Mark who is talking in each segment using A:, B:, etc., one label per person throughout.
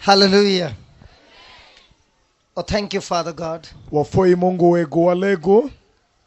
A: Hallelujah. Oh, thank you, Father God.
B: Wafoi Mungu wego walego.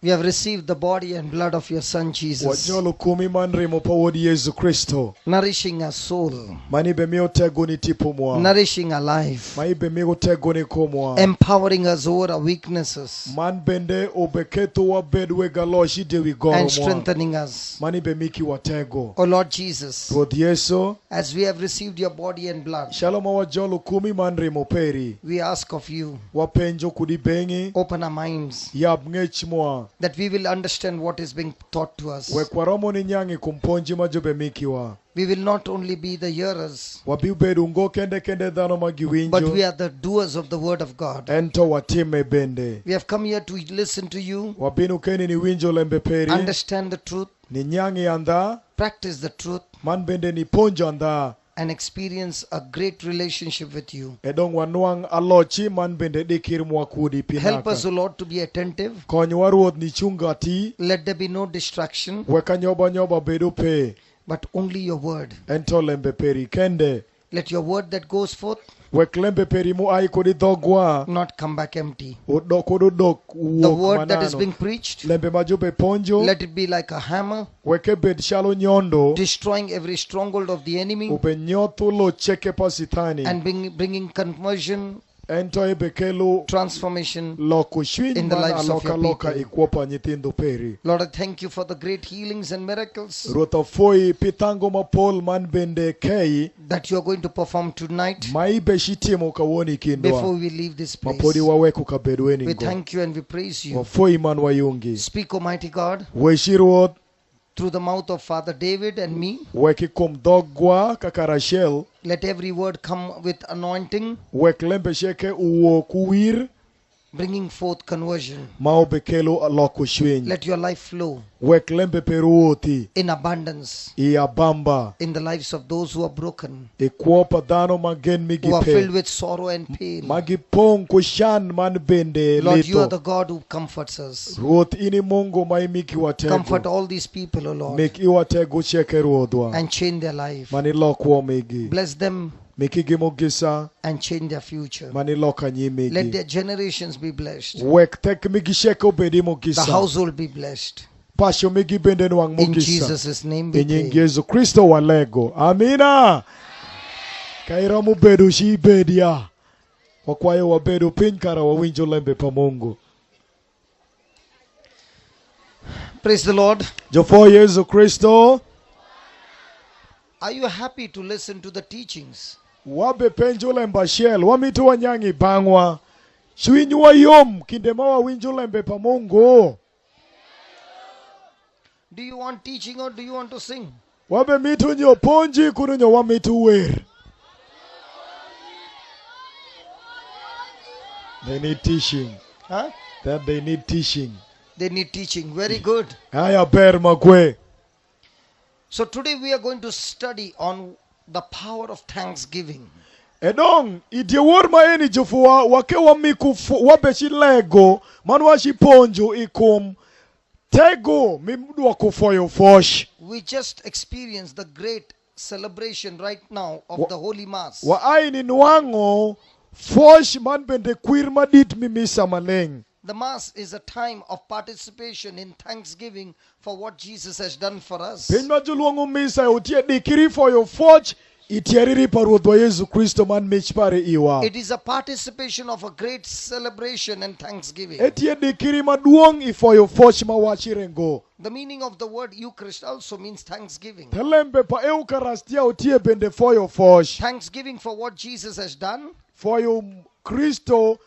A: We have received the body and blood of your Son Jesus,
B: Wajolo kumi manre mopawodi Yesu Kristo.
A: nourishing our soul,
B: Manibe miotego ni tipo mwa.
A: nourishing our life,
B: Maibe miotego ni komwa.
A: empowering us over our weaknesses,
B: Man bende obeketo wa bedwe galoshi dewi goro
A: and
B: mwa.
A: strengthening us.
B: Manibe miki watego.
A: Oh Lord Jesus,
B: Lord Yesu.
A: as we have received your body and blood,
B: Shalom wajolo kumi manre moperi.
A: we ask of you,
B: Wapenjo kudibengi.
A: open our minds,
B: Yab ngech mwa.
A: that we will understand what is being taught to us.
B: Wekwaromo ni nyangi kumponji majobe mikiwa.
A: We will not only be the hearers,
B: Wabiubedu ngo kende kende dhano magiwinjo.
A: but we are the doers of the word of God.
B: Ento watime bende.
A: We have come here to listen to you,
B: Wabinu keni ni winjo lembe peri.
A: understand the truth,
B: Ni nyangi anda.
A: practice the truth,
B: Man bende ni ponjo anda.
A: and experience a great relationship with you.
B: Edong wanuang alochi man bende dikir mwakudi pinaka.
A: Help us, O Lord, to be attentive.
B: Konyo waruot ni chungati.
A: Let there be no distraction,
B: Weka nyoba nyoba bedu pe.
A: but only your word.
B: Ento lembe peri kende.
A: Let your word that goes forth
B: Wek lembe peri mu ai kodi dogwa.
A: not come back empty.
B: Udok udok
A: The
B: uok
A: word that is
B: manano.
A: being preached,
B: Lembe majobe ponjo.
A: let it be like a hammer,
B: Weke bed shalo nyondo.
A: destroying every stronghold of the enemy
B: Ube nyoto lo cheke pasitani.
A: and bringing conversion,
B: Ento ebekelo
A: transformation.
B: loko shwin
A: In the
B: man
A: lives of
B: aloka
A: your
B: loka
A: people.
B: ikuopa nyithindo peri.
A: Lord, I thank you for the great healings and miracles
B: Rota foi pitango mapol man bende kei.
A: that you are going to perform tonight
B: Maibe shitimo kawoni
A: before
B: kindwa.
A: we leave this place.
B: Mapodi waweku kabedweni
A: We
B: ngo.
A: thank you and we praise you.
B: Wafoi man wayungi.
A: Speak, Almighty God,
B: Weshiruot
A: through the mouth of Father David and me.
B: weki kum dogwa kakarashel.
A: Let every word come with anointing,
B: Wek lembe sheke uwo kuwir.
A: bringing forth conversion.
B: Mao bekelo loko shwin.
A: Let your life flow
B: Wek lembe peruoti.
A: in abundance
B: Iabamba.
A: in the lives of those who are broken,
B: Ikuopa dano magen
A: who are filled
B: migipe.
A: with sorrow and pain.
B: Magipong kushan man bende
A: Lord, you are
B: lito.
A: the God who comforts us.
B: Ruot ini Mungu maimiki
A: Comfort
B: watego.
A: all these people, O Lord,
B: Miki watego cheke ruodwa.
A: and change their life.
B: Maniloko migi.
A: Bless them
B: Miki gimogisa.
A: and change their future.
B: Maniloka
A: Let
B: nyimigi.
A: their generations be blessed.
B: Wek tek migi sheko bedi
A: The
B: mogisa.
A: household be blessed.
B: Pasho migi bende nwang
A: In
B: mogisa.
A: Jesus' name we
B: Inying
A: pray.
B: Yesu Kristo walego. Amina. Kaira mu bedu shi bedia. Wakwayo wa bedu pinkara wa winjo lembe pa Mungu.
A: Praise the Lord.
B: Jofo Yesu Kristo.
A: Are you happy to listen to the teachings?
B: Wabe penjo lemba shell. Wamitu wanyangi bangwa. Shwinyu wa yom. Kindema wa winjo lembe pa Mungu.
A: Do you want teaching or do you want to sing?
B: Wabe mitu nyo ponji kunu nyo wamitu wer. They need teaching.
A: Huh?
B: That they need teaching.
A: They need teaching. Very good.
B: Aya ber makwe.
A: So today we are going to study on the power of thanksgiving.
B: Edong, idiewor maeni jofua wake wamiku wabeshi lego manwashi ponjo ikum tego mimdwa kufoyo fosh.
A: We just experienced the great celebration right now of the Holy Mass.
B: Wa aini nwango fosh man bende queer madit mimisa maleng.
A: The Mass is a time of participation in thanksgiving for what Jesus has done for us.
B: Penma juluongo misa utie dikiri foyo foch itieriri paruodwa Yesu Kristo man michpare iwa.
A: It is a participation of a great celebration and thanksgiving.
B: Etie dikiri maduong ifoyo foch mawachirengo.
A: The meaning of the word Eucharist also means thanksgiving.
B: Telembe pa eukaristia utie bende foyo foch.
A: Thanksgiving for what Jesus has done.
B: Foyo Kristo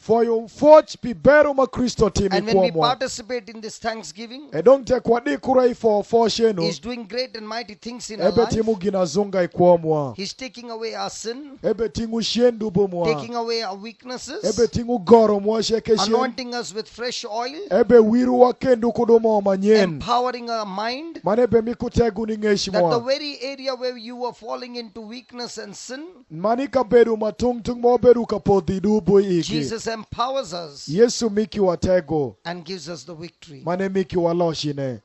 B: foyo foch pibero ma Kristo timi
A: And when we
B: kwa mwa.
A: participate in this thanksgiving,
B: Edong te kwa di kurai fo foshenu.
A: He's doing great and mighty things in our
B: Ebe
A: life.
B: timu ginazunga ikwa mwa.
A: He's taking away our sin,
B: Ebe tingu shendu bo mwa.
A: taking away our weaknesses,
B: Ebe tingu goro mwa sheke shen.
A: anointing us with fresh oil,
B: Ebe wiru wakendu kudomo manyen.
A: empowering our mind,
B: Manebe mikutegu ni ngeshi
A: that the
B: mwa.
A: very area where you were falling into weakness and sin,
B: Manika bedu matung tung mo bedu kapodi dubo iki.
A: Jesus empowers us
B: Yesu miki watego.
A: and gives us the victory.
B: Mane miki waloshine.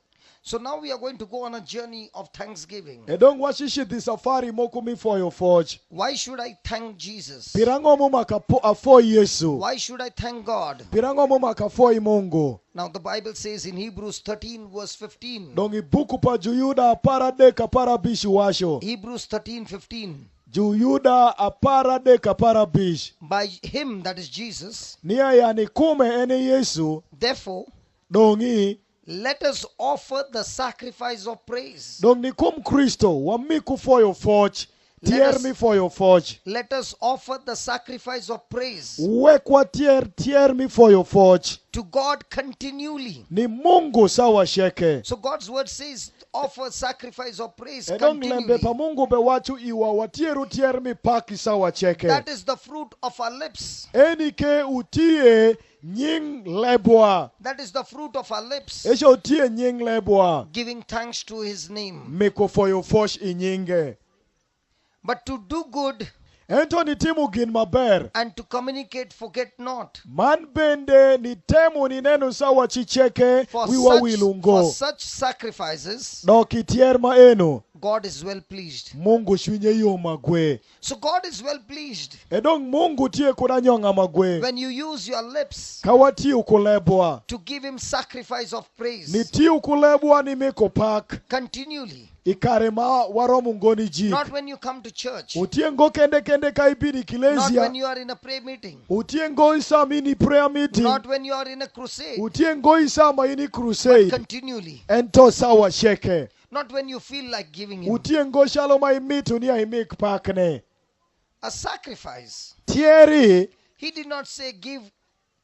A: So now we are going to go on a journey of thanksgiving.
B: Edong washishiti safari mokumi foyo forge.
A: Why should I thank Jesus?
B: Pirango mo makapo afo Yesu.
A: Why should I thank God?
B: Pirango mo makafo Mungu.
A: Now the Bible says in Hebrews 13 verse 15.
B: Dongi buku pa Juyuda para deka para bishu washo.
A: Hebrews 13:15.
B: Juyuda apara deka para bish.
A: By him, that is Jesus,
B: Nia yani kume ene Yesu.
A: therefore,
B: Dongi
A: let us offer the sacrifice of praise.
B: dongi kum Kristo wa miku foyo forge. Tier mi foyo forge.
A: Let us offer the sacrifice of praise
B: Wekwa tier mi foyo forge.
A: to God continually.
B: Ni Mungu sawa sheke.
A: So God's word says, offer sacrifice of praise
B: Edong lembe pa
A: continually.
B: Mungu be wachu iwa watieru tier mi paki sawa cheke.
A: That is the fruit of our lips.
B: Enike utie nying lebwa.
A: That is the fruit of our lips.
B: Esho utie nying lebwa.
A: Giving thanks to his name.
B: Miko foyo fosh inyinge.
A: But to do good
B: Ento ni timu gin maber.
A: and to communicate, forget not.
B: Man bende ni temu ni nenu sawa chicheke
A: For
B: wiwa
A: such
B: wilungo.
A: sacrifices,
B: No kitier ma enu.
A: God is well pleased.
B: Mungu shwinye yo magwe.
A: So God is well pleased
B: Edong Mungu tie kuranyonga magwe.
A: when you use your lips
B: Kawati ukulebwa.
A: to give him sacrifice of
B: Ni
A: praise
B: ti ukulebwa ni miko pak.
A: continually.
B: Ikarema waromu ngoni ji.
A: Not when you come to church.
B: Utiengo kende kaibini
A: Not
B: kilesia.
A: when you are in a prayer meeting.
B: Utiengo isa mini prayer meeting.
A: Not when you are in a crusade.
B: Utiengo isa maini
A: But
B: crusade.
A: continually.
B: Ento sawa sheke.
A: Not when you feel like giving him.
B: Utiengo shaloma imitu ni imik pakne.
A: A sacrifice.
B: Thierry.
A: He did not say give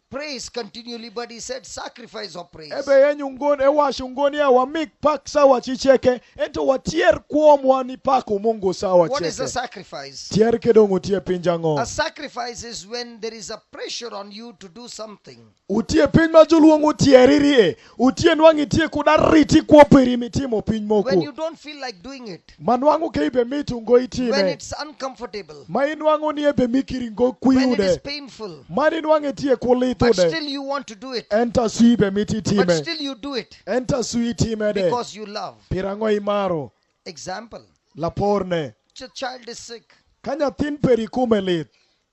A: praise continually, but he said sacrifice of praise.
B: Ebe yenyu ngoni ewashu ngoni ya wa mik pak sawa chicheke. Ento watier kuomwa ni paku Mungu sawa
A: What is a
B: cheke.
A: sacrifice?
B: Thierry kedongu tie pinjango.
A: A sacrifice is when there is a pressure on you to do something.
B: Utie piny majuluongo tieririe. Utie nwangi tie kudariti kwa perimitimo piny
A: When you
B: moku.
A: don't feel like doing it.
B: Manwangu keibe mitu ngo
A: When
B: itime.
A: it's uncomfortable.
B: Mainwangu ni ebe mikiri ngo
A: When it is
B: kuyude.
A: painful.
B: Mani nwangi tie kulitude.
A: But still you want to do it.
B: Enta suibe miti
A: But
B: time.
A: still you do it
B: Enta sui time de.
A: because you love.
B: Pirango imaro.
A: Example.
B: La porne.
A: The child is sick.
B: Kanya tin perikume lit.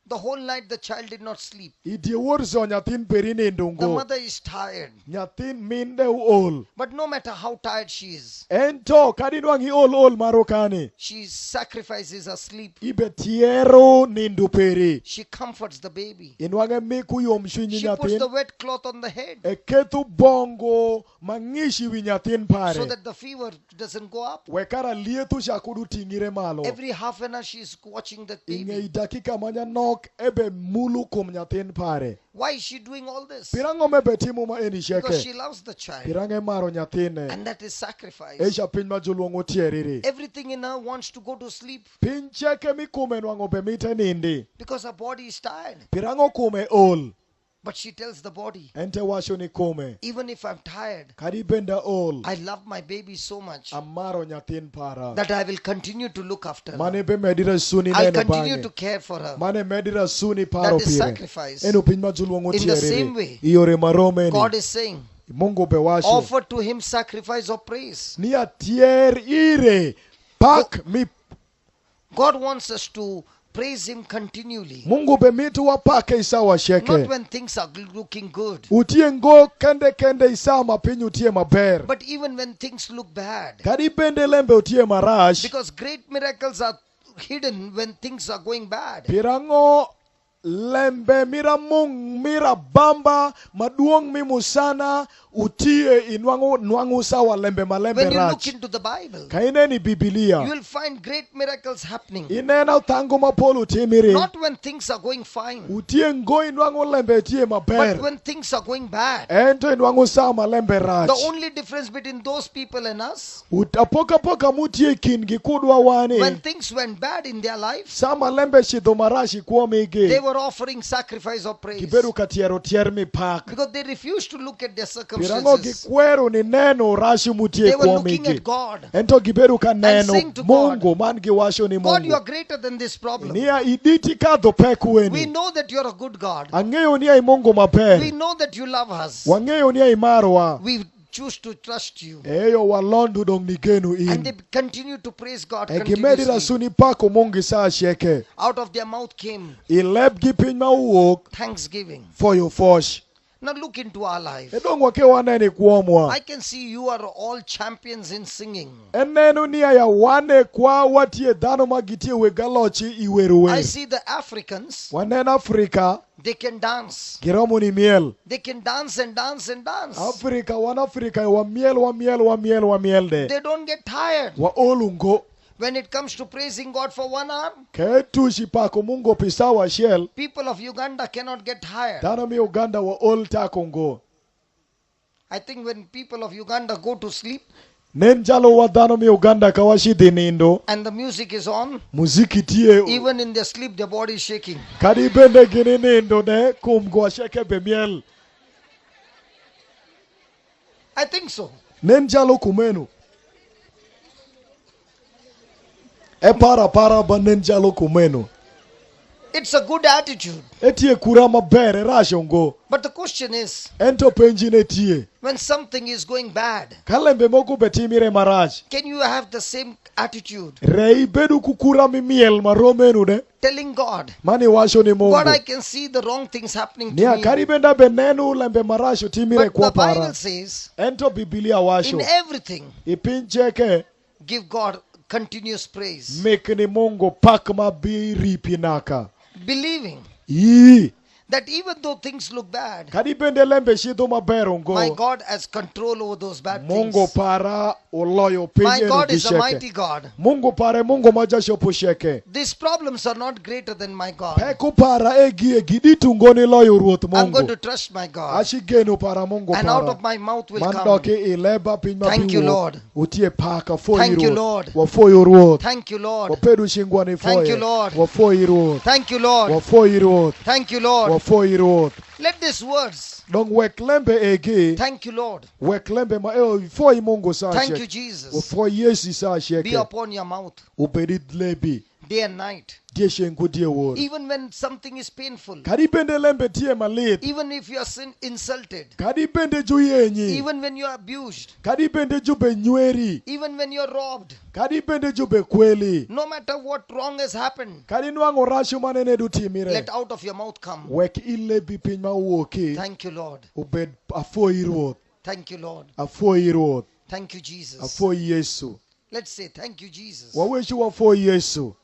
A: The whole night the child did not sleep.
B: Idie worzo nyatin perini
A: The
B: ndungo.
A: mother is tired.
B: Nyatin minde ol.
A: But no matter how tired she is,
B: Ento kadi nwangi ol marokani.
A: she sacrifices her sleep.
B: Ibe tiero nindu peri.
A: She comforts the baby.
B: Inwange miku yom shwinyi
A: She puts the
B: nyatin.
A: wet cloth on the head
B: Eketu bongo mangishi wi nyatin
A: so
B: pare.
A: that the fever doesn't go up.
B: Wekara lietu shakudu tingire malo.
A: Every half an hour she's watching the
B: Inge
A: baby.
B: idakika manya nok ebe mulu kum nyatin pare.
A: Why is she doing all this?
B: Pirango mebe timu ma eni
A: Because she
B: sheke.
A: loves the child.
B: Pirange maro nyatine.
A: And that is sacrifice.
B: Esha piny majuluongo tieriri.
A: Everything in her wants to go to sleep
B: Piny cheke mikume nwango be mite nindi.
A: because her body is tired.
B: Pirango kume ol.
A: But she tells the body,
B: Ente washo ni kume.
A: even if I'm tired,
B: Kadi benda ol.
A: I love my baby so much
B: Amaro nyatin para.
A: that I will continue to look after her.
B: Mane be medira suni
A: I'll
B: nene
A: continue
B: bange.
A: to care for her.
B: Mane medira suni paro
A: That is
B: pire.
A: sacrifice.
B: Enu piny majuluongo
A: In the same
B: tieriri.
A: way,
B: Iore marome
A: God
B: ni.
A: is saying,
B: Mungu be washo.
A: offer to him sacrifice of praise.
B: Nia tier ire. Pak mi.
A: God wants us to praise him continually.
B: Mungu be mitu wapake isawa
A: Not
B: sheke.
A: when things are looking good,
B: Utie ngo kende isa mapinyu utie maber.
A: but even when things look bad.
B: Kadi bende lembe utie marash.
A: Because great miracles are hidden when things are going bad.
B: Pirango lembe mira bamba maduong mimusana utie inwangu sawa lembe malembe
A: When you look
B: rach.
A: into the Bible,
B: Kaine ni
A: you
B: Biblia.
A: will find great miracles happening.
B: Inena tango mapolo timiri.
A: Not when things are going fine,
B: Utie ngo inwangu lembe utie
A: but
B: maber.
A: when things are going bad.
B: Ento inwangu sawa malembe rach.
A: The only difference between those people and us,
B: Utapoka mutie kingi kudwa
A: when
B: wani.
A: things went bad in their lives,
B: Sama lembe shido marashi kuwa
A: they
B: migi.
A: were offering sacrifice of praise.
B: Kiberu katiero tiermi pak.
A: Because they refused to look at their
B: Pirango
A: circumstances.
B: gikwero ni neno rashi mutie
A: They were
B: kuwa
A: looking
B: migi.
A: at God.
B: Ento giberu ka neno
A: saying to God,
B: Mungu man giwasho ni
A: God, you are
B: Mungu.
A: greater than this problem.
B: Nia iditi kadho peku
A: We
B: weni.
A: know that you're a good God.
B: Ang'eyo nia imongo
A: We
B: maber.
A: know that you love us.
B: Wang'eyo nia imarwa.
A: We choose to trust you.
B: Eyo walondu dong nikenu
A: And they
B: in.
A: continue to praise God
B: Egimedi
A: continuously.
B: rasuni pako mungi saa sheke.
A: Out of their mouth came
B: Ileb gipin ma uwok
A: thanksgiving.
B: for your fosh.
A: Now look into our life.
B: Edong wake wane ni kuomwa.
A: I can see you are all champions in singing.
B: Enenu niya ya wane kwa watie dano magitie wegalochi iweruwe.
A: I see the Africans,
B: Wanen Afrika
A: they can dance.
B: kiromu ni miel.
A: They can dance and dance and dance.
B: Afrika wan Afrika wa miel de.
A: They don't get tired.
B: Wa olungo.
A: When it comes to praising God for 1 hour,
B: Ketu shipako mungo pisawa shell.
A: people of Uganda cannot get tired.
B: Dano mi Uganda wa ol takongo.
A: I think when people of Uganda go to sleep
B: Nenjalo wa dano mi Uganda kawashi dinindo.
A: and the music is on,
B: Muziki tie.
A: even in their sleep, their body is shaking.
B: Kadi bende gininindo ne kumgo sheke be miel.
A: I think so.
B: Nenjalo kumenu. E para ba nenjalo kumenu.
A: It's a good attitude.
B: Etie kurama bere rashongo.
A: But the question is,
B: Ento penji netie.
A: when something is going bad,
B: Kalembe moku betimire maraj.
A: can you have the same attitude?
B: Rei bedu kukura mi miel maromenu ne.
A: Telling God,
B: Mani washo ni
A: God, I
B: mungu.
A: can see the wrong things happening to
B: Nia
A: me.
B: karibenda benenu lembe marasho timire
A: But
B: kwa
A: the Bible
B: para.
A: says,
B: Ento Biblia washo.
A: in everything,
B: Ipincheke
A: give God continuous praise.
B: mekni mungu pakma biri pinaka.
A: Believing
B: Ii.
A: that even though things look bad,
B: Karibende lembe shido maberongo.
A: my God has control over those bad
B: Mungu
A: things.
B: para uloyo
A: My
B: pinye
A: God is a
B: rugisheke.
A: mighty God.
B: Mungu pare mungu majasho pusheke.
A: These problems are not greater than my God.
B: Peku para egi giditu ngoni loyo ruoth
A: I'm going to
B: mungu.
A: trust my God.
B: Ashigenu para mungu
A: And out
B: para.
A: of my mouth will come.
B: Mandoki ileba pinyma
A: Thank you,
B: piwo.
A: Lord.
B: Utie paka foyi
A: Thank you,
B: ruoth.
A: Lord.
B: Wafoyi ruoth.
A: Thank you, Lord.
B: Wapedu shingwani foye.
A: Thank you, Lord.
B: Wafoyi ruoth.
A: Thank you, Lord.
B: Wafoyi ruoth.
A: Thank you, Lord.
B: Wafoyi ruoth.
A: Let these words,
B: Dong weklembe egi.
A: thank you, Lord.
B: Weklembe ma foyi mungu sa
A: Thank you,
B: sheke.
A: Jesus,
B: Wafoyi Yesu sa
A: be
B: sheke.
A: upon your mouth
B: Ubedit lebi.
A: day and night.
B: Die shengu die wor.
A: Even when something is painful,
B: Karibende lembe tie malit.
A: even if you are insulted,
B: Karibende ju yenyi.
A: even when you are abused,
B: Karibende ju be nyweri.
A: even when you are robbed,
B: Karibende ju be kweli.
A: no matter what wrong has happened,
B: Karinwango rasho manene du timire.
A: let out of your mouth come,
B: Wek ilebi piny ma uwoki.
A: thank you, Lord.
B: Ubed afoyi ruoth.
A: Thank you, Lord.
B: Afoyi ruoth.
A: Thank you, Jesus.
B: Afoyi Yesu.
A: Let's say thank you, Jesus.
B: Waweshu afoyi Yesu.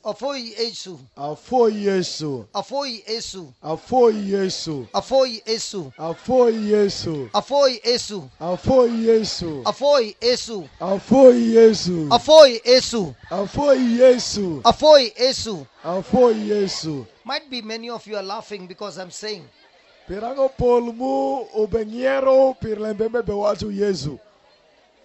A: Afoyi Yesu.
B: Afoyi Yesu.
A: Afoyi Yesu.
B: Afoyi Yesu.
A: Afoyi Yesu.
B: Afoyi Yesu.
A: Afoyi Yesu.
B: Afoyi Yesu.
A: Afoyi Yesu.
B: Afoyi Yesu.
A: Afoyi Yesu.
B: Afoyi Yesu.
A: Afoyi Yesu.
B: Afoyi Yesu.
A: Might be many of you are laughing because I'm saying,
B: Pirango polmu ubengiero pirlembeme bewachu Yesu.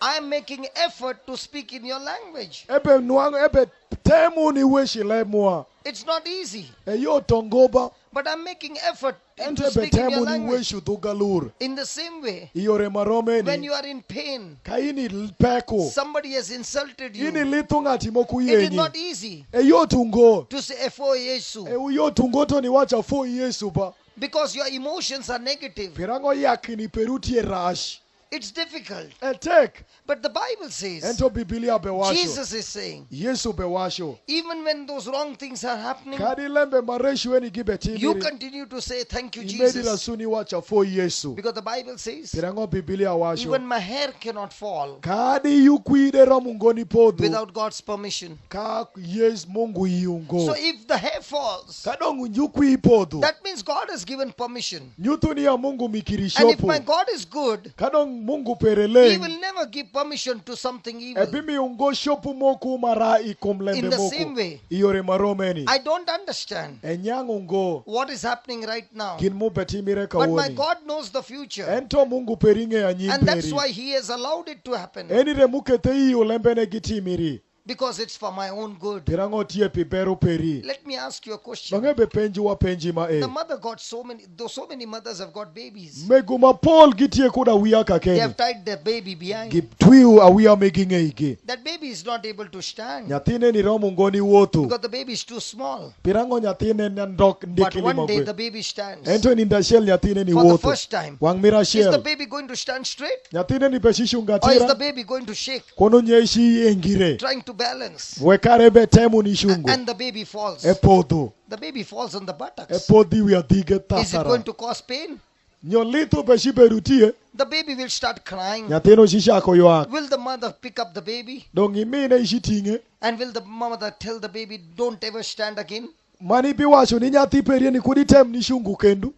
A: I am making effort to speak in your language.
B: Ebe nuango ebe temu ni weshi lemwa.
A: It's not easy,
B: Eyo tongoba.
A: but I'm making effort
B: Ente
A: to
B: be
A: speak in your
B: temu ni
A: language.
B: weshu tugalur.
A: In the same way,
B: Iyore
A: when
B: maromeni.
A: you are in pain,
B: Kaini peko.
A: somebody has insulted
B: Ini
A: you.
B: litunga timoku
A: It is
B: yenyi.
A: not easy
B: Eyo tungo.
A: to say Afoyi Yesu
B: Eyo tungo to ni wacha foyi Yesu ba.
A: because your emotions are negative.
B: Pirango yakini peruti rash.
A: It's difficult.
B: Etek.
A: But the Bible says,
B: Ento Biblia bewasho.
A: Jesus is saying,
B: Yesu bewasho.
A: even when those wrong things are happening,
B: Kadi lembe mareshu eni gibe
A: you
B: timiri.
A: continue to say, thank you,
B: Imedi
A: Jesus.
B: rasuni wacha foyi Yesu.
A: Because the Bible says,
B: Pirango Biblia washo.
A: even my hair cannot fall
B: Kadi yukuide ramungoni podu.
A: without God's permission.
B: Ka yes mungu iungo.
A: So if the hair falls,
B: Kadongu nyukui podu.
A: that means God has given permission.
B: Nyutuni ya mungu
A: And if
B: mikirishopo.
A: my God is good,
B: Kadong mungu
A: He
B: perele.
A: will never give permission to something evil.
B: Ebimi ungo shopu moku mara
A: In
B: ikomlembe
A: the
B: moku.
A: same way,
B: Iyore maromeni.
A: I don't understand
B: Enyang ungo.
A: what is happening right now.
B: Kin mu betimire
A: But my
B: kawoni.
A: God knows the future.
B: Ento mungu peringe ya
A: And that's
B: nyimperi.
A: why He has allowed it to happen.
B: Eni remukete iyo lembene gitimiri.
A: because it's for my own good.
B: Pirango tie pi bero peri.
A: Let me ask you a question.
B: Donge be penji wa penji ma
A: The mother got so many mothers have got babies.
B: Meguma Paul gitie kuda wiya ka
A: They
B: keni.
A: have tied their baby behind.
B: Gitwiu awiya meginge ige.
A: That baby is not able to stand
B: Nyathine ni romo ngoni woto.
A: because the baby is too small.
B: Pirango nyathine ndok
A: But
B: ndikili
A: one day
B: magwe.
A: the baby stands.
B: Ento ni ndashel nyathine ni
A: For the
B: woto.
A: first time.
B: Wang mira
A: Is the
B: shel.
A: baby going to stand straight?
B: Nyathine ni beshishu
A: Or is the
B: ngatira.
A: baby going to shake,
B: Kono nyeshi engire.
A: trying to balance?
B: Wekare be temu ni shungu.
A: And the baby falls.
B: Epodo.
A: The baby falls on the buttocks.
B: Epodi wi adige
A: Is it going
B: tasara.
A: to cause pain?
B: Nyolito beshi berutie.
A: The baby will start crying.
B: Nyathino shisha ko yoak.
A: Will the mother pick up the baby?
B: Dongi mine ishitinge.
A: And will the mother tell the baby, don't ever stand again?
B: Mani biwacho ni nyathi perie ni kudi tem ni shungu kendu.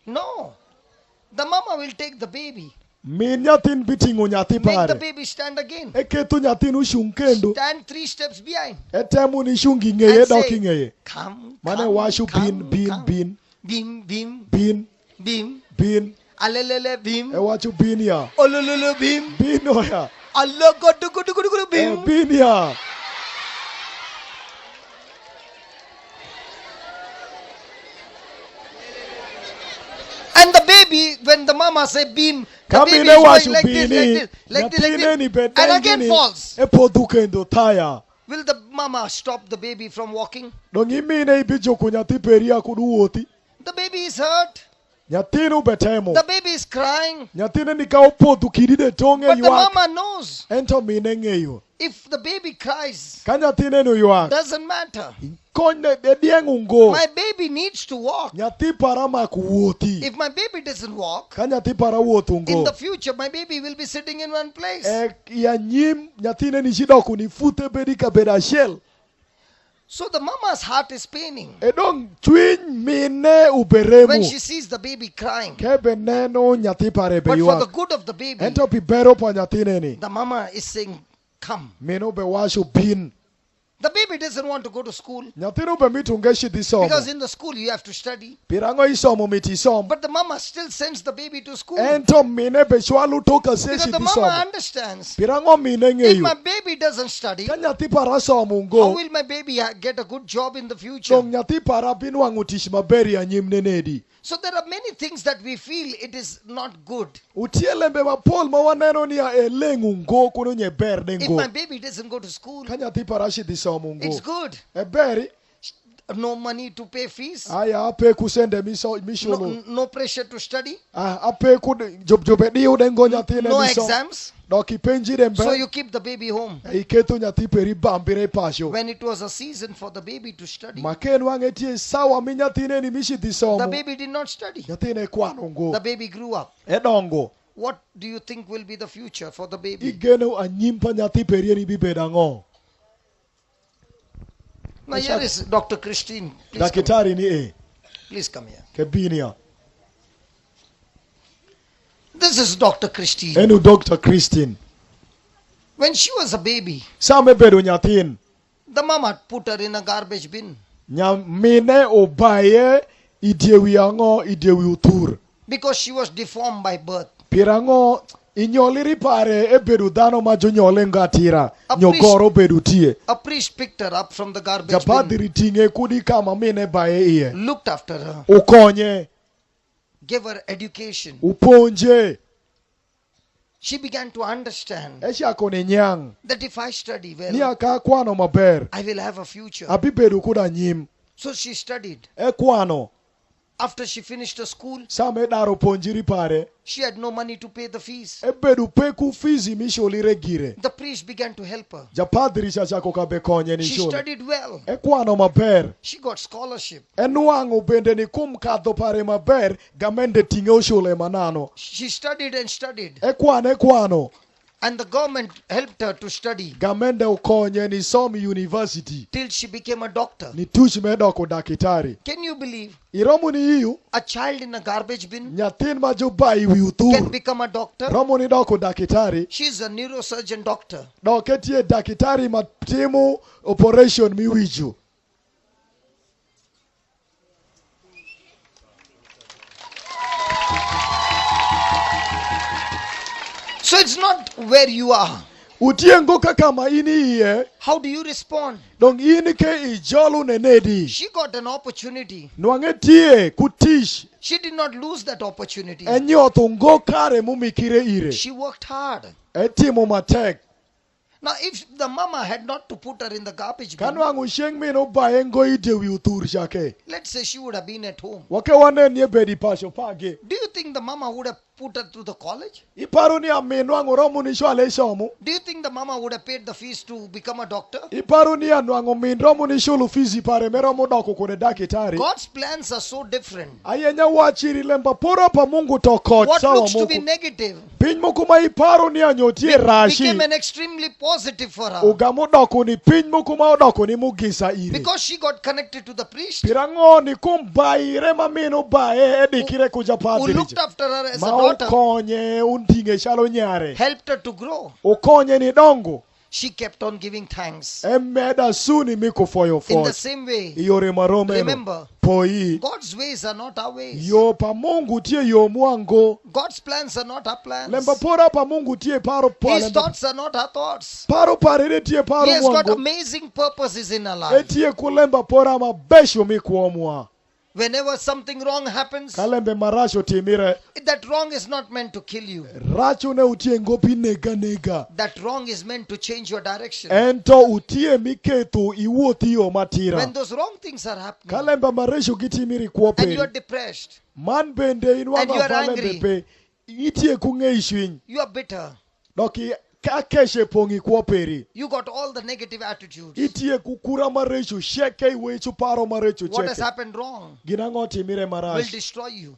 A: No. The mama will take the baby.
B: Min nyathin bitingo nyathi
A: Make the
B: pare.
A: baby stand again.
B: Eketo nyathinu shung kendo.
A: Stand 3 steps behind.
B: Etemu ni shungi ngeye
A: And say,
B: doki ngeye.
A: come,
B: Mane
A: come,
B: washu
A: come,
B: bin
A: come.
B: bin
A: Bim, bim,
B: bin
A: bim.
B: bin.
A: Alelele, bim.
B: Ewachu bin ya.
A: Olololo, bim.
B: Bin oya.
A: Allah, godu, bim.
B: Bin ya.
A: And the baby, when the mama say beam, the
B: Kami
A: baby
B: ne
A: is
B: washu
A: going like this,
B: bini.
A: like this,
B: Nyathine ni
A: like this, and again
B: bedengini.
A: falls.
B: Epodu kendo taya.
A: Will the mama stop the baby from walking?
B: Dongi mine ibijo ku nyathi peria kudu wuothi.
A: The baby is hurt.
B: Nyathinu betemo.
A: The baby is crying.
B: Nyathine ni ka opodu kidide tonge
A: But the
B: yuak.
A: mama knows
B: Ento mine ng'eyo.
A: if the baby cries,
B: Ka nyathine no yuak.
A: doesn't matter.
B: Konyne edieng' ungo.
A: My baby needs to walk.
B: Nyathi para mak wuothi.
A: If my baby doesn't walk,
B: Ka nyathi para wuoth
A: in
B: ungo.
A: the future my baby will be sitting in one place.
B: Ya nyim nyathine ni shidoko ni fute bedi ka bed achiel.
A: So the mama's heart is paining
B: Edong chwiny mine
A: when
B: uberemu.
A: she sees the baby crying.
B: Kebe neno nyathi pare be
A: But for the
B: yuak.
A: good of the baby,
B: Ento pi bero pa nyathine ni.
A: the mama is saying, come.
B: Mino be washo bin.
A: The baby doesn't want to go to school
B: Nyathino be mitunge shidhi somo.
A: because in the school you have to study.
B: Pirango isomo miti somo.
A: But the mama still sends the baby to school
B: Ento mine be shwalu toka se
A: because the
B: shidhi
A: mama
B: somo.
A: understands.
B: Pirango mine
A: If my
B: ng'eyo.
A: baby doesn't study,
B: Ka nyathi para somo
A: how
B: ungo.
A: will my baby get a good job in the future?
B: Dong nyathi para binwang'o tich maber ya nyim nenedi.
A: So there are many things that we feel it is not good.
B: Utie lembe mapol ma waneno ni eleng' ungo kuno nye ber ne
A: If
B: ngo.
A: my baby doesn't go to school,
B: Ka nyathi para shidhi somo
A: it's
B: ungo.
A: good.
B: Eberi.
A: No money to pay fees.
B: Aya ape kusende mishono.
A: No pressure to study.
B: Ape kude jobe diu dengo nyathine
A: No
B: miso.
A: exams.
B: Doki penji dembe.
A: So you keep the baby home.
B: Iketo nyathi peri bambire pasho.
A: When it was a season for the baby to study,
B: Maken wang'e tie sawa mi nyathine ni mishidhi
A: the
B: somo.
A: baby did not study.
B: Nyathine kwano ngo.
A: The baby grew up.
B: Edongo.
A: What do you think will be the future for the baby?
B: Igeno anyim pa nyathi perie ni bibed ang'o.
A: Now here is Dr. Christine. Please come,
B: Dakitari ni e.
A: please come here.
B: Kebinia.
A: This is Dr. Christine.
B: Enu Dr. Christine.
A: When she was a baby,
B: Same bedo nyathin.
A: the mama put her in a garbage bin
B: Nyamine obaye idiewi ang'o idiewi uthur.
A: because she was deformed by birth.
B: Pirango inyoliri pare e bedo dhano ma jonyole ngatira.
A: A
B: Nyogoro bedo tie.
A: A priest picked her up from the garbage bin,
B: Japadiri tinge kudi kama mine baye iye.
A: looked after her,
B: Ukonye.
A: gave her education.
B: Uponje.
A: She began to understand
B: Eshako ni nyang.
A: that if I study
B: Ni
A: well,
B: aka kwano maber.
A: I will have a future.
B: Abi bedo kuda nyim.
A: So she studied.
B: E kwano.
A: After she finished her school,
B: Same daro ponjiri pare.
A: she had no money to pay the fees.
B: E bedo peku fizi misholire gire.
A: The priest began to help her.
B: Japadri chachako kabe konye ni
A: She
B: shule.
A: studied well.
B: E kwano maber.
A: She got scholarship.
B: E nuang'o bende ni kum kadho pare maber. Gamende tinge oshule manano.
A: She studied and studied.
B: E kwano.
A: And the government helped her to study
B: Gamende ukonye ni som university.
A: till she became a doctor.
B: Ni tuch medoko dakitari.
A: Can you believe
B: Iromo ni iyu.
A: a child in a garbage bin
B: Nyathin ma jobai wi
A: can
B: uthur.
A: become a doctor?
B: Romo ni doko dakitari.
A: She's a neurosurgeon doctor.
B: Doketie dakitari matimu operation miwiju.
A: So it's not where you are.
B: Utiengo kama ini iye.
A: How do you respond?
B: Dong ini ke ijolu nenedi.
A: She got an opportunity.
B: Nwangetie kutish.
A: She did not lose that opportunity.
B: Enyoto ngo kare mumikire ire.
A: She worked hard.
B: Etimo matek.
A: Now, if the mama had not to put her in the garbage bin,
B: Kanwangu shengmino baengo idewi utur shake.
A: let's say she would have been at home.
B: Wake wane nye bedi pasho page.
A: Do you think the mama would have put her to the college?
B: Iparu ni amenwangu romu ni shwale shomu.
A: Do you think the mama would have paid the fees to become a doctor?
B: Iparu ni anwangu mindromu ni shulu fizi pare meromu doko kune dakitari.
A: God's plans are so different.
B: Ayenya wachiri lemba pora pa Mungu tokot
A: What
B: sawa
A: looks to be
B: Mungu.
A: negative
B: Pin mukuma iparu ni anyotie rashi.
A: became an extremely positive for her.
B: Ugamu doko ni pin mukuma doko ni mugisa iri.
A: Because she got connected to the priest
B: Pirango ni kumbai rema minu bae edikire kuja
A: who
B: padri.
A: looked after her as a
B: Ma
A: daughter,
B: ukonye untinge shalo nyare.
A: helped her to grow.
B: Ukonye ni dongo.
A: She kept on giving thanks.
B: Emeda suni miko foyo
A: In the
B: fos.
A: same way,
B: Iyore marome.
A: remember,
B: Poi.
A: God's ways are not our ways.
B: Yo pa Mungu tie yo mwango.
A: God's plans are not our plans.
B: Lemba pora pa Mungu tie paro pa.
A: His thoughts are not our thoughts.
B: Paro parere tie paro
A: He has got
B: mwango.
A: amazing purposes in our life.
B: Etie kulemba pora mabesho mikuomwa.
A: Whenever something wrong happens,
B: Kalembe marasho timire.
A: that wrong is not meant to kill you.
B: Racho ne utie ngopi nega nega.
A: That wrong is meant to change your direction.
B: Ento utie miketu iwoti o matira.
A: When those wrong things are happening
B: Kalemba maresho kitimiri
A: and
B: kuope.
A: you are depressed,
B: Man bende inwa
A: And you are
B: mafale
A: angry.
B: pepe. Itie kunge ishwin.
A: you are bitter,
B: Doki kakeshe pongi kuoperi.
A: you got all the negative attitudes.
B: Itie kukura maresho sheke iwechu paro maresho
A: What has
B: cheke.
A: happened wrong
B: Ginango timire
A: will
B: marash.
A: destroy you.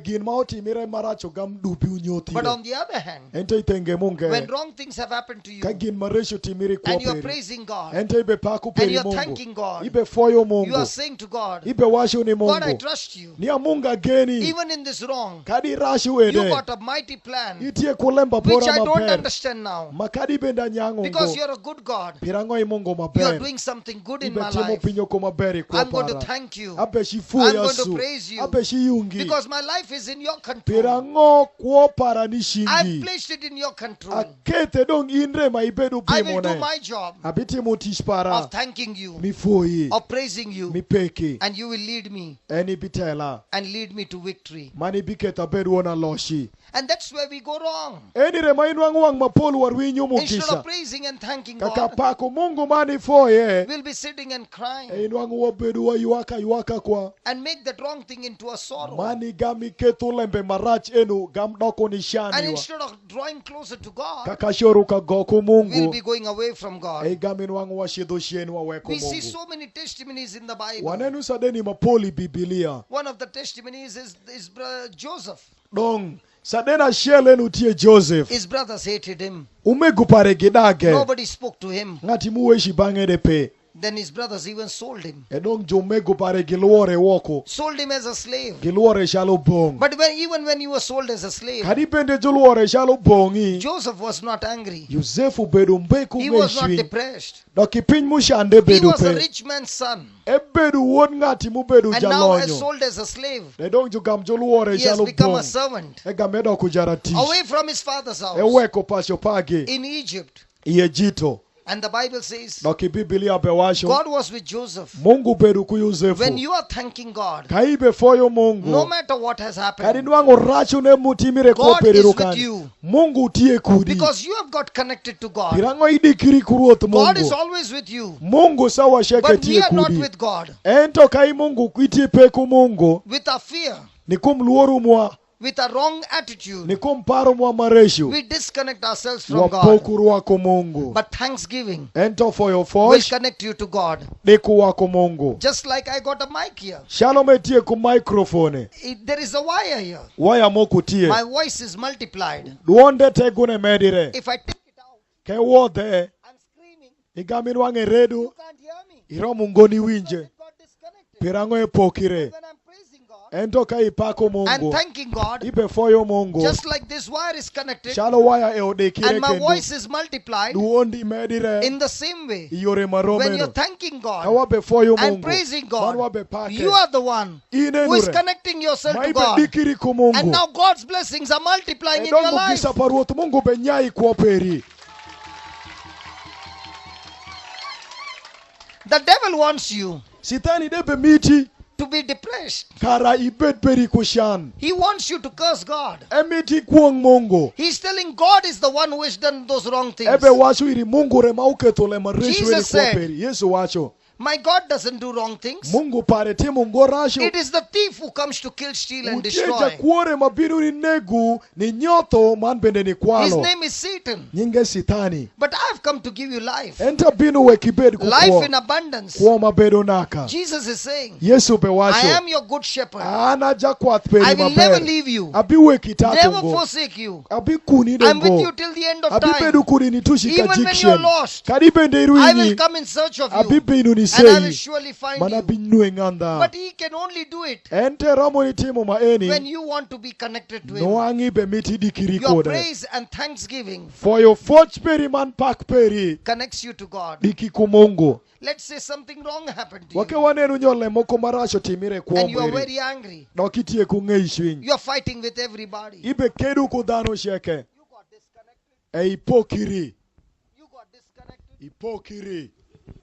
B: Gin mao timire maracho gam dupi unyoti.
A: But on the other hand,
B: Ente itenge munge.
A: when wrong things have happened to you
B: Kagin maresho timiri
A: and you are
B: kuoperi.
A: praising God
B: Ente ibe paku
A: and
B: peri
A: you are
B: mungu.
A: thanking God,
B: Ibe foyo
A: you are
B: mungu.
A: saying to God,
B: Ibe washu ni
A: God, I
B: mungu.
A: trust you.
B: Ni amunga geni.
A: Even in this wrong,
B: Kadi rashu
A: you
B: ede.
A: got a mighty plan
B: Itie kulemba
A: which
B: pora
A: I don't
B: maber.
A: understand now.
B: Makadi benda nyango
A: Because
B: ngo.
A: you're a good God.
B: Pirango imungo
A: You are
B: maber.
A: doing something good in
B: Ibe
A: my
B: timo
A: life.
B: pinyo ko maberi kwa
A: I'm going to
B: para.
A: thank you.
B: Abe shifu
A: I'm going to
B: yasu.
A: praise you.
B: Abe shiyungi.
A: Because my life is in your control.
B: Pirango kuo para ni
A: I've
B: shingi.
A: placed it in your control.
B: Akete dong inre maibedu
A: I will do
B: pimone.
A: my job
B: Abiti mutish para.
A: of thanking you,
B: Mifoi.
A: of praising you,
B: Mipeki.
A: and you will lead me
B: Eni bitela.
A: and lead me to victory.
B: Mani biketa bedu ona loshi.
A: And that's where we go wrong.
B: Eni remainu wang mapolu warwinyo
A: Instead
B: mukisa.
A: of praising and thanking
B: Kaka
A: God,
B: pako Mungu mani foye.
A: we'll be sitting and crying
B: Eni wangu wabedu wa yuaka kwa.
A: and make that wrong thing into a sorrow.
B: Mani gami ketu lembe marach enu gam doko
A: And
B: nishani wa.
A: instead of drawing closer to God,
B: Kaka shoru ka goku
A: we'll
B: Mungu.
A: be going away from God.
B: Ei gami wangu wa shido shienu wa weko
A: We see
B: Mungu.
A: so many testimonies in the Bible.
B: Wanenu sadeni mapoli Biblia.
A: One of the testimonies is brother Joseph.
B: Dong. Sadena shele nutie Joseph.
A: His brothers hated him.
B: Umegupare gidage.
A: Nobody spoke to him.
B: Ngati muweshi bangede pe.
A: Then his brothers even sold him.
B: Edong jo megupare giluore woko.
A: Sold him as a slave.
B: Giluore shalo bong.
A: But even when he was sold as a slave,
B: Kadi pende juluore shalo bongi.
A: Joseph was not angry.
B: Yosefu bedu mbeku
A: He was not
B: meshwi.
A: depressed.
B: Doki piny mushande
A: He
B: bedu
A: was a
B: pe.
A: rich man's son.
B: Ebedu won ngati mubedu
A: And now as
B: jalonyo.
A: sold as a slave,
B: Edong jo gam juluore
A: he has
B: shalo
A: become a
B: bong.
A: servant.
B: Egamedo kujaratish.
A: Away from his father's house
B: Eweko pasho page.
A: in Egypt.
B: Iye jito.
A: And the Bible says,
B: Doki Biblia bewasho.
A: God was with Joseph.
B: Mungu bedu ku Yosefu.
A: When you are thanking God,
B: Kaibe foyo Mungu.
A: no matter what has
B: Kadi
A: happened,
B: nwango rachu ne mutimire
A: God
B: koperi
A: is with
B: rukani.
A: you.
B: Mungu tie kudi.
A: Because you have got connected to God.
B: Pirango idikiri kuruot
A: God is
B: Mungu.
A: always with you.
B: Mungu sawa sheke
A: But we
B: tie
A: are not
B: kudi.
A: with God.
B: Ento kai Mungu kuitie peku Mungu.
A: With our fear,
B: Ni kumluoru mwa.
A: with a wrong attitude,
B: Ni kumparu mwa mareshu.
A: we disconnect ourselves from God.
B: Wapokuru wako Mungu.
A: But thanksgiving
B: Ento foyo
A: will
B: fosh.
A: connect you to God.
B: Deku wako Mungu.
A: Just like I got a mic here.
B: Shalom etie ku microphone.
A: There is a wire here.
B: Waya moku tie.
A: My voice is multiplied.
B: Duonde tegune medire.
A: If I take it out,
B: Ke wothe.
A: I'm screaming.
B: Igamin wange redu.
A: You can't hear me.
B: Iromu ngoni
A: Because
B: winje.
A: it got disconnected.
B: Pirango epokire.
A: When I'm praising God
B: Ento kai pako
A: and
B: Mungu.
A: thanking God,
B: Ibe foyo Mungu.
A: just like this wire is connected
B: Shalo waya eodekire
A: and my
B: kendo.
A: voice is multiplied,
B: Duondi medire.
A: in the same way,
B: Iyore
A: when you're
B: maromeno.
A: thanking God
B: Kawabe foyo
A: and
B: Mungu.
A: praising
B: Manwabe
A: God,
B: pake.
A: you are the one
B: Ine
A: who is
B: nure.
A: connecting yourself to
B: Maibe
A: God.
B: dikiri ku Mungu.
A: And now God's blessings are multiplying in your
B: Edongo
A: life.
B: gisa paruot Mungu benyai kuoperi.
A: The devil wants you
B: Sitani debe miti
A: to be depressed.
B: kara ibet peri kushan.
A: He wants you to curse God.
B: Emiti kuong Mungu.
A: He's telling God is the one who has done those wrong things.
B: Ebe wacho iri Mungu rema uketo le maresho iri
A: Jesus said,
B: peri. Yesu wacho.
A: my God doesn't do wrong things.
B: Mungu pare timu ngorasho.
A: It is the thief who comes to kill, steal and
B: Utieja
A: destroy.
B: kuore mabiru ni negu ni nyoto man bende ni kwalo.
A: His name is Satan.
B: Nyinge Sitani.
A: But I've come to give you life.
B: Enta binu we kibed
A: Life in abundance.
B: Kuwa mabedo naka.
A: Jesus is saying,
B: Yesu pe wacho.
A: I am your good shepherd.
B: Ana jakwath peri
A: I will
B: maber.
A: never leave you.
B: Abi we kitato
A: Never
B: ngo.
A: forsake you.
B: Abi kuni
A: I'm with you
B: dengo.
A: till the end of
B: Abi
A: time.
B: bedu kuni nitushi
A: Even when you're
B: kajikshen.
A: lost,
B: Kadi bende
A: I will
B: iruini.
A: come in search of
B: Abi
A: you.
B: binu ni
A: And I will
B: sei.
A: surely find
B: Mana
A: you.
B: binu enganda.
A: But he can only do it
B: Ente ramo ni timu maeni.
A: when you want to be connected to him.
B: Noangi be miti dikiri
A: Your
B: kode.
A: praise and thanksgiving
B: For your forge peri man pak peri.
A: connects you to God.
B: Diki kumungu.
A: Let's say something wrong happened to
B: Wake
A: you.
B: wanenu nyole moko marasho timire
A: And you are
B: kuomweri.
A: very angry.
B: Dokitie kungei swing.
A: You are fighting with everybody.
B: Ibe kedu kudano sheke.
A: You got disconnected.
B: Ipokiri.
A: You got disconnected.
B: Ipokiri.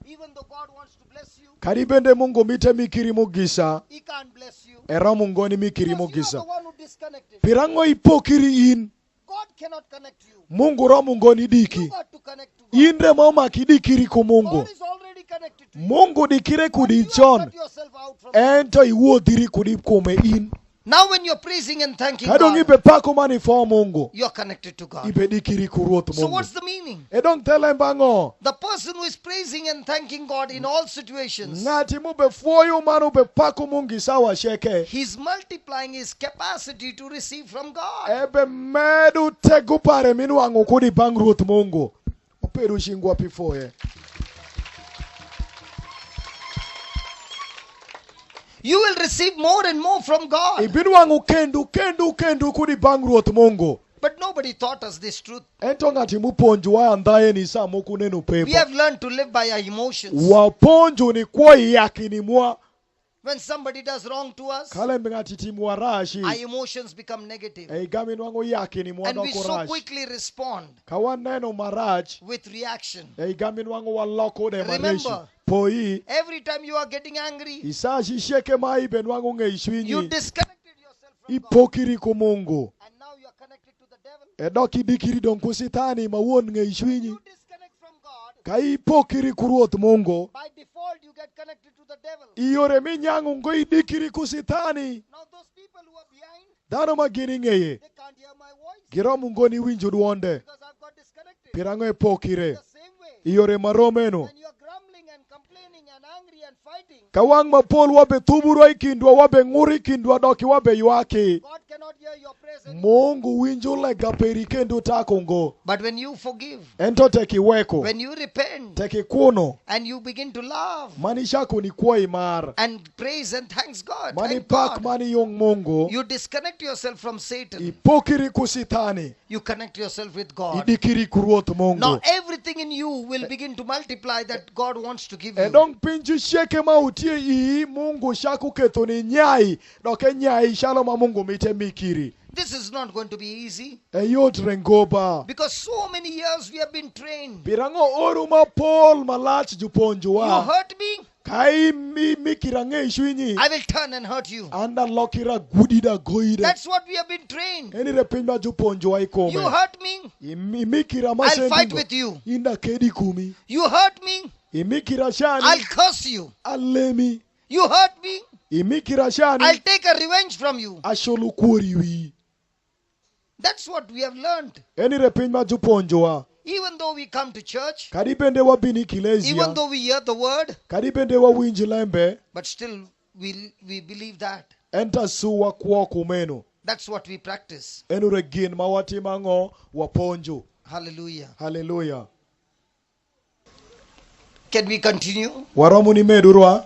A: Even though God wants to bless you,
B: Karibende Mungu mite mikiri mugisa.
A: he can't bless you.
B: Era mungoni mikiri
A: Because you are
B: mugisa.
A: the one who disconnected.
B: Pirango ipokiri in.
A: God cannot connect you.
B: Mungu ro mungoni
A: You
B: diki.
A: got to connect to God.
B: Inde mama kidikiri ku Mungu.
A: God is already connected to you.
B: Mungu dikire
A: But you
B: kudi
A: have
B: chon.
A: cut yourself out from
B: Ento iwodhiri kudi kume in.
A: Now when you're praising and thanking
B: Kadong
A: God,
B: ibe pako mani fo Mungu.
A: you're connected to God.
B: Ibe dikiri kuruot
A: So
B: Mungu.
A: what's the meaning?
B: Edong tele mbango.
A: The person who is praising and thanking God in all situations,
B: Ngati mube foyo manu be pako Mungu sawa sheke.
A: he's multiplying his capacity to receive from God.
B: Ebe medu tegu pare minu angu kudi bangruot Mungu. Operu shingwa pifoye.
A: You will receive more and more from God.
B: Ibinu angu kendu kudi bangruot Mungu.
A: But nobody taught us this truth.
B: Ento ngati muponju wa andaye ni sa moku nenu
A: We
B: pepa.
A: have learned to live by our emotions.
B: Waponju ni kwa yakini mwa.
A: When somebody does wrong to us,
B: Kale ngati timu wa rashi.
A: our emotions become negative.
B: Eigami nwangu yakini mwa
A: And we
B: doko
A: so
B: rashi.
A: quickly respond
B: Kawa neno maraj.
A: with reaction.
B: Eigami nwangu wa loko de mareshi.
A: Remember,
B: Poi.
A: every time you are getting angry,
B: Isashi sheke maibe nwangu nge
A: you
B: ishwinyi.
A: disconnected yourself from God.
B: Ipokiri ku Mungu.
A: And now you are connected to the devil.
B: Edoki dikiri donku sitani mawon nge ishwinyi.
A: You disconnect from God.
B: Kai ipokiri kuruot Mungu.
A: By default, you get connected to the devil.
B: Iyore minyangu ngo idikiri kusitani.
A: Now those people who are behind,
B: Dano magini ngeye.
A: they can't hear my voice
B: Giro mungoni winjo duonde.
A: because I've got disconnected.
B: Pirango epokire.
A: The same way,
B: Iyore maromeno.
A: when you are grumbling and complaining and angry and fighting,
B: Kawang mapol wabe tuburo ikindwa wabe nguri kindwa doki wabe yuaki.
A: God cannot hear your praise anymore.
B: Mungu winjo lega perikendo takongo.
A: But when you forgive,
B: Ento teki weko.
A: when you repent,
B: Teki kuno.
A: and you begin to laugh
B: Mani shako ni kwa imar.
A: and praise and thanks God,
B: Mani
A: thank
B: pak
A: God,
B: mani yung Mungu.
A: you disconnect yourself from Satan.
B: Ipokiri kusitani.
A: You connect yourself with God.
B: Idikiri kuruot
A: Now
B: Mungu.
A: everything in you will begin to multiply that God wants to give you.
B: Edong pinju sheke mautie ii Mungu shaku keto ni nyai. Doke nyai shalo ma Mungu mite mikiri.
A: This is not going to be easy
B: Eyot rengoba.
A: because so many years we have been trained.
B: Pirango oru mapol malach juponju
A: You
B: wa.
A: hurt me,
B: Kai mikirange ishwinyi.
A: I will turn and hurt you.
B: Anda lokira gudida goida.
A: That's what we have been trained.
B: Eni repimba juponju wa ikome.
A: You hurt me,
B: Imikira
A: I'll
B: masendingo.
A: fight with you.
B: Inda kedi kumi.
A: You hurt me,
B: Imikira shani.
A: I'll curse you.
B: Alemi.
A: You hurt me,
B: Imikira shani.
A: I'll take a revenge from you.
B: Asholu kuriwi.
A: That's what we have learned.
B: Eni repimba juponju wa.
A: Even though we come to church,
B: Karibende wa bini
A: even
B: kilezia.
A: though we hear the word,
B: Karibende wa winjilembe.
A: but still we believe that.
B: Enta suwa kuo kumenu.
A: That's what we practice.
B: Enu regin mawati mango waponju.
A: Hallelujah.
B: Hallelujah.
A: Can we continue?
B: Waramu ni medurwa.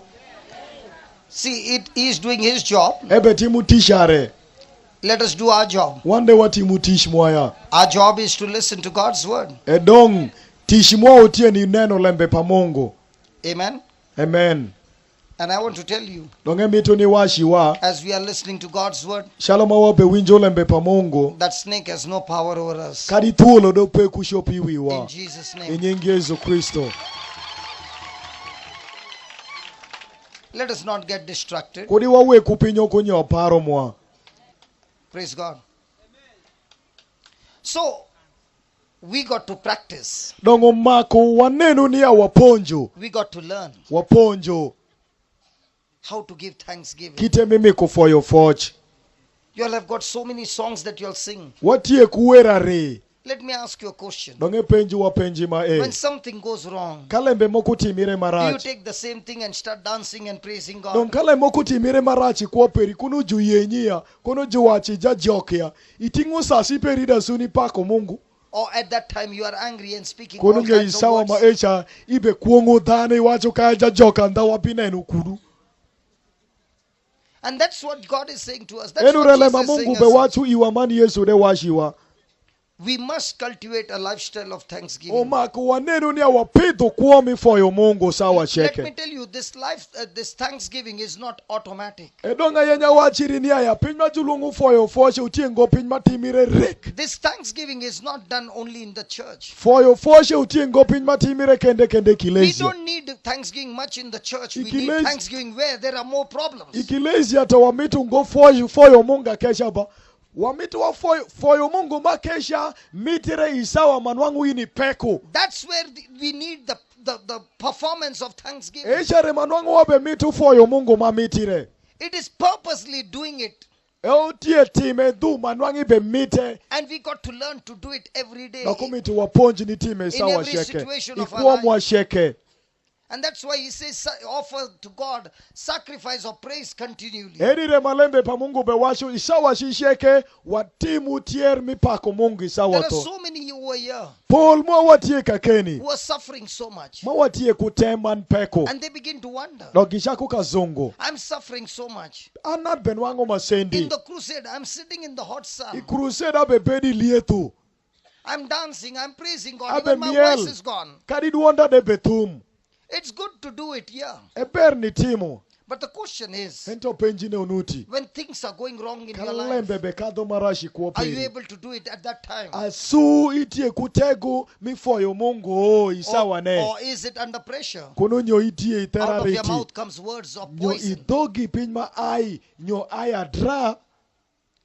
A: See, he is doing his job.
B: Ebe timu tishare.
A: Let us do our job.
B: Wande wa timu tish mwaya.
A: Our job is to listen to God's word.
B: Edong tish mwa utie ni neno lembe pa Mungu.
A: Amen.
B: Amen.
A: And I want to tell you,
B: Donge mitu ni washi wa.
A: as we are listening to God's word,
B: Shalom wabe winjo lembe pa Mungu.
A: that snake has no power over us.
B: Kadi tuolo do pe kushopi wiwa.
A: In Jesus' name.
B: Inyingi Yesu Kristo.
A: Let us not get distracted.
B: kodi wawe kupinyo kunyo paro mwa.
A: Praise God. So, we got to practice.
B: Dongo mako wanenu ni ya waponjo.
A: We got to learn
B: Waponjo.
A: how to give thanksgiving.
B: Kite mimi kufoyo foch.
A: You all have got so many songs that you all sing.
B: Watie kuwera re.
A: Let me ask you a question.
B: Donge penji wa penji ma
A: When something goes wrong,
B: Kalembe mokuti mire
A: do you
B: marach.
A: take the same thing and start dancing and praising God?
B: Don kale mokuti mire marachi kwa peri kunu ju yenyia. Kunu ju wachi jajokya. Itingu sasi peri da suni pako Mungu.
A: Or at that time you are angry and speaking all
B: Kunu nge
A: kinds of
B: isawa
A: words.
B: maecha. Ibe kuongo dhane wacho kaya jajoka nda wapina enukuru.
A: And that's what God is saying to us. That's what
B: Enurele
A: Jesus is saying
B: mamungu
A: us.
B: be watu iwamani Yesu de washiwa.
A: We must cultivate a lifestyle of thanksgiving.
B: O mako wanenu ni awapito kuomi foyo Mungu sawa
A: Let me
B: sheke.
A: tell you, this thanksgiving is not automatic.
B: Edonga yenya wachiri ni aya. Pinma julungu foyo foshe utiengo pinma timire rek.
A: This thanksgiving is not done only in the church.
B: Foyo foshe utiengo pinma timire kende kende
A: We
B: kilezi.
A: don't need thanksgiving much in the church. We
B: Ikilezi-
A: need thanksgiving where there are more problems.
B: Ikilezi ata wamitu ngo foyo Munga kesha ba. Wamitu wa foyo Mungu makesha mitire isawa manwangu ini peko.
A: That's where we need the performance of thanksgiving.
B: Eshare manwangu wabe mitu foyo Mungu mamitire.
A: It is purposely doing it.
B: Eotie time du manwangi be mite.
A: And we got to learn to do it every day.
B: Nakumitu waponji ni time sawa
A: every
B: sheke.
A: situation of our
B: Ikuwa
A: life.
B: mwa sheke.
A: And that's why he says, offer to God sacrifice of praise continually.
B: Erire malembe pa Mungu be washu isawa shisheke watimu tier mipako Mungu
A: There
B: isawa
A: are
B: to.
A: so many who are here
B: Paul mwa watie kakeni.
A: who are suffering so much.
B: Mwa watie kuteman peko.
A: And they begin to wonder,
B: Dogishaku kazungu.
A: I'm suffering so much.
B: Anat benwango
A: In
B: masendi.
A: the crusade, I'm sitting in the hot sun.
B: Ikruseda be bedi lietu.
A: I'm dancing, I'm praising God.
B: Abe
A: Even my
B: miel.
A: voice is gone.
B: Kadidu wanda de betum.
A: It's good to do it here.
B: Eber ni timu.
A: But the question is,
B: Ento penjine unuti.
A: when things are going wrong in your life,
B: Kalembe bekado marashi
A: are you
B: kuoperi.
A: able to do it at that time?
B: Asu itie kutegu mifoyo Mungu isawa ne.
A: Or is it under pressure?
B: Kuno nyo itie
A: Out of your
B: iterariti.
A: mouth comes words of
B: Nyo
A: poison.
B: idogi pinma ai. Nyo ai adra.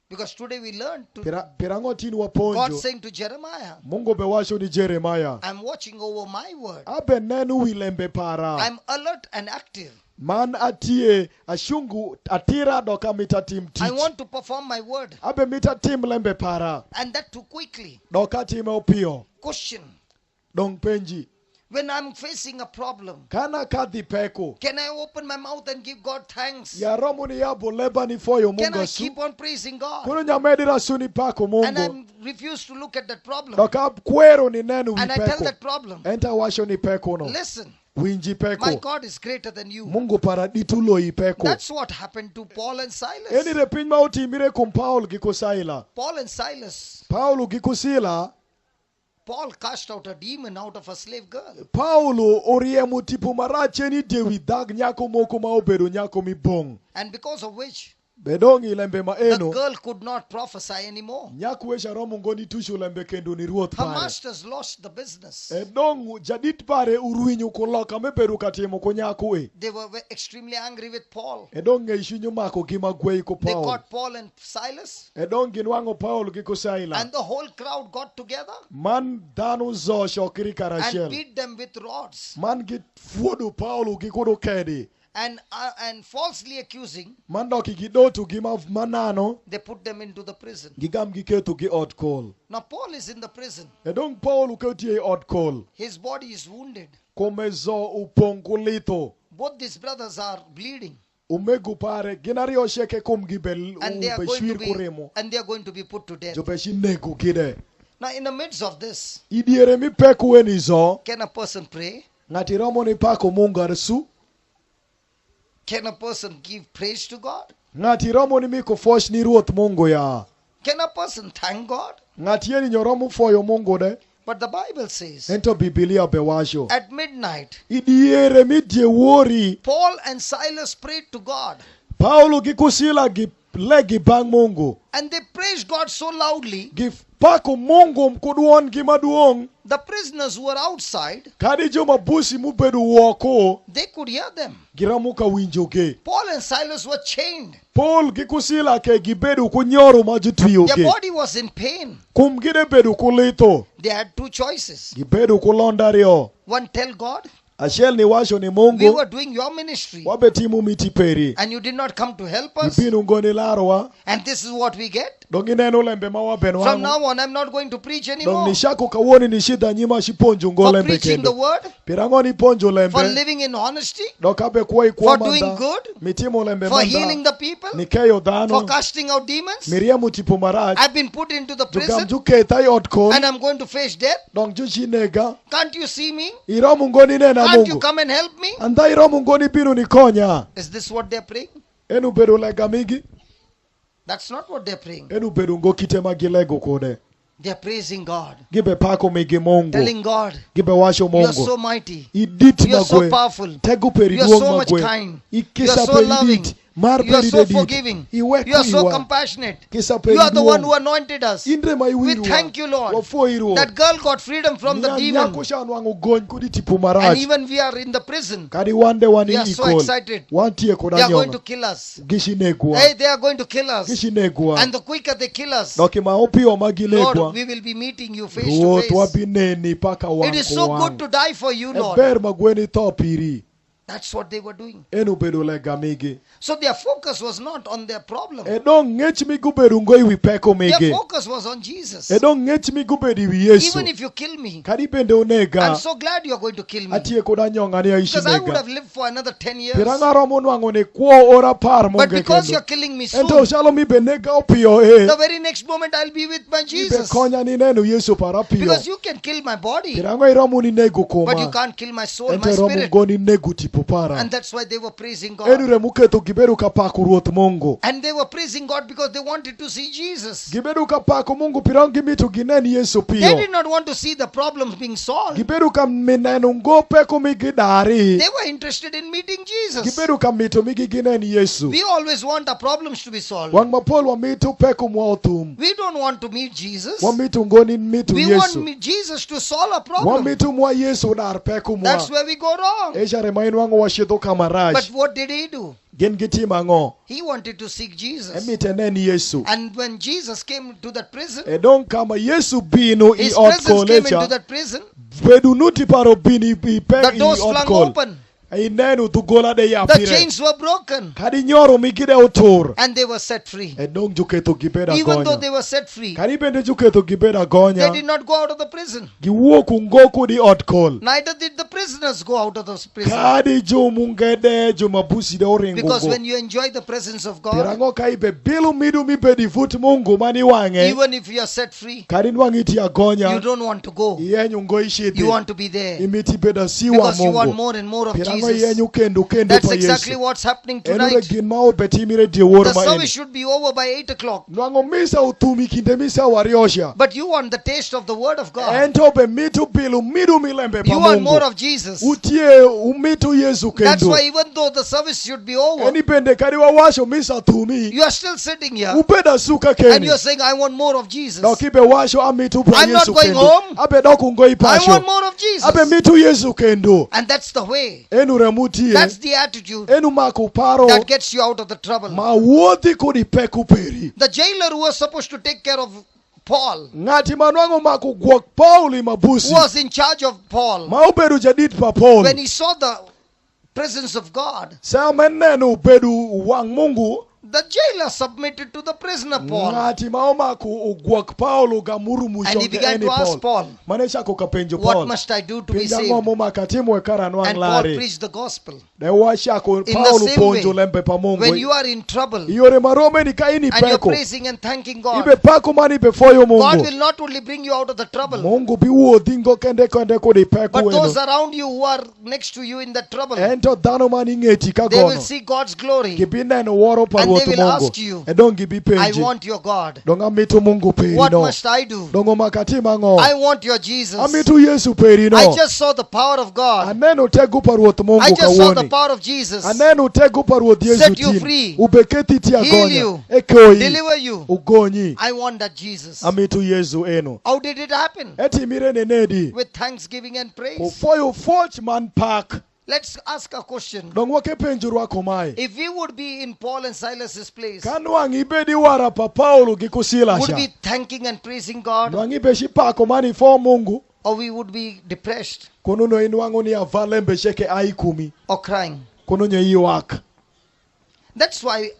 A: Because today we learned to
B: Pirango tini
A: God
B: waponjo.
A: saying to Jeremiah,
B: Mungu bewasho ni Jeremiah.
A: I'm watching over my word.
B: Abe nenu wilembe para.
A: I'm alert and active.
B: Man atie ashungu atira doka mita tim
A: I
B: teach.
A: want to perform my word.
B: Abe mita tim lembe para.
A: And that too quickly.
B: Doka time opio.
A: Question.
B: Dong penji.
A: When I'm facing a problem,
B: Kana kadi peko.
A: can I open my mouth and give God thanks?
B: Ya romu ni yabo leba ni foyo
A: Can I
B: Mungu su.
A: keep on praising God?
B: Kuno nyamedira suni pako
A: And
B: Mungu.
A: I refuse to look at that problem.
B: Doka kwero ni nenu
A: And I tell
B: wipeko.
A: that problem,
B: Enta washo ni peko no.
A: listen,
B: Winji
A: my
B: peko.
A: God is greater than you.
B: Mungu paraditulo ipeko.
A: That's what happened to Paul and Silas.
B: Eni repinma utimire kum Paul gikusaila.
A: Paul and Silas.
B: Paulo gikusila.
A: Paul cast out a demon out of a slave girl.
B: Paulo oriemu tipu marache ni dewi dag nyako moko maobedo nyako mi bong.
A: And because of which,
B: Bedongi lembe
A: the
B: maeno.
A: girl could not prophesy anymore.
B: Nyako wesha romu ngoni tushu lembe kendo ni ruot
A: Her
B: pare.
A: masters lost the business.
B: Edongu jadit pare uruinyu kuloka meperu katimo konyako e.
A: They were extremely angry with Paul.
B: Edonge ishinyu mako gima gwei ko
A: They
B: Paul.
A: caught Paul and Silas,
B: Edongi nwango Paul gikusaila.
A: and the whole crowd got together
B: Man danu zo shokiri
A: and
B: karashel.
A: beat them with rods
B: Man git fuodu Paulo gikudo kedi.
A: and falsely accusing.
B: Man doki gidotu gima manano.
A: They put them into the prison.
B: Gigam giketu gi odd call.
A: Now Paul is in the prison.
B: Edong Paul uketie odd call.
A: His body is wounded.
B: Komezo upongulito.
A: Both these brothers are bleeding,
B: Umegu pare ginario sheke kum gibel
A: and they are
B: ubeshwir kuremo.
A: going to be put to death.
B: Jobeshi nego kide.
A: Now, in the midst of this,
B: Idiere mi peku enizo.
A: can a person pray?
B: Ngati romo ni pako Mungu arsu.
A: Can a person give praise to God?
B: Ngati romo ni miko fosh ni ruot Mungu ya.
A: Can a person thank God?
B: Ngati yeni nyoromo foyo Mungu de.
A: But the Bible says,
B: Ento Biblia bewasho.
A: at midnight,
B: Idiere mi die wori.
A: Paul and Silas prayed to God.
B: Paulo gi kusila gi legi bang Mungu.
A: And they praised God so loudly.
B: Gi pako Mungu mkuduon gi maduong.
A: The prisoners who were outside,
B: Kadi joma busi mubedu woko.
A: they could hear them.
B: Giramuka winjoke.
A: Paul and Silas were chained.
B: Paul gi kusila ke gibedu kunyoru majutwiyo
A: Their
B: ke.
A: body was in pain.
B: Kum gide bedu kulito.
A: They had two choices.
B: Gibedu kulondario.
A: One, tell God,
B: Ashel ni washo ni
A: we
B: Mungu.
A: were doing your ministry
B: Wabe timu mitiperi.
A: and you did not come to help us.
B: Gibinu ngoni larwa.
A: And this is what we get.
B: Dongi neno lembe mawa
A: From
B: benwangu.
A: now on, I'm not going to preach
B: Dong
A: anymore.
B: nishako kawoni nishida nyima shiponjo ngo
A: For
B: lembe
A: preaching the
B: kendo.
A: word,
B: Pirango ni ponjo
A: for
B: lembe.
A: living in honesty,
B: Dokabe kuwa
A: for
B: manda.
A: doing good,
B: Mitimo lembe
A: for healing
B: manda.
A: the people,
B: Nikeyo
A: for
B: dano.
A: casting out demons.
B: Miriamu tipo maraj.
A: I've been put into the prison
B: Jukamjuke tai otkon.
A: and I'm going to face death.
B: Dong juji nega.
A: Can't you see me?
B: Iromu ngoni nena
A: Can't you
B: Mungu.
A: come and help me?
B: Anda iromu ngoni binu nikonya.
A: Is this what they're praying?
B: Enu bedu lega migi.
A: That's not what they're praying.
B: Enu bedu ngo kitema gilego kode.
A: They're praising God,
B: Gibe pako migi Mungu.
A: telling God,
B: Gibe washo
A: you are
B: Mungu.
A: so mighty,
B: Idit
A: you are so
B: magwe.
A: powerful,
B: Tegu peri
A: you are
B: duong
A: so much
B: magwe.
A: kind, you
B: Ikisa
A: are so
B: peri
A: loving,
B: dit. Mar
A: you are
B: peri
A: so
B: dit.
A: forgiving,
B: Iwe
A: you are so
B: kuiwa.
A: compassionate.
B: Kisa peri
A: You are the one
B: duong.
A: who anointed us.
B: Indre mai
A: We
B: wiruwa.
A: thank you, Lord.
B: Wafo iruwa.
A: That girl got freedom from the demon.
B: Nyakusha anwangu gony kudi tipu
A: And
B: maraj.
A: even we are in the prison.
B: Kadi wande wani
A: We are so
B: ikol.
A: excited.
B: Wantie
A: They
B: koda
A: are going to
B: nyonga.
A: kill us.
B: Gishinegwa.
A: Hey, they are going to kill us.
B: Gishinegwa.
A: And the quicker they kill us,
B: Doki maopi wa
A: Lord,
B: magilegwa.
A: we will be meeting you face to
B: Ruot
A: face.
B: wabineni paka wangu
A: It is so good to die for you, Lord.
B: Eber magweni topiri.
A: That's what they were doing.
B: Enu bedo lega migi.
A: So their focus was not on their problem.
B: Edong ngech migu bedu ngoi wipeko
A: Their
B: migi.
A: focus was on Jesus.
B: Edong ngech migu bedu Yesu.
A: Even if you kill me,
B: Kadi bende unega.
A: I'm so glad you are going to kill me.
B: Atie koda nyonga ni
A: Because I would
B: aishinega.
A: have lived for another 10 years.
B: Pirangaro munwango ne kuo ora par
A: But
B: monge
A: because you're
B: kendo.
A: killing me
B: Ento
A: soon,
B: shalo mi benega opio e.
A: the very next moment I'll be with my
B: Ibe
A: Jesus.
B: konya ni nenu Yesu parapio.
A: Because you can kill my body,
B: Pirango iromu ni negu
A: but you
B: koma.
A: can't kill my soul, my
B: Ento iromu
A: spirit.
B: ngoni negu tipo para.
A: And that's why they were praising God.
B: Enu remuketo giberu kapaku ruot Mungu.
A: And they were praising God because they wanted to see Jesus.
B: Giberu kapaku Mungu pirangi mitu gineni Yesu
A: They
B: pio.
A: did not want to see the problems being solved.
B: Giberu kam minenu ngope kumigidari.
A: They were interested in meeting Jesus.
B: Giberu kam mitu migi gineni Yesu.
A: We always want our problems to be solved.
B: Wang mapol wa mitu peku mwaotum.
A: We don't want to meet Jesus.
B: Wa mitu ngoni mitu
A: We
B: Yesu.
A: want Jesus to solve our
B: Wa
A: problem.
B: mitu mwa Yesu dar peku mwa.
A: That's where we go wrong.
B: Esha remain wangu wa shido kamaraj.
A: But what did he do?
B: Gen gitima ngo.
A: He wanted to seek Jesus.
B: Emite neni Yesu.
A: And when Jesus came to that prison,
B: Edong kama Yesu binu i
A: his presence came into
B: otkolecha.
A: that prison,
B: Bedu nuti paro bini i
A: the
B: pek i
A: doors flung
B: otkol.
A: open,
B: Inenu tugola de ya
A: the
B: pire.
A: chains were broken,
B: Kadi nyoro migide otur.
A: and they were set free.
B: Edong juketo gibeda
A: Even though
B: gonya.
A: they were set free,
B: Kadi bende juketo gibeda
A: they
B: gonya.
A: did not go out of the prison.
B: Giwoku ngoku di otkol.
A: Neither did the prisoners go out of the prison.
B: Kadi jo mungede jo mabusi de oringo.
A: Because when you enjoy the presence of God,
B: Pirango kaibe bilu midu mibe di fut Mungu mani wange.
A: even if you are set free,
B: Kadi nwangiti ya
A: you
B: gonya.
A: don't want to go.
B: Yenyu ngo ishiti.
A: You want to be there.
B: Imiti beda siwa
A: Because you want
B: Mungu.
A: more and more of
B: Pirango
A: Jesus.
B: yenyu kendo pa
A: That's exactly
B: Yesu.
A: what's happening
B: Enure
A: tonight.
B: gin mao betimire di wor
A: The
B: ma
A: service
B: eni.
A: should be over by 8 o'clock.
B: Nwango misa utumi kinde misa wariosha.
A: But you want the taste of the word of God.
B: Ento be mitu bilu midu milembe pa
A: You want more
B: Mungu.
A: of Jesus.
B: Utie umitu Yesu
A: That's
B: kendo.
A: why even though the service should be over,
B: Eni pende kadi wa washo misa tumi.
A: you are still sitting here
B: Upeda suka
A: and
B: keni.
A: you're saying, I want more of Jesus.
B: Na kibe washo amitu pa
A: I'm not
B: Yesu
A: going
B: kendo.
A: home.
B: Abe doku ngoi
A: I
B: pasho.
A: want more of Jesus.
B: Abe mitu Yesu kendo.
A: And that's the way.
B: Enu remutie.
A: That's the attitude
B: Enu maku paro.
A: that gets you out of the trouble.
B: Ma wodi kudi peku peri.
A: The jailer who was supposed to take care of Paul,
B: Ngati manwango maku gwak Pauli
A: who
B: mabusi.
A: was in charge of Paul,
B: Ma ubedu jadit pa Paul.
A: when he saw the presence of God,
B: Sa menenu ubedu wang Mungu.
A: the jailer submitted to the prisoner Paul.
B: Ngati maoma ku ugwak Paulo gamuru
A: And he
B: mushonge
A: began
B: eni
A: to ask
B: Paul.
A: Paul,
B: Manesha ko kapenjo
A: what
B: Paul.
A: must I do to be
B: Pinga
A: saved?
B: ngomo makatimu ekara nwang
A: And Paul
B: lari.
A: preached the gospel.
B: De washa ko
A: In
B: Paulo
A: the same
B: ponjo
A: way,
B: lembe pa Mungu.
A: when you are in trouble
B: Iyore marome ni kaini
A: and you're
B: peko.
A: praising and thanking God,
B: Ibe pako mani before yo
A: God
B: Mungu.
A: will not only bring you out of the trouble,
B: Mungu biwo dingo kende kende ko di peku
A: but those
B: wenu.
A: around you who are next to you in that trouble,
B: Ento dano mani ngeti
A: they will
B: kagono.
A: see God's glory
B: Kibine no woro
A: and they
B: ruoth
A: will
B: Mungu.
A: ask you,
B: Edong gibi
A: I
B: penji.
A: want your God.
B: Dong amitu Mungu peri
A: What
B: no.
A: must I do?
B: Dong omakati mango.
A: I want your Jesus.
B: Amitu Yesu peri no.
A: I just saw the power of God.
B: Aneno tegu pa ruoth Mungu
A: I just saw the
B: kawoni.
A: power of Jesus.
B: Aneno tegu pa ruoth Yesu
A: Set you
B: tin.
A: free.
B: Ubeketi ti
A: Heal
B: agonya.
A: you.
B: Ekoi.
A: Deliver you.
B: Ugonyi.
A: I want that Jesus.
B: Amitu Yesu eno.
A: How did it happen?
B: Eti mire nenedi.
A: With thanksgiving and praise.
B: Ufoyo forge man park.
A: Let's ask a question.
B: Dong wake penjo rwako mai.
A: If we would be in Paul and Silas's place,
B: Kanwang ibedi wara pa Paulo gikusila
A: would
B: sha.
A: we be thanking and praising God,
B: Nwang ibeshi pako mani fo Mungu.
A: or we would be depressed
B: Konuno inwango ni avale mbesheke aikumi.
A: or crying?
B: Kononyo iwak.
A: That's why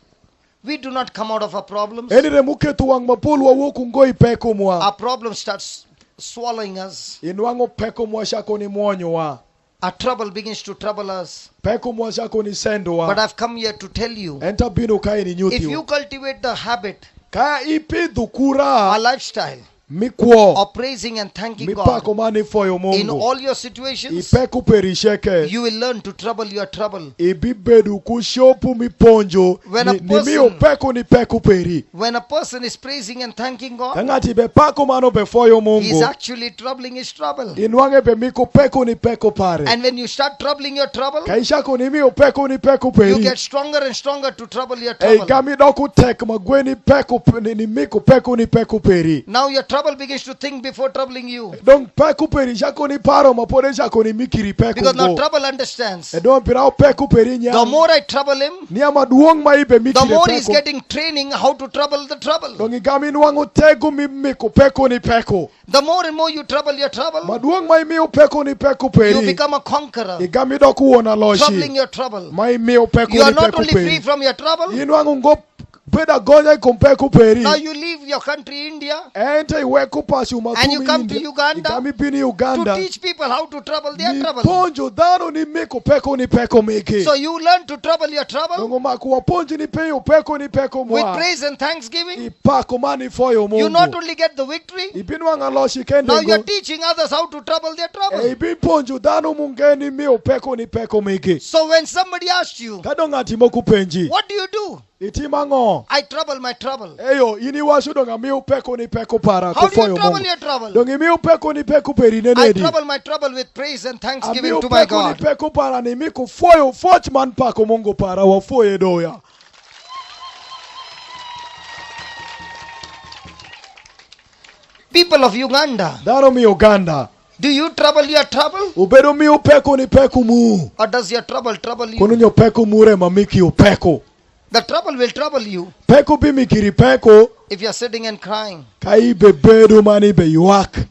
A: we do not come out of our problems.
B: Enire muketu wang mapulu wa woku ngoi peko mwa.
A: Our problem starts swallowing us.
B: Inwango peko mwa shako ni mwonyo wa.
A: Our trouble begins to trouble us.
B: Peko mwa shako ni sendo
A: But
B: wa.
A: I've come here to tell you,
B: Enta binu kai ni
A: if
B: nyuti
A: you
B: wa.
A: cultivate the habit,
B: Kaya ipi
A: our
B: dhukura
A: lifestyle
B: mikwo.
A: of praising and thanking
B: Mipako
A: God
B: mani foyo
A: in
B: Mungu.
A: all your situations,
B: Ipeku perisheke.
A: you will learn to trouble your trouble.
B: Ibibedu kushopu miponjo.
A: When a
B: Ni miyo
A: person-
B: peku ni peku peri.
A: When a person is praising and thanking God,
B: Kangati be pako mano be foyo
A: he's
B: Mungu.
A: actually troubling his trouble.
B: Inwange be miko peku ni peku pare.
A: And when you start troubling your trouble,
B: Kaisha ko ni miyo peku ni peku
A: you
B: peri.
A: get stronger and stronger to trouble your
B: Ei
A: trouble.
B: gami doku tek magweni peku ni miko peku ni peku peri.
A: Now your trouble begins to think before troubling you.
B: Dong peku peri shako ni paro mapode shako ni mikiri peku
A: Because now
B: go.
A: trouble understands.
B: Edon pirao peku peri
A: The
B: nya.
A: more I trouble him,
B: Niama duong maibe
A: the
B: mikiri
A: more he's
B: peku.
A: getting training how to trouble the trouble.
B: Dong igami nuango tegu mi miko peku ni peku.
A: The more and more you trouble your trouble,
B: Maduong mai miyo peku ni peku
A: you
B: peri.
A: become a conqueror,
B: Igami doku wona
A: troubling
B: loshi.
A: your trouble.
B: Mai miyo peku
A: You are
B: ni
A: not
B: peku
A: only free
B: peri.
A: from your trouble,
B: Inuango ngo peda gonya kumpeku peri.
A: now you leave your country, India,
B: Ente iweku pasi umatumi
A: and you come to
B: India.
A: Uganda
B: Igami pini
A: to
B: Uganda.
A: teach people how to trouble their
B: Ni
A: trouble.
B: ponjo dano ni miko peko ni peko miki.
A: So you learn to trouble your trouble
B: Nongo makuwa ponjo ni peyo peko ni peko
A: with
B: mwa.
A: praise and thanksgiving.
B: Ipako mani foyo
A: You not
B: Mungu.
A: only get the victory,
B: Ibinwa ngaloshi kende
A: now you are
B: ngo.
A: teaching others how to trouble their trouble.
B: Ibi ponjo dano mungeni miyo peko ni peko miki.
A: So when somebody asks you,
B: Kadonga timoku penji.
A: what do you do?
B: Itimango.
A: I trouble my trouble.
B: Eyo ini wasu donga miyo peko ni peko para
A: How do you
B: kufoyo
A: trouble
B: Mungu.
A: your trouble?
B: Dongi miyo peko ni peko peri
A: I
B: nenedi.
A: trouble my trouble with praise and thanksgiving
B: Amiyo
A: to my
B: peko ni
A: God.
B: peko para ni miko foyo forchman pako Mungu para wafoye doya.
A: People of Uganda,
B: Daro mi Uganda.
A: do you trouble your trouble?
B: Ubedo mi upeko ni peku mu.
A: Or does your trouble trouble you?
B: Kono nyo peku mure mamiki upeko.
A: The trouble will trouble you
B: Peku bi mikiri peko.
A: if you're sitting and crying.
B: Kai bebedo mani be yuak.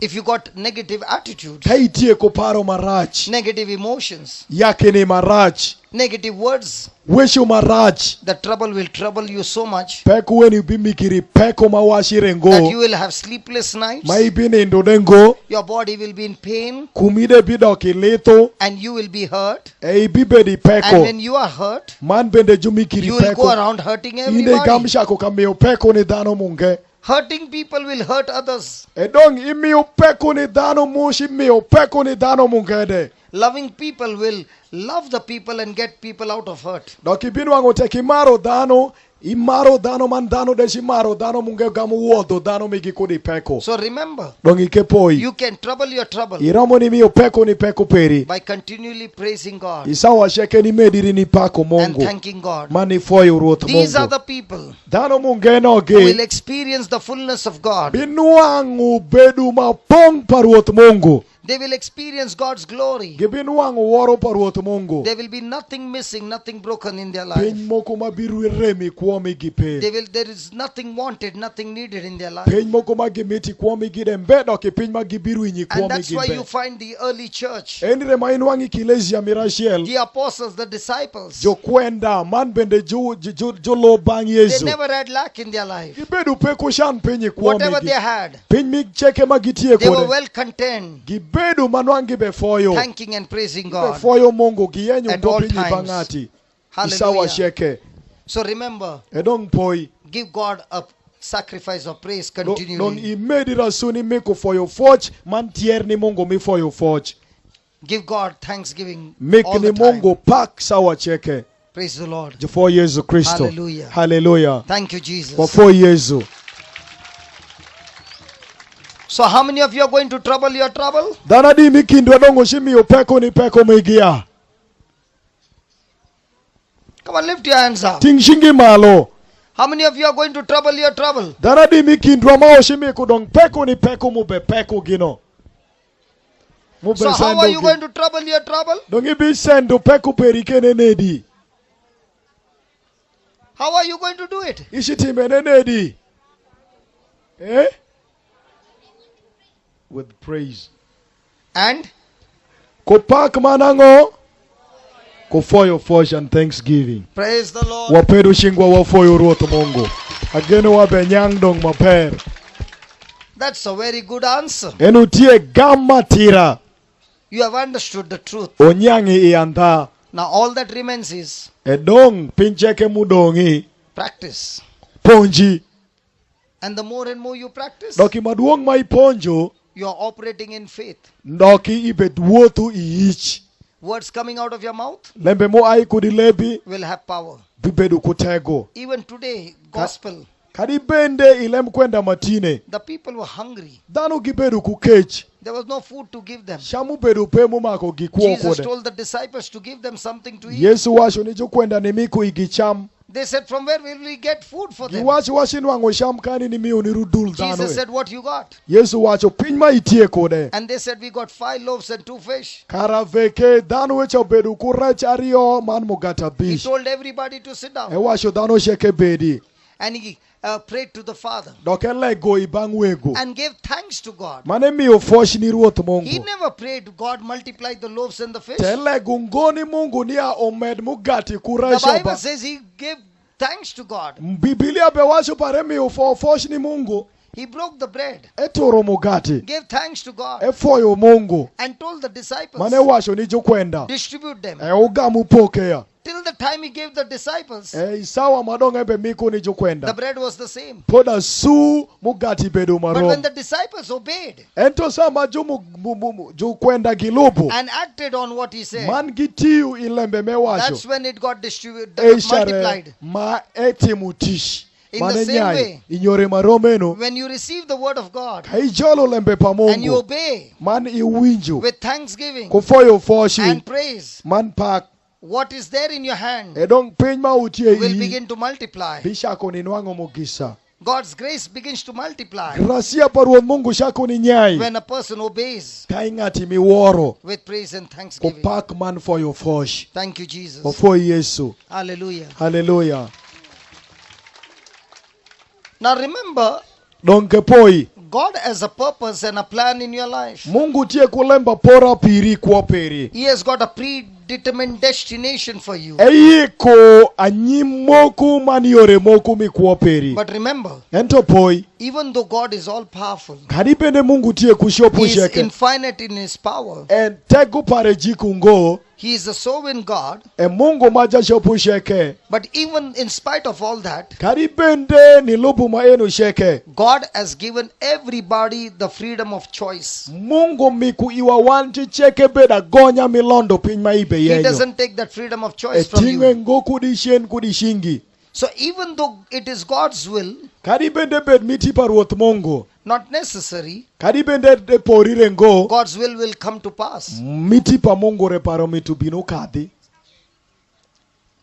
A: If you got negative attitude,
B: Kai tie ko paro marach.
A: negative emotions,
B: Yake ni marach.
A: negative words,
B: Wishu marach.
A: the trouble will trouble you so much
B: Peku weni bi mikiri peko mawashi
A: that you
B: rengo.
A: will have sleepless nights.
B: Mai bini indodengo.
A: Your body will be in pain
B: Kumide bido kilito.
A: and you will be hurt.
B: Ei bibedi
A: And
B: peko.
A: when you are hurt,
B: Man bende jumikiri
A: you will go
B: peko.
A: around hurting
B: Ine
A: everybody.
B: gamsha ko kameo peko ni dano munge.
A: Hurting people will hurt others.
B: Edong imi upeko ni dano mushi mi upeko ni dano mungede.
A: Loving people will love the people and get people out of hurt.
B: Doki binu wango teki maro dano man dano deshi maro dano munge gamu wodo dano migi kudi peko.
A: So remember,
B: Dongi kepoi.
A: you can trouble your trouble
B: Iramo ni mi upeko ni peko peri.
A: by continually praising God
B: Isawa sheke ni mediri ni pako
A: and
B: Mungu.
A: thanking God.
B: Mani foyo ruotu
A: These are
B: Mungu.
A: the people
B: Dano munge no
A: who will
B: ge.
A: experience the fullness of God.
B: Binu wangu bedu mapong paruotu Mungu.
A: They will experience God's glory.
B: Gibinu wangu woro paruotu Mungu.
A: There will be nothing missing, nothing broken in their life.
B: Peny moko mabiru remi kuomi gipe.
A: There is nothing wanted, nothing needed in their life.
B: Peny moko magimiti kuomi gidembe doki peny magibiru inyi
A: And
B: kuomi
A: that's why you
B: gibe.
A: find the early church,
B: Enire mainu wangi kilezi ya mirashiel.
A: the apostles, the disciples,
B: Jo kwenda man bende jo lo bang
A: they
B: Yesu.
A: never had lack in their life.
B: Gibedu peko shan penye
A: Whatever
B: kuomi
A: they
B: gi.
A: had,
B: Peny mig cheke magitie
A: they were
B: kode.
A: well content,
B: Gibedu manwangi befoyo.
A: thanking and praising God.
B: Befoyo Mungu giyenyu
A: At all
B: mpo pinyi
A: times.
B: bangati. Isawa
A: Hallelujah.
B: sheke.
A: So remember,
B: Edong poi.
A: give God a sacrifice of praise
B: Non
A: continually.
B: imedi rasuni miko foyo forge. Man tier ni Mungu mi foyo forge.
A: Give God thanksgiving
B: Make
A: all
B: ni
A: the time.
B: Mungu pak sawa cheke.
A: Praise the Lord.
B: For Yesu Kristo.
A: Hallelujah.
B: Hallelujah.
A: Thank you, Jesus.
B: For Yesu.
A: So how many of you are going to trouble your trouble?
B: Danadi mikindwa dongo shimi upeko ni peko megia.
A: Come on, lift your hands up.
B: Tingshingi malo.
A: How many of you are going to trouble your trouble?
B: Danadi mikindwa mao shimi kudong peko ni peko mube peko gino.
A: So how are you going to trouble your trouble?
B: Dongi bi sendo peko perikene nedi.
A: How are you going to do it?
B: Ishitime nedi. Eh? With praise.
A: And?
B: Kopak manango. Kofoyo fosh and thanksgiving.
A: Praise the Lord.
B: Wapedu shingwa wafoyo ruoto Mungu. Ageno wabe nyangdong maper.
A: That's a very good answer.
B: Enutie gamma tira.
A: You have understood the truth.
B: Onyangi ianta.
A: Now all that remains is
B: Edong pincheke mudongi.
A: practice.
B: Ponji.
A: And the more and more you practice,
B: Doki maduong mai ponjo.
A: you are operating in faith.
B: Doki ibet wotu iich.
A: Words coming out of your mouth
B: Lembe mo ai kudilebi.
A: will have power.
B: Bibedu kutego.
A: Even today, gospel,
B: Kadibende ilem kwenda matine.
A: the people were hungry.
B: Danu gibedu kukech.
A: There was no food to give them.
B: Shamu bedu pemu mako gikuo
A: Jesus
B: kode.
A: told the disciples to give them something to eat.
B: Yesu washo nijo kwenda ni miku igicham.
A: They said, from where will we get food for them?
B: Giwacho washin wango sham kani ni miu nirudul dano.
A: Jesus said, what you got?
B: Yesu wacho pinma itie kode.
A: And they said, we got 5 loaves and 2 fish.
B: Karaveke dano wecho bedu kurech ario man mugata
A: He
B: bish.
A: told everybody to sit
B: E
A: down.
B: washo dano sheke bedi.
A: And he prayed to the Father
B: Dokele go ibangwego.
A: and gave thanks to God.
B: Mane miu fosh ni ruot
A: He
B: Mungu.
A: never prayed, God multiply the loaves and the fish.
B: Tele gungoni Mungu niya omed mugati
A: The
B: kuresha
A: Bible
B: ba.
A: says he gave thanks to God.
B: Biblia be washo pare miu fosh ni Mungu.
A: He broke the bread,
B: Etoro mugati.
A: gave thanks to God,
B: Efoyo Mungu.
A: and told the disciples,
B: Mane washo nijo kwenda.
A: distribute them.
B: Ugamu pokea.
A: Till the time he gave the disciples,
B: Isawa madong ebe miku nijo
A: the
B: kwenda.
A: bread was the same.
B: Poda su mugati bedu
A: But when
B: marom.
A: the disciples obeyed
B: Ento sama ju kwenda gilubu.
A: and acted on what he said,
B: Man gitiu ilembe mewasho.
A: that's when it got distributed,
B: Eishare
A: multiplied.
B: ma etimutish.
A: In the
B: Mane
A: same
B: nyai.
A: way,
B: Inyore maromeno.
A: when you receive the word of God
B: Kaijolo lembe pa
A: and you
B: Mungu.
A: obey
B: Man iwinju.
A: with thanksgiving
B: Kufoyo foshi.
A: and praise,
B: Man pak.
A: what is there in your hand
B: Edong piny ma utie
A: will
B: i.
A: begin to multiply.
B: Bishako ni nwango mugisa.
A: God's grace begins to multiply
B: Gracia paruon Mungu shako ni nyai.
A: when a person obeys
B: Kaingati miworo.
A: with praise and thanksgiving.
B: Kupak man for your fosh.
A: Thank you, Jesus.
B: For Yesu.
A: Hallelujah.
B: Hallelujah.
A: Now remember,
B: Donke poi.
A: God has a purpose and a plan in your life.
B: Mungu tie kulemba pora piri kwa peri.
A: He has got a predetermined destination for you.
B: Eyiko anyimoku maniore moku mi kwa peri.
A: But remember,
B: Ento poi.
A: even though God is all powerful,
B: Kadipende Mungu tie kushopu
A: He is
B: sheke.
A: infinite in His power.
B: En tegu pare jikungo.
A: He is a sovereign God.
B: E Mungu maja shopu sheke.
A: But even in spite of all that,
B: Kadipende ni lubu maenu sheke.
A: God has given everybody the freedom of choice.
B: Mungu miku iwa wanti cheke beda gonya milondo pinma ibe
A: He
B: yenyo.
A: doesn't take that freedom of choice from
B: Etinge
A: you.
B: ngo kudishen kudishingi.
A: So even though it is God's will,
B: Kadipende bed miti paruot Mungu.
A: not necessary,
B: Kadipende de porire ngo.
A: God's will come to pass.
B: Miti pa Mungu reparo mitu binu kadi.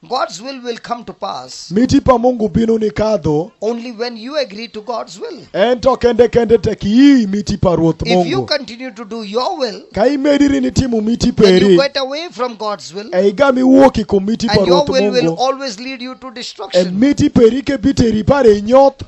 A: God's will come to pass
B: Miti pa Mungu binu ni kado.
A: only when you agree to God's will.
B: Ento kende teki hii miti paruot
A: If you
B: Mungu.
A: continue to do your will,
B: Kai mediri ni timu miti
A: then you
B: peri.
A: get away from God's will,
B: Eigami woki ku miti
A: and your
B: paruot
A: will
B: Mungu.
A: always lead you to
B: En
A: destruction.
B: miti peri ke biteri pare nyot.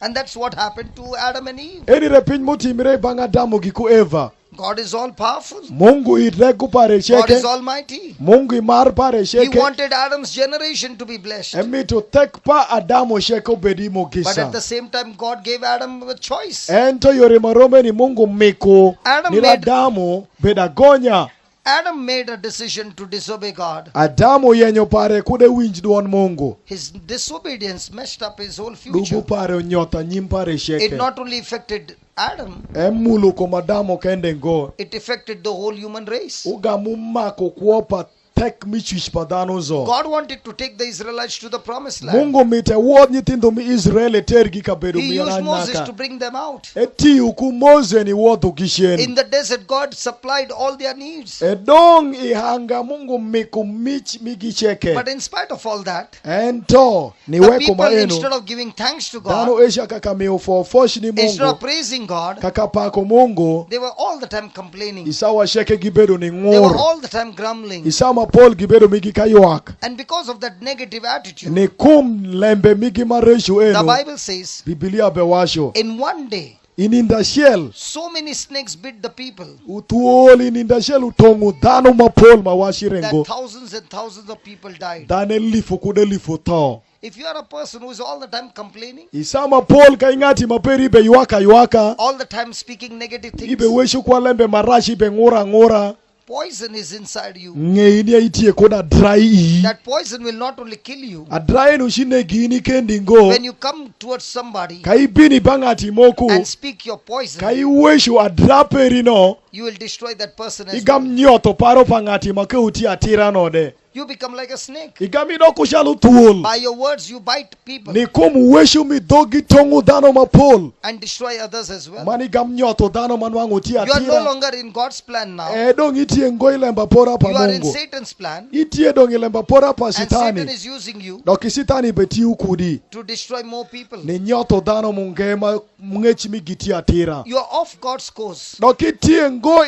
A: And that's what happened to Adam and Eve.
B: Eni repin mutimire banga damu giku Eva.
A: God is all powerful.
B: Mungu iregu pare
A: God is
B: sheke.
A: almighty.
B: Mungu imar pare
A: He
B: sheke.
A: wanted Adam's generation to be blessed.
B: Emi to tek pa Adamu sheko bedi
A: But at the
B: mogisa.
A: same time, God gave Adam a choice.
B: Ento yore marome ni Mungu miko.
A: Adam
B: Nila Adamu beda gonya.
A: Adam made a decision to disobey God.
B: Adamu yenyo pare kude winj duon Mungu.
A: His disobedience messed up his whole
B: Dubu
A: future.
B: pare nyota nyim pare
A: It
B: sheke.
A: not only affected Adam,
B: Emulu ko Adamu kende ngo.
A: it affected the whole human race.
B: Uga mumako kuopa tek michwich padano zo.
A: God wanted to take the Israelites to the promised land.
B: Mungu mite wod nyithindo mi Israel tergi kabedo
A: He used
B: miana
A: Moses
B: naka.
A: to bring them out.
B: Eti uku Mose ni wodu kishen.
A: In the desert, God supplied all their needs.
B: Edong ihanga Mungu miku mich migicheke.
A: But in spite of all that,
B: Ento ni
A: the
B: weko
A: people, instead
B: maeno.
A: of giving thanks to
B: Dano
A: God,
B: esha kaka miufofoshi ni
A: instead
B: Mungu.
A: of praising God,
B: Kaka pako Mungu.
A: they were all the time complaining.
B: Isawa sheke gibedo ni
A: They were
B: ngur.
A: all the time grumbling.
B: Isama Paul gibedo migi kayuak.
A: And because of that negative attitude,
B: Ni kum lembe migi mareshu
A: the
B: eno.
A: Bible says,
B: Biblia bewasho.
A: in one day,
B: Ininda shell.
A: so many snakes bit the people
B: Utuoli ininda shell utongu dano mapol
A: that
B: mawashirengo.
A: thousands and thousands of people died.
B: Dane lifu kude lifu tao.
A: If you are a person who is all the time complaining,
B: Isama Paul kaingati maperi ibe yuaka.
A: all the time speaking negative
B: Ibe
A: things,
B: weshu kwa lembe marashi ibe ngura.
A: poison is inside you.
B: Ngeinia itie koda dry.
A: That poison will not only kill you.
B: A dry no shine gini kendi ngo.
A: When you come towards somebody
B: Kai bini bangati moku.
A: and speak your poison,
B: Kai weshu a draperi no.
A: you will destroy that person as well.
B: Igam nyoto paro pangati make uti atira no de.
A: You become like a snake.
B: Igami no kushalu tuol.
A: By your words, you bite people
B: Ni kumu weshu mi dogi tongu dano mapol.
A: and destroy others as well.
B: Mani gam nyoto dano manwangu uti
A: You are no
B: atira.
A: longer in God's plan now.
B: Dong itie ngoi lemba pora pa
A: You are in
B: Mungu.
A: Satan's plan,
B: Itie dong ilemba pora pa
A: and Satan
B: sitani.
A: is using you
B: Doki sitani beti ukudi.
A: to destroy more people.
B: Ni nyoto dano mungema mungechimi giti atira.
A: You are off God's course.
B: Doki tie ngo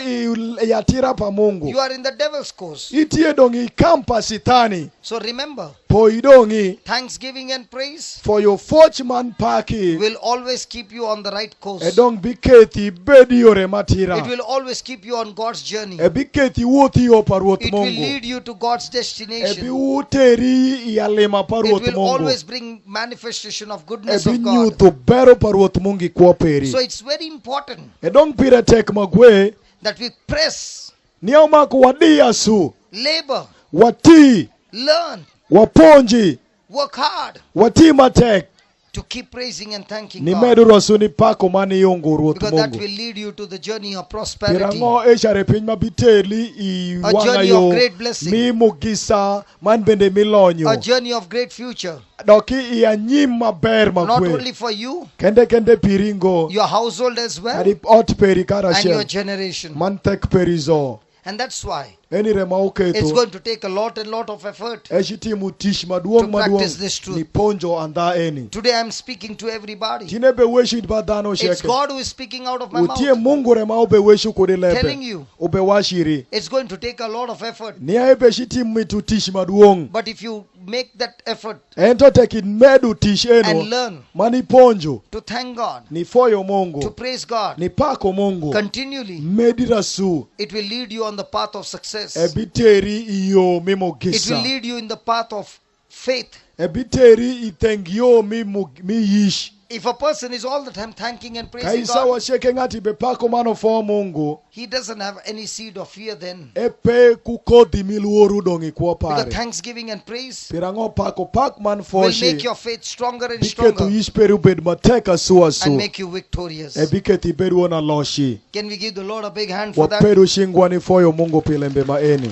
B: yatira pa Mungu.
A: You are in the devil's course.
B: Itie dong ikampa sitani.
A: So remember,
B: Poidongi
A: thanksgiving and praise
B: for your fortman paki.
A: will always keep you on the right course.
B: Edong biketi bedi yore
A: It
B: matira.
A: will always keep you on God's journey.
B: Biketi woti yo parwot
A: It will
B: Mungu.
A: lead you to God's
B: Ebi
A: destination.
B: uteri yalema
A: It
B: parwot
A: will
B: Mungu.
A: always bring manifestation of goodness
B: Ebi
A: of God.
B: nyuto bero parwot Mungi kwa peri.
A: So it's very important
B: Edong pire tek magwe.
A: that we press,
B: Nioma kuwadia su.
A: labor,
B: Wati.
A: learn,
B: Waponji.
A: work hard
B: Wati matek.
A: to keep praising and thanking
B: Ni
A: God.
B: medu rasuni pako mani yungu ruot
A: Because that
B: Mungu.
A: will lead you to the journey of prosperity.
B: Pirango eshare piny mabiteli i
A: A journey of great blessing.
B: mi mugisa man bende milonyo.
A: A journey of great future.
B: Doki i anyim maber
A: Not
B: magwe.
A: only for you,
B: Kende piringo.
A: your household as well,
B: Adi ot peri
A: and your
B: karashe.
A: generation.
B: Man tek perizo.
A: And that's why
B: Eni rema
A: it's
B: uketo.
A: going to take a lot of effort.
B: Eshitimu tish maduong
A: To practice this truth.
B: Ni ponjo anda eni.
A: Today I'm speaking to everybody.
B: Tinebe weshu badano
A: It's
B: sheke.
A: God who is speaking out of my
B: Utie
A: mouth,
B: Mungu rema ube weshu kudelepe.
A: telling you
B: Ube washiri.
A: it's going to take a lot of effort.
B: Nia ebe shitimu mitu tish maduong.
A: But if you make that effort
B: Ento tekin medu tish
A: and
B: eno.
A: learn
B: Mani ponjo.
A: to thank God,
B: Ni foyo
A: to
B: Mungu.
A: praise God
B: Ni pako Mungu.
A: continually,
B: Medira su.
A: it will lead you on the path of success.
B: Ebiteri iyo mimo
A: It will
B: gisa.
A: lead you in the path of faith.
B: Ebiteri itengyo mi yish.
A: If a person is all the time thanking and praising
B: Kaisa
A: God,
B: wa sheke ngati bepako mano fo Mungu.
A: he doesn't have any seed of fear then.
B: Epe kukodi miluoru dongi kwa
A: Because
B: pare.
A: thanksgiving and praise
B: Pirango pako pak man
A: will
B: foshi.
A: make your faith stronger and
B: Biketu
A: stronger
B: yish peru bed mateka sua
A: and
B: su.
A: make you victorious.
B: Ebiketi beru ona loshi.
A: Can we give the Lord a big hand for that?
B: Waperu shingwa ni foyo Mungu pilembe maeni.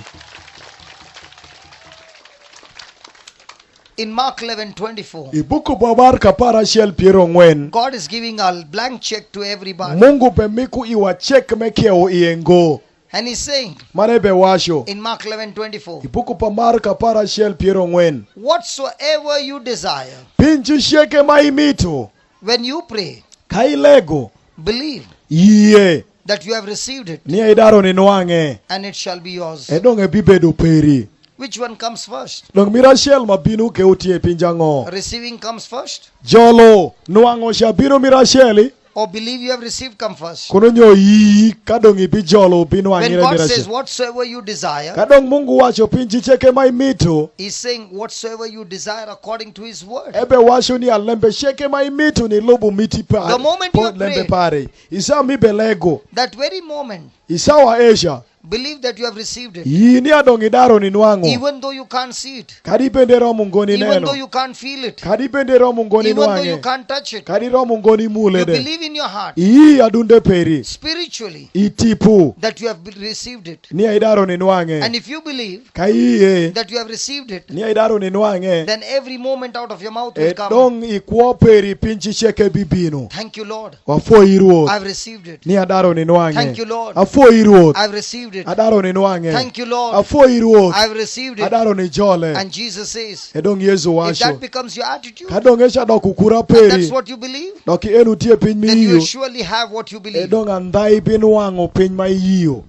A: In Mark 11:24,
B: Ibuku babar kapara shel piero ngwen.
A: God is giving a blank check to everybody.
B: Mungu pemiku iwa check mekeo iengo.
A: And he's saying
B: Marebe washo.
A: in Mark 11:24,
B: Ibuku pamar kapara shel piero ngwen.
A: whatsoever you desire,
B: Pinchu sheke maimito.
A: when you pray,
B: Kailego.
A: believe
B: Iye.
A: that you have received it,
B: Ni idaro ni noange.
A: and it shall be yours.
B: Edong ebibedo peri.
A: Which one comes first?
B: Dong mirashel mabinu ke utie pinjango.
A: Receiving comes first,
B: Jolo. Nuango shabino mirasheli.
A: or believe you have received come first?
B: Kununyo yi. Kadong ibi jolo binu
A: When
B: angire
A: God says
B: mirasheli.
A: whatsoever you desire,
B: Kadong Mungu wacho pinchi cheke maimito.
A: he's saying whatsoever you desire according to his word.
B: Ebe washo ni alembe sheke maimito ni lobu miti pare.
A: The moment you
B: lembe
A: pray,
B: pare. Isa mi belego.
A: that very moment,
B: Isa wa Asia.
A: Believe that you have received it.
B: Yini adong idaro ni nwango.
A: Even though you can't see it.
B: Kadi bende romo ngoni
A: Even
B: neno.
A: though you can't feel it.
B: Kadi bende romo ngoni
A: Even though you
B: nwange.
A: can't touch it.
B: Kadi romo ngoni
A: You
B: mulede.
A: believe in your heart.
B: Iyi adunde peri.
A: Spiritually.
B: Itipu.
A: That you have received it.
B: Ni idaro ni nwange.
A: And if you believe
B: Kaiye.
A: that you have received it,
B: Ni idaro ni nwange.
A: then every moment out of your mouth will come.
B: Dong ikuo peri pinchi cheke bibino.
A: Thank you, Lord.
B: Wafo iruot.
A: I've received it.
B: Ni adaro ni nwange.
A: Thank you, Lord.
B: Afo iruot.
A: I've received it.
B: Adaro ni nwange.
A: Thank you, Lord.
B: Afo iruot.
A: I've received it.
B: Adaro ni jole.
A: And Jesus says,
B: Edong Yesu
A: if
B: washo.
A: that becomes your attitude,
B: Kadong esha dokukura
A: and
B: peri.
A: that's what you believe,
B: Doki enu tie piny
A: then you will
B: miyo.
A: surely have what you believe.
B: Edong andai bin wango piny ma iyo.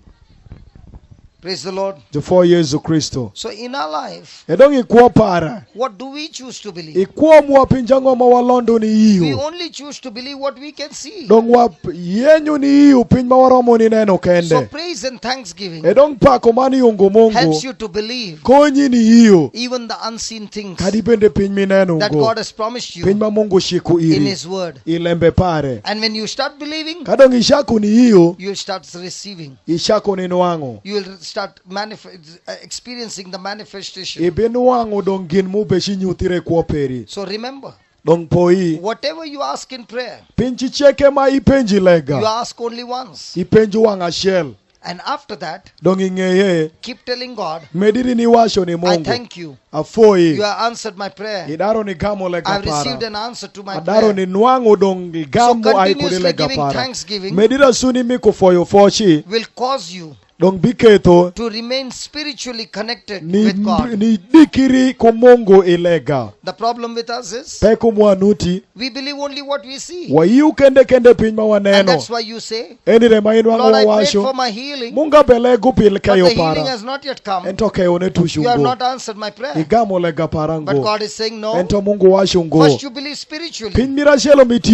A: Praise the Lord.
B: Jofo Yesu Kristo.
A: So in our life,
B: Edong ikuo para.
A: what do we choose to believe?
B: Ikuo mwa pinjango ma walondo ni
A: We
B: iyo.
A: only choose to believe what we can see.
B: Dong wap yenyu ni iyo piny ma waromo ni neno
A: So
B: kende.
A: praise and thanksgiving
B: Edong pako mani yungo
A: helps
B: Mungu.
A: you to believe
B: Konyi ni iyo.
A: even the unseen things
B: Kadi bende piny mi neno
A: that
B: ngo.
A: God has promised
B: Piny
A: you
B: ma Mungu shiku
A: in
B: iri.
A: His Word.
B: Ilembe pare.
A: And when you start believing,
B: Kadong ishaku ni iyo.
A: you will start receiving.
B: Ishaku ni nwango.
A: You will start experiencing the manifestation.
B: Ibe nwango dong gin mu beshi nyutire kuo peri.
A: So remember,
B: Dong poi.
A: whatever you ask in prayer,
B: Pinchi cheke ma ipenji
A: you
B: lega.
A: ask only once.
B: Ipenji wang ashel.
A: And after that,
B: Dong ingeye.
A: keep telling God,
B: Mediri ni washo ni
A: I
B: Mungu.
A: thank you.
B: Afoi.
A: You have answered my prayer.
B: Idaro ni gamo lega
A: I've received
B: para.
A: an answer to my
B: Adaro
A: prayer.
B: ni nwango dong
A: So
B: gamo ay kuri
A: continuously
B: lega
A: giving
B: para.
A: thanksgiving
B: Medira suni miko foyo fochi.
A: will cause you
B: Dong biketo.
A: to remain spiritually connected
B: Ni
A: with God.
B: dikiri kumungu ilega.
A: The problem with us is
B: Peko mwanuti.
A: we believe only what we see.
B: Wayu kende kende piny ma
A: And
B: waneno.
A: that's why you say,
B: Eni rema inwango
A: Lord, I prayed
B: washo.
A: for my healing,
B: Munga belegu pil
A: but
B: kayo
A: the healing
B: para.
A: has not yet come.
B: Ento kayo ne
A: You have
B: tushungo.
A: not answered my prayer.
B: Igamo lega
A: But
B: parango.
A: God is saying, no,
B: Ento Mungu washungo.
A: first you believe spiritually
B: Piny mirashelo miti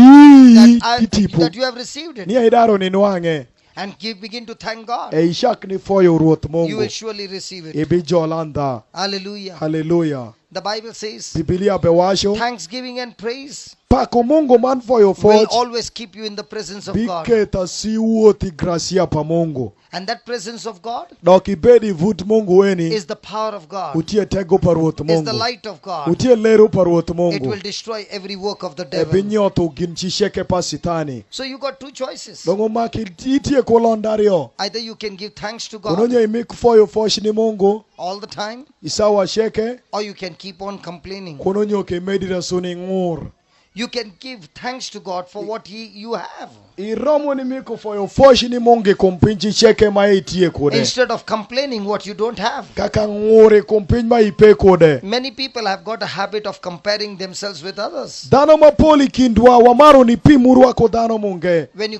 B: kitipu.
A: that you have received it.
B: Ni idaro ni nwange.
A: And begin to thank God.
B: E ishak ni foyo ruoth
A: You
B: Mungu.
A: will surely receive it.
B: Ibi jolanda.
A: Hallelujah.
B: Hallelujah.
A: The Bible says,
B: Biblia be washo.
A: thanksgiving and praise
B: Pako Mungu man foyo
A: will
B: foch.
A: always keep you in the presence of God.
B: Biketa si uoti gracia pa Mungu.
A: And that presence of God
B: Dok ibedi vut Mungu weni.
A: is the power of God,
B: Utie tego pa ruoth
A: is the
B: Mungu.
A: light of God.
B: Utie leru pa ruoth
A: It will
B: Mungu.
A: destroy every work of the
B: E
A: devil.
B: binyoto ginchisheke pa sitani.
A: So you got two choices.
B: Dongo maki itie kolondario.
A: Either you can give thanks to God
B: Kononyo imik foyo foch ni Mungu.
A: all the time,
B: Isawa sheke.
A: or you can keep on complaining.
B: Kononyo ke medira suni ngur.
A: You can give thanks to God for what you have,
B: Iromo ni miko foyo foch ni Mungu kumpinchi cheke ma itie kode.
A: instead of complaining what you don't have.
B: Kaka ngure kumpinch ma ipe kode.
A: Many people have got a habit of comparing themselves with others.
B: Dano mapoli kindwa wamaro ni pimuru wako dano munge.
A: When you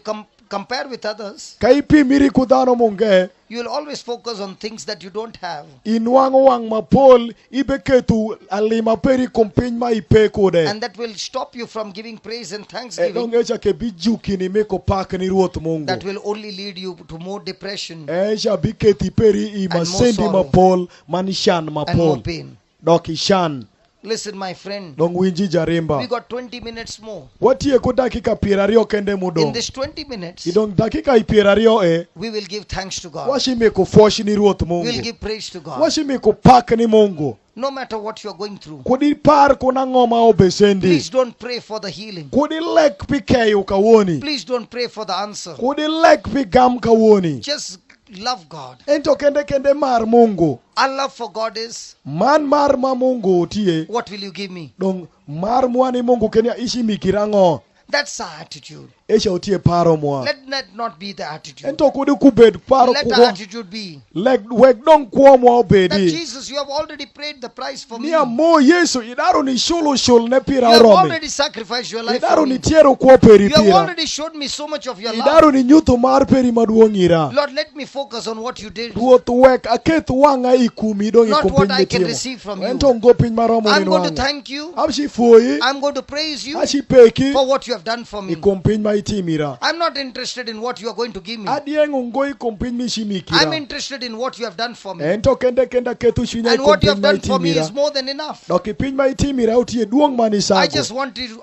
A: compare with others,
B: Kaipi miri kudano munge.
A: you will always focus on things that you don't have.
B: Inwango wang mapol ibeketu alima peri kumpinch ma ipe kode.
A: And that will stop you from giving praise and thanksgiving.
B: Edongecha ke bijuki ni meko pak ni ruoth Mungu.
A: That will only lead you to more depression
B: Esha biketi peri i
A: more
B: masendi
A: sorrow.
B: mapol manishan
A: and more
B: mapol.
A: pain.
B: Doki shan.
A: Listen, my friend,
B: Dong winji
A: we
B: jarimba.
A: got 20 minutes more.
B: Watie ko dakika pierario kende
A: In
B: mudo.
A: this 20 minutes,
B: Idong dakika ipierario e.
A: we will give thanks to God.
B: Washi meko foshi ni ruoth
A: We will
B: Mungu.
A: give praise to God.
B: Washi meko pak ni Mungu.
A: No matter what you are going through,
B: Kodi par kuna ngoma obesendi.
A: please don't pray for the healing.
B: Kodi lek pikeyo kawoni.
A: Please don't pray for the answer.
B: Kodi lek pigam kawoni.
A: Just love God.
B: Ento kende mar Mungu.
A: Our love for God is,
B: Man mar ma Mungu tie.
A: what will you give me?
B: Dong mar mwani Mungu kenya ishi mikirango.
A: That's our attitude.
B: Esha utie paro mwa.
A: Let that not be the attitude.
B: Ento kodi kubed paro
A: Let the
B: kuko.
A: attitude be
B: Leg weg dong kuo mwa
A: that
B: obedi.
A: Jesus, you have already paid the price for me.
B: Nia mo Yesu idaro ni shul ne
A: You
B: pira
A: have
B: romi.
A: already sacrificed your life for
B: Idaro
A: me.
B: ni tiero kuo peri
A: You have
B: pira.
A: already showed me so much of your love.
B: Idaro ni nyuto mar peri maduongira.
A: Lord, let me focus on what you did,
B: Ruoth wek aket wanga ikumi dong
A: not what I can
B: ikumpiny
A: receive from you.
B: Ento ngo piny maromo
A: I'm
B: ni
A: going to
B: nwanga.
A: thank you.
B: Amshi fuoyi.
A: I'm going to praise you
B: Ashi peki.
A: for what you have done for me.
B: Ikumpiny ma itimira.
A: I'm not interested in what you are going to give me.
B: Adieng ungoi kompin mi shimikira.
A: I'm interested in what you have done for me.
B: Ento kende ketu shunya
A: And what you have
B: kompin ma
A: done for me
B: itimira.
A: is more than enough.
B: Doki piny ma itimira utie duong manisago.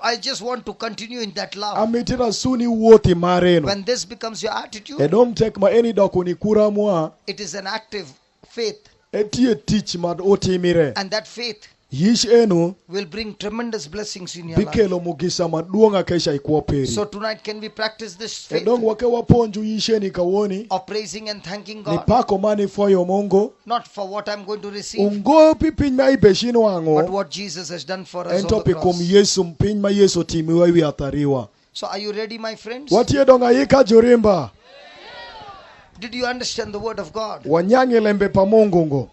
A: I just want to continue in that love.
B: Amitira suni wuothi mareno.
A: When this becomes your attitude,
B: Edong tek ma eni doko ni kura mua.
A: it is an active faith.
B: Etie tich mad otimire.
A: And that faith
B: Yish enu
A: will bring tremendous blessings in your life.
B: bikelo mugisa maduong akesha ikuoperi.
A: So tonight, can we practice this faith
B: Edong wake waponju yisheni kawoni.
A: of praising and thanking
B: Ni
A: God?
B: pako mani foyo Mungu.
A: Not for what I'm going to receive,
B: Ungo pipiny ma ibeshino
A: but
B: ango.
A: what Jesus has done for us on
B: Ento
A: the
B: pikom
A: cross.
B: Yesu mpiny ma Yesu timiwa iwi athariwa.
A: So are you ready, my friends?
B: Watie donga yika jorimba.
A: Did you understand the word of God?
B: Wanyange lembe pa Mungu ngo.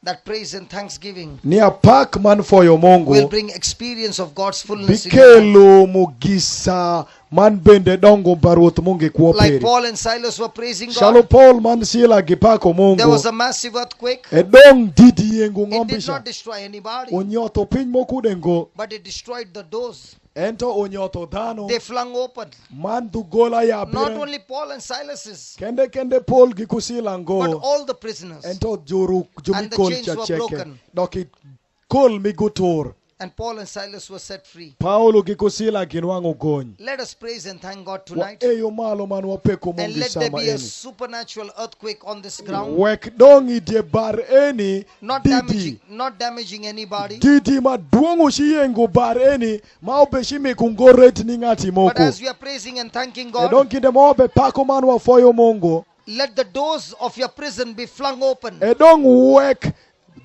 A: That praise and thanksgiving
B: Ni apak man foyo
A: will
B: Mungu.
A: bring experience of God's fullness in your life.
B: Bikelo mugisa man bende dongo baruoth Mungu
A: Like
B: ikuoperi.
A: Paul and Silas were praising
B: Shalo
A: God.
B: Paul man sila gipako
A: There was
B: Mungu.
A: a massive earthquake.
B: Edong didi yengu
A: It did
B: ngombisha.
A: not destroy anybody,
B: Onyoto piny mokudengo.
A: but it destroyed the doors.
B: Ento onyoto dhano.
A: They flung open.
B: Man dugola ya
A: Not
B: bire.
A: only Paul and Silas's,
B: Kende Paul gikusila
A: but
B: ngo.
A: all the prisoners.
B: Ento juru
A: And the
B: jumikol
A: chains were
B: chacheke.
A: broken.
B: Doki kol migutur.
A: And Paul and Silas were set free.
B: Paulo gikusila ginwango gony.
A: Let us praise and thank God
B: Wa
A: tonight.
B: eyo malo man wapeko
A: And
B: Mungu
A: let there
B: sama
A: be a
B: eni.
A: supernatural earthquake on this ground.
B: Wek dongi die bar eni
A: Not
B: didi.
A: damaging anybody.
B: Didi maduongo shiyengo bar eni ma obeshimi kungoret ni ngati
A: But
B: moko.
A: as we are praising and thanking
B: E
A: God,
B: don kinde mo be pako man wa foyo Mungu.
A: let the doors of your prison be flung open.
B: E don wek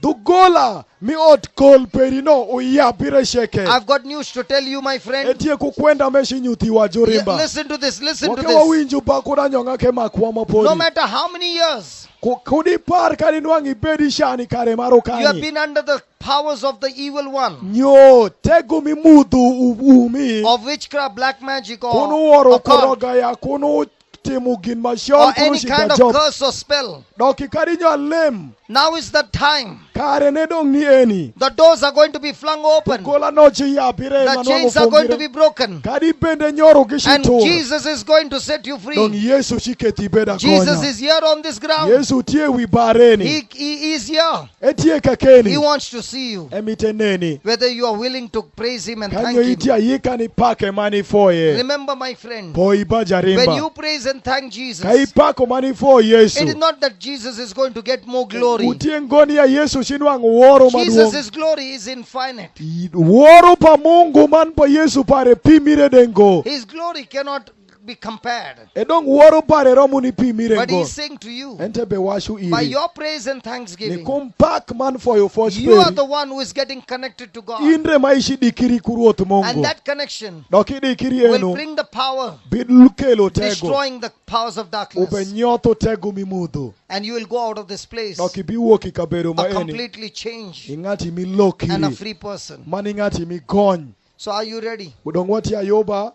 B: dugola mi ot kol perino uya bire sheke.
A: I've got news to tell you, my friend.
B: Etie kukwenda meshi nyuti wa
A: Yeah,
B: jorimba.
A: listen to this. Listen to
B: Wake wa
A: this.
B: winju bakura nyonga ke makwa
A: No
B: mapori.
A: matter how many years
B: Kudi par kari nwangi bedi shani kare maro
A: you have
B: kani.
A: been under the powers of the evil one,
B: Nyo tego mi mudu umi.
A: of witchcraft, black magic,
B: Kunu
A: or
B: woro
A: occult,
B: koroga ya kunu timugin
A: or
B: mashon kunu
A: any kind
B: shika
A: of
B: job.
A: curse or spell.
B: Doki kari nyo lem.
A: Now is the time.
B: Kare ne dong ni eni.
A: The doors are going to be flung open.
B: Gola nochi ya bire
A: The
B: manwango
A: chains are going to be
B: fongire.
A: broken.
B: Kari bende nyoro
A: And
B: gishitor.
A: Jesus is going to set you
B: Dong
A: free.
B: Yesu shiketi beda
A: Jesus
B: konya.
A: is here on this ground.
B: Yesu tie wi bareni.
A: He is here.
B: Etie kakeni.
A: He wants to see you.
B: Emite neni.
A: Whether you are willing to praise Him and thank
B: Kanyo
A: Him.
B: itia yika ni pake mani foye.
A: Remember, my friend,
B: Po iba
A: when
B: jarimba.
A: you praise and thank Jesus,
B: Kai pako mani fo
A: it is
B: Yesu.
A: not that Jesus is going to get more glory.
B: Utie ngoni ya Yesu shinwang woro maduong.
A: Jesus' glory is infinite.
B: Woro pa Mungu man pa Yesu pare pimire dengo.
A: His glory cannot be compared.
B: Edong woro pare romu ni pimire
A: But
B: ngo.
A: He's saying to you,
B: Ente be washu
A: by
B: iri.
A: your praise and
B: Ni
A: thanksgiving,
B: kumpak man for your first
A: you are
B: peri.
A: the one who is getting connected to God.
B: Indre maishi dikiri kuruot
A: And
B: Mungu.
A: that connection
B: Doki dikiri
A: will
B: enu.
A: bring the power,
B: Bidlukelo tego.
A: destroying the powers of
B: Ube
A: darkness.
B: nyoto tego mimudu.
A: And you will go out of this place
B: Doki biwoki kabedo
A: a
B: maeni.
A: completely changed
B: Ingati mi
A: and a
B: lokiri.
A: free person.
B: Mani ngati mi gony.
A: So are you ready?
B: Udong wati ayoba.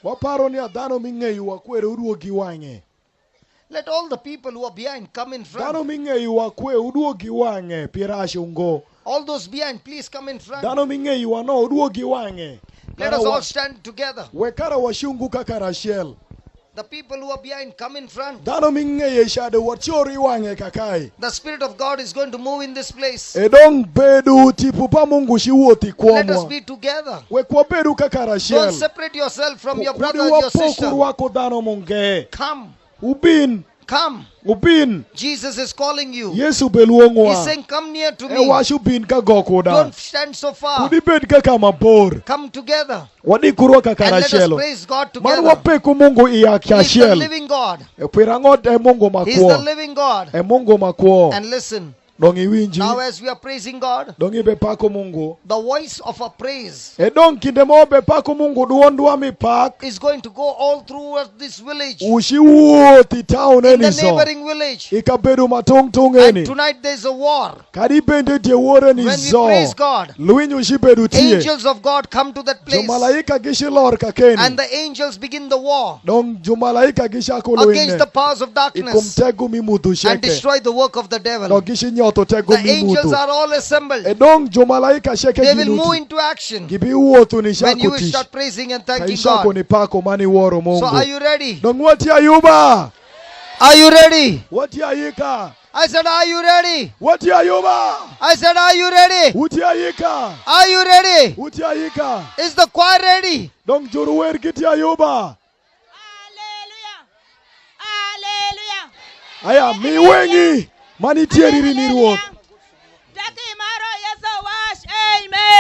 B: Waparo ni adhano ming'eyu wakwere uduogi wang'e.
A: Let all the people who are behind come in
B: Dhano
A: front.
B: ming'eyu wakwe uduogi wang'e pirashe ungo.
A: All those behind, please come in front.
B: Dhano ming'eyu wano uduogi wang'e.
A: Let us all stand together.
B: Wekara washungu kaka Rachel.
A: The people who are behind, come in front.
B: Dhano ming'eye shade wachori wang'e kakai.
A: The Spirit of God is going to move in this place.
B: Edong bedu tipu pa Mungu shiwuothi
A: Let us
B: kuomwa.
A: be together.
B: Wekwa bedu kaka Rachel.
A: Don't separate yourself from your brother
B: Kudi
A: and your
B: wapoku
A: sister.
B: rwako dhano monge.
A: Come,
B: Ubin.
A: come.
B: Ubin.
A: Jesus is calling you.
B: Yesu beluongwa.
A: He's saying, come near to
B: E
A: me.
B: washu bin ka gokoda.
A: Don't stand so far.
B: Kudi bed kaka mabor.
A: Come together.
B: Wadi kurwa kaka
A: And let us
B: Rachel.
A: praise God
B: Man
A: together.
B: wapeku Mungu iya
A: He's the
B: Rachel.
A: living God.
B: E pirangot e Mungu
A: He's the
B: makwo.
A: living God.
B: E Mungu makwo.
A: And listen,
B: Dongi winji.
A: now as we are praising God,
B: Dongi be pako Mungu.
A: the voice of our praise
B: E don kinde mo be pako Mungu duondwa mi pak.
A: is going to go all through this village,
B: Ushi wuothi town
A: in the
B: eni so.
A: neighboring village.
B: Ikabedu matung tung
A: And
B: eni.
A: tonight there's a war.
B: Kadi bende tie wore ni
A: When we
B: zo.
A: praise God,
B: Luinyu ushi bedu tie.
A: angels of God come to that place.
B: Jumalaika gishi lor kakeni.
A: And the angels begin the war
B: Dong jumalaika gisha
A: against the
B: kuluine.
A: powers of darkness
B: Ikumtegu mi mudu
A: and
B: sheke.
A: destroy the work of the devil.
B: Dong gishi loto tego
A: The angels
B: mimuto.
A: are all assembled.
B: Edong jo malaika sheke
A: They will move
B: ginuto.
A: into action
B: Gibi uotu ni
A: when you will
B: shakuti.
A: start praising and thanking
B: Kaishako
A: God.
B: ni pako mani woro
A: So are
B: Mungu.
A: you ready?
B: Dong wati ayuba.
A: Are you ready?
B: Wati ayika.
A: I said, are you ready?
B: Wati ayuba.
A: I said, are you ready?
B: Uti ayika.
A: Are you ready?
B: Uti ayika.
A: Is the choir ready?
B: Dong juruwer kiti ayuba. Aya mi wengi. Mani tieri ni ruot.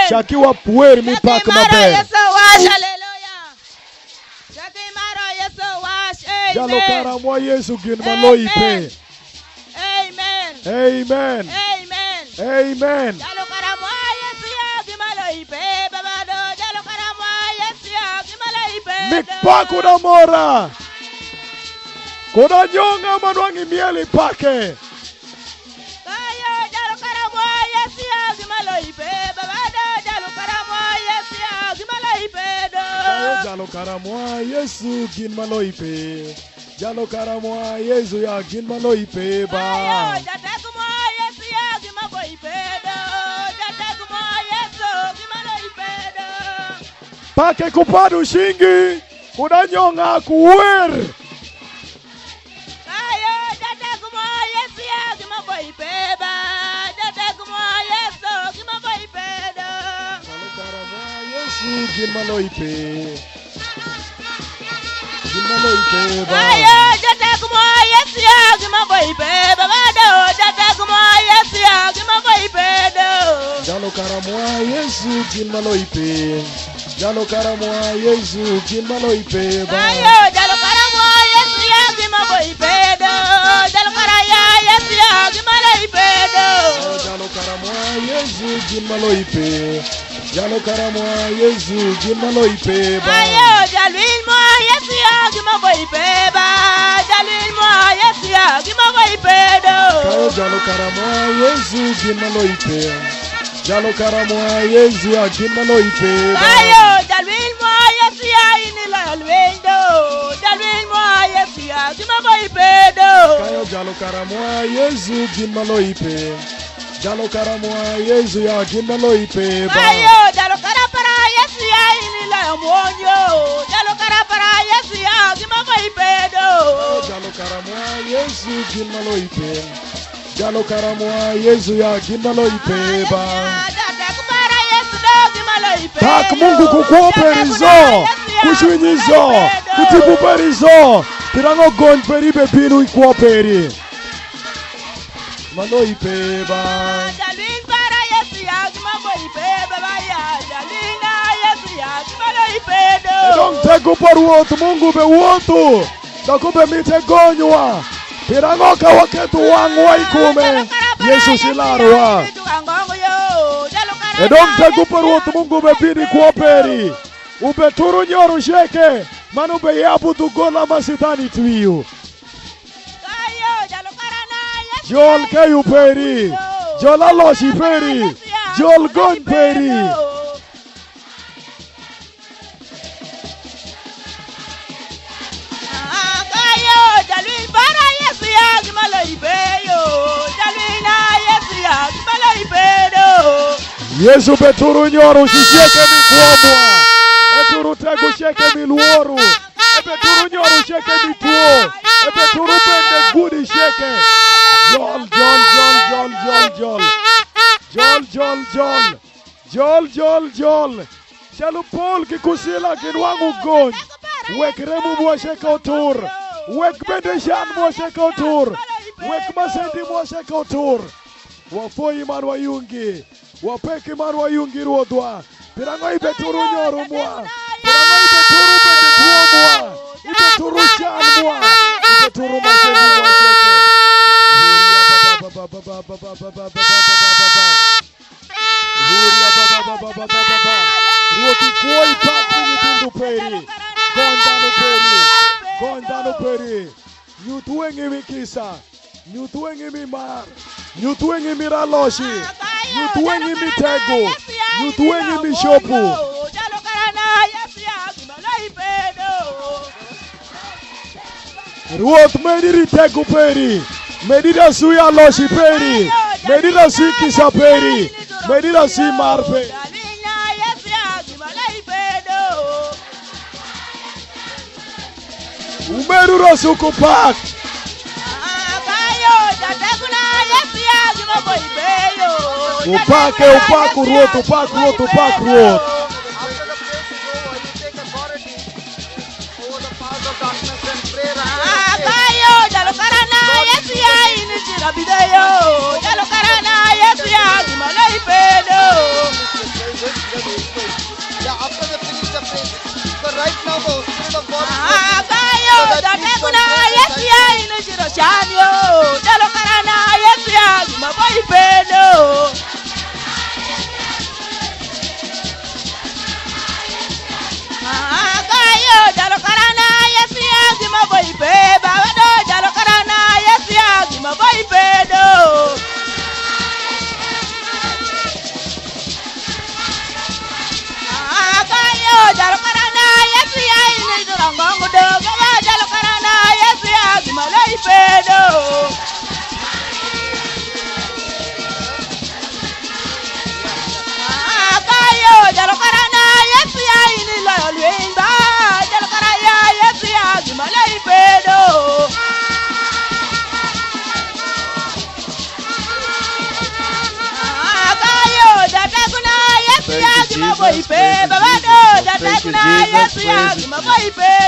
B: Shakiwa puer mi pak maber. Jalo karamwa Yesu gin maloi pe.
C: Amen.
B: Amen.
C: Amen.
B: Amen.
C: Jalo karamwa Yesu ya gimaloi pe babado. Jalo karamwa Yesu ya gimaloi pe.
B: Mikpa kuda mora. Kuda nyonga manwangi mieli pake.
C: Kayo jalo karamwa Yesu ya gimaloi pe babado. Jalo karamwa Yesu ya gimaloi pe do.
B: Kayo jalo karamwa Yesu gin maloi pe. Jalo karamwa Yesu ya gin maloi pe ba.
C: Kayo jatakumwa Yesu ya gimaloi pe do. Jatakumwa Yesu gimaloi pe do.
B: Pake kupadu shingi. Kuda nyonga kuwer.
C: Kayo jatakumwa Yesu ya gimaloi pe ba. Jatakumwa Yesu gimaloi pe do.
B: Jalo karamwa Yesu gin maloi pe. Gin maloi pe ba.
C: Ayo jatakumwa Yesu ya gimaloi pe babado. Jatakumwa Yesu ya gimaloi pe do.
B: Jalo karamwa Yesu gin maloi pe. Jalo karamwa Yesu gin maloi pe ba.
C: Ayo jalo karamwa Yesu ya gimaloi pe do. Jalo karaya Yesu ya gimaloi pe do.
B: Jalo karamwa Yesu gin maloi pe. Jalo karamwa Yesu gin maloi pe ba.
C: Ayo jalwin mo Yesu ya gimaloi pe ba. Jalwin mo Yesu ya gimaloi pe do.
B: Kayo jalo karamwa Yesu gin maloi pe. Jalo karamwa Yesu ya gin maloi pe ba.
C: Ayo jalwin mo Yesu ya inila alwendo. Jalwin mo Yesu ya gimaloi pe do.
B: Kayo jalo karamwa Yesu gin maloi pe. Jalo karamwa Yesu ya gin maloi pe ba.
C: Ayo jalo karapara Yesu ya inila monyo. Jalo karapara Yesu ya gimaloi pe do.
B: Jalo karamwa Yesu gin maloi pe. Jalo karamwa Yesu ya gin maloi pe ba. Tak Mungu kukuoperizo, kushwinyizo, kutibuberizo, tirango gon peri bebinu ikuoperi. Maloi pe ba.
C: Jalwin para Yesu ya gimaloi pe baba ya. Jalwina Yesu ya gimaloi pe do.
B: Edong tegu paruot Mungu be wotu. Dakube mite gonywa. Tirango kawaketu wangwa ikume. Yesu silarwa. Edong tegu paruot Mungu be bini kuoperi. Ube turu nyoru sheke. Manu be yabu dugola masitani tuiyu. Jol kayu peri. Jol aloshi peri. Jol gon peri. Yesu beturu nyoru shisheke mikuomwa. Eturu tegu sheke miluoru. Ebeturu nyoru sheke mituo. Ebeturu bende gudi sheke. Jol, jol, jol, jol, jol, jol. Jol, jol, jol. Jol, jol, jol. Chalu pol kikusila kinwangu gon. Wek remu mwasheke otur. Wek bende shan mwasheke otur. Wek masenti mwasheke otur. Wafoi marwa yungi. Wapeki marwa yungi ruodwa. Pirango ibeturu nyoru mwa. Pirango ibeturu bende tuo mwa. Ibeturu shan mwa. Ibeturu masenti mwasheke. Ruoti kuoi pati nitundu peri. Gondano peri. Gondano peri. Nyutuengi mikisa. Nyutuengi mimar. Nyutuengi miraloshi. Nyutuengi mitego. Nyutuengi mishopu. Ruot mediri tego peri. Medida suya loshi peri. Medira si kisaperi. Medira si marpe. Umerura sukupak. Upake, upaku ruot, upaku ruot, upaku ruot.
A: After the prayer to go, you take authority over the powers of darkness and pray. Yeah, after they finish the prayer. So right now the Spirit of God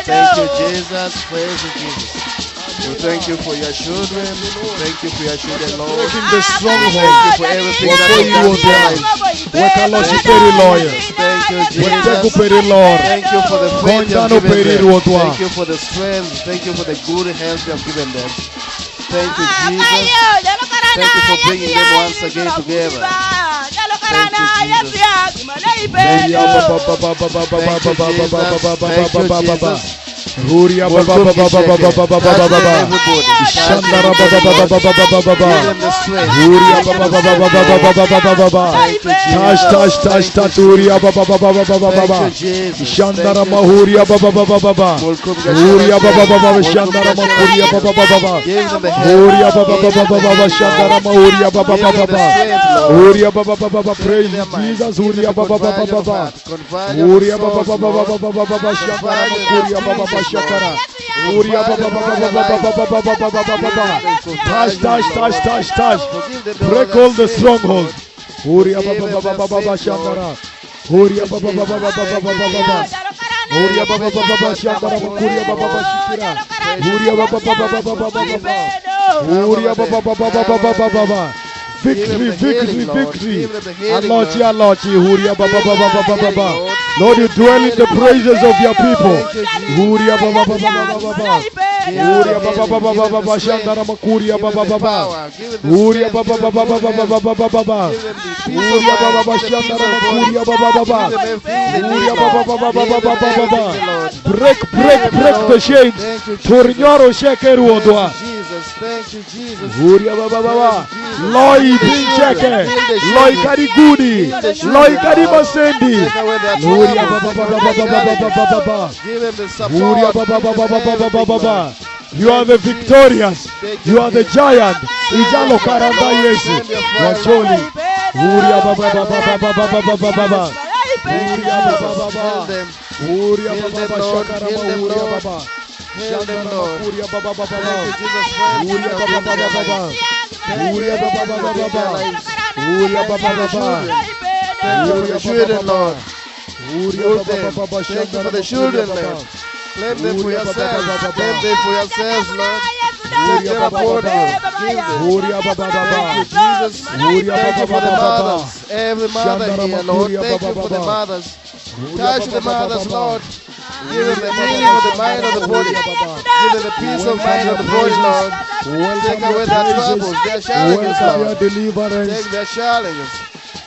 D: Thank you, Jesus. Praise you, Jesus. We thank you for your children. Thank you for your children, Lord.
B: Breaking the stronghold.
D: Thank you for everything that
B: Before
D: you
B: you
D: have
B: were
D: done.
B: Wekaloshiperi lawyer.
D: Thank you,
B: Wetegu
D: Jesus.
B: peri Lord.
D: Thank you for the faith you have
B: Konjano
D: given
B: peri
D: them.
B: ruotwa.
D: Thank you for the strength. Thank you for the good health you have given them. Thank you, Jesus. Thank you for bringing them once again together. Thank you, Jesus. Thank you, Jesus.
B: Huria ba ba ba ba ba ba ba ba ba ba ba ba. Shandara ba ba ba ba ba ba ba ba ba. Huria ba ba ba ba ba ba ba ba ba ba ba ba. Tash Huria ba ba ba ba ba ba ba ba ba. Shandara ma Huria ba ba ba ba ba ba. Huria ba ba ba ba ba Shandara ma Huria ba ba ba ba ba. Huria ba ba ba ba ba ba ba Shandara ma Huria ba ba ba ba ba. Huria ba ba ba ba ba. Praise Jesus. Huria ba ba ba ba ba ba. Huria ba ba ba ba ba ba ba ba. Shandara ma Huria ba ba ba Shakara. Huria ba ba ba ba ba ba ba ba ba ba ba ba. Touch. Break all the strongholds. Huria ba ba ba ba ba ba ba Shandara. Huria ba ba ba ba ba ba ba ba ba ba. Huria ba ba ba ba ba Shandara ma Huria ba ba ba Shikira. Huria ba ba ba ba ba ba ba ba ba. Huria ba ba ba ba ba ba ba ba ba. Victory. Alochi, Huria ba ba ba ba ba ba ba. Lord, you dwell in the praises of your people. Huria ba ba ba ba ba ba ba. Huria ba ba ba ba ba ba ba. Shandara Makuria ba ba ba ba. Huria ba ba ba ba ba ba ba ba ba ba ba. Huria ba ba ba Shandara Makuria ba ba ba ba. Huria ba ba ba ba ba ba ba ba ba. Break the chains. Tornyoro shekeru odwa.
D: Thank you, Jesus.
B: Huria ba ba ba ba. Loi Pincheke, Loi Karigudi, Loi Karimasendi, Huria ba ba ba ba ba ba ba ba ba ba. Huria ba ba ba ba ba ba ba ba ba. You are the victorious, you are the giant. Ijalo karanga Yesu, Wacholi. Huria ba ba ba ba ba ba ba ba ba ba ba. Huria ba ba ba ba. Huria ba ba ba shakara ba Huria ba ba. Shandara Huria ba ba ba ba ba. Huria ba ba ba ba ba. Huria ba ba ba ba ba ba. Huria ba ba ba ba.
D: Thank you for the children, Lord.
B: Huria ba ba ba ba.
D: Thank you for the children, Lord. Claim them for yourselves. Claim them for yourselves, Lord. Take them upon you. Give them.
B: Huria ba ba ba ba.
D: Thank you, Jesus.
B: Huria
D: Thank
B: ba
D: you
B: ba
D: for
B: ba
D: the
B: ba ba.
D: mothers. Every mother here, Lord. Thank you for the mothers. Touch the mothers, Lord. Give them the healing of the mind of the body. Give them the peace of mind of the body, Lord. Take away their troubles, their challenges, Lord. Take their challenges.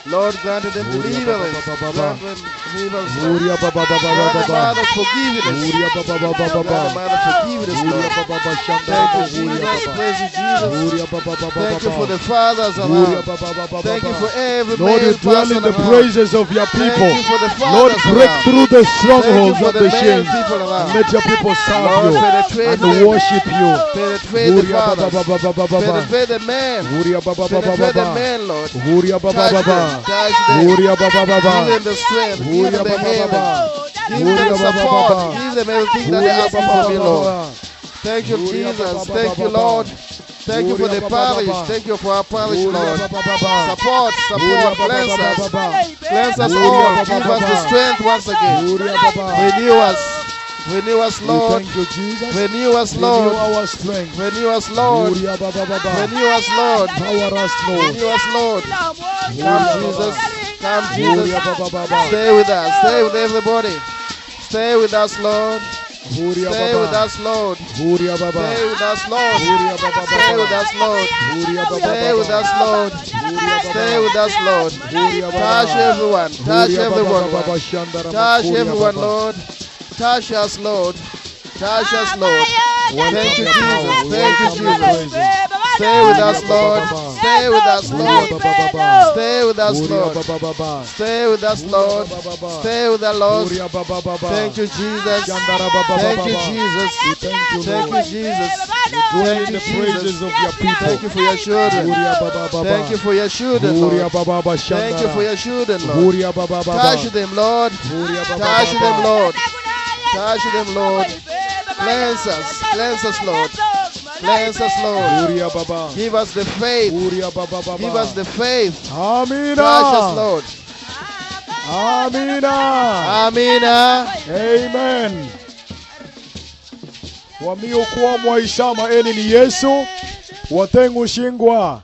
D: Lord, grant them deliverance. Grant them deliverance. Lord.
B: Uria baba baba
D: Grant
B: baba
D: the
B: baba.
D: Father forgiveness.
B: Uria baba baba
D: Grant the
B: baba.
D: Mother forgiveness,
B: Uria
D: Lord.
B: baba baba shanda
D: Thank
B: baba.
D: you,
B: Uria
D: Jesus.
B: baba.
D: Praise you, Jesus.
B: Uria baba baba
D: Thank you for
B: baba.
D: the fathers
B: Uria
D: around.
B: baba baba
D: Thank you for
B: baba.
D: every
B: Lord, you
D: male
B: dwell in
D: person
B: the
D: around.
B: praises of your
D: Thank
B: people.
D: you for the
B: Lord,
D: fathers
B: break
D: around.
B: through the
D: Thank you
B: strongholds
D: for
B: of
D: the
B: the
D: male
B: shame
D: people
B: and
D: around.
B: let your people serve
D: Lord,
B: you
D: penetrate
B: and
D: them.
B: worship you.
D: Penetrate the
B: Uria baba
D: fathers.
B: baba baba baba.
D: Penetrate the men.
B: Uria baba baba
D: Penetrate the
B: baba.
D: men, Lord.
B: Uria baba
D: Touch them.
B: baba.
D: Touch them.
B: Uria baba
D: Give
B: baba.
D: them the strength. Give
B: Uria
D: them the
B: baba
D: healing.
B: baba.
D: Give
B: Uria
D: them
B: baba
D: support.
B: baba.
D: Give them everything that they
B: Uria
D: ask
B: baba
D: from you,
B: baba
D: Lord.
B: baba.
D: Thank you,
B: Uria
D: Jesus.
B: baba
D: Thank you,
B: baba.
D: Lord. Thank you for
B: Uria
D: the
B: baba
D: parish.
B: baba.
D: Thank you for our parish,
B: Uria
D: Lord.
B: baba baba.
D: Support, support.
B: Uria
D: Cleanse
B: baba
D: us.
B: baba.
D: Cleanse us
B: Uria
D: all.
B: baba
D: Give us the
B: baba.
D: strength once again.
B: Uria baba.
D: Renew us. Renew us,
B: We
D: Lord.
B: thank you, Jesus.
D: Renew us,
B: Renew
D: Lord.
B: our strength.
D: Renew us, Lord.
B: Uria baba baba.
D: Renew us, Lord.
B: Power us, Lord.
D: Renew us, Lord. Come, Jesus. Come,
B: Uria
D: Jesus.
B: baba baba.
D: Stay with us. Stay with everybody. Stay with us, Lord.
B: Uria
D: Stay with
B: baba.
D: us, Lord.
B: Uria baba.
D: Stay with us, Lord.
B: Uria baba
D: Stay with
B: baba.
D: us, Lord.
B: Uria baba
D: Stay with
B: baba.
D: us, Lord.
B: Uria baba.
D: Stay with us, Lord.
B: Uria
D: Touch
B: baba.
D: everyone. Touch
B: Uria baba
D: everyone,
B: baba
D: Lord.
B: shandara
D: Touch
B: makuria
D: everyone,
B: baba.
D: Lord. Touch us, Lord. Touch us, Lord.
B: Welcome
D: Thank you,
B: your power.
D: Jesus. Thank you,
B: Welcome your
D: Jesus.
B: presence.
D: Stay with us, Lord. Stay with us,
B: Uria
D: Lord.
B: baba baba.
D: Stay with us,
B: Uria
D: Lord.
B: baba baba.
D: Stay with us, Lord.
B: Uria baba baba.
D: Stay with us, Lord.
B: Uria baba baba.
D: Thank you, Jesus.
B: Shandara baba
D: Thank
B: baba.
D: you, Jesus.
B: We thank you,
D: Thank
B: Lord.
D: you, Jesus.
B: Dwell
D: Thank
B: in
D: you,
B: the praises
D: Jesus.
B: of your people.
D: Thank you for your children.
B: Uria baba baba.
D: Thank you for your children,
B: Uria
D: Lord.
B: baba baba
D: Thank you for
B: shandara.
D: your children, Lord.
B: Uria baba baba.
D: Touch them, Lord.
B: Uria baba
D: Touch them,
B: baba.
D: Lord. Touch them, Lord. Cleanse us. Cleanse us, Lord. Cleanse us, Lord.
B: Uria baba.
D: Give us the faith.
B: Uria baba baba.
D: Give us the faith.
B: Amina.
D: Touch us, Lord.
B: Amina.
D: Amina.
B: Amen. Wamiokuwa mwaishama eni ni Yesu watengushingwa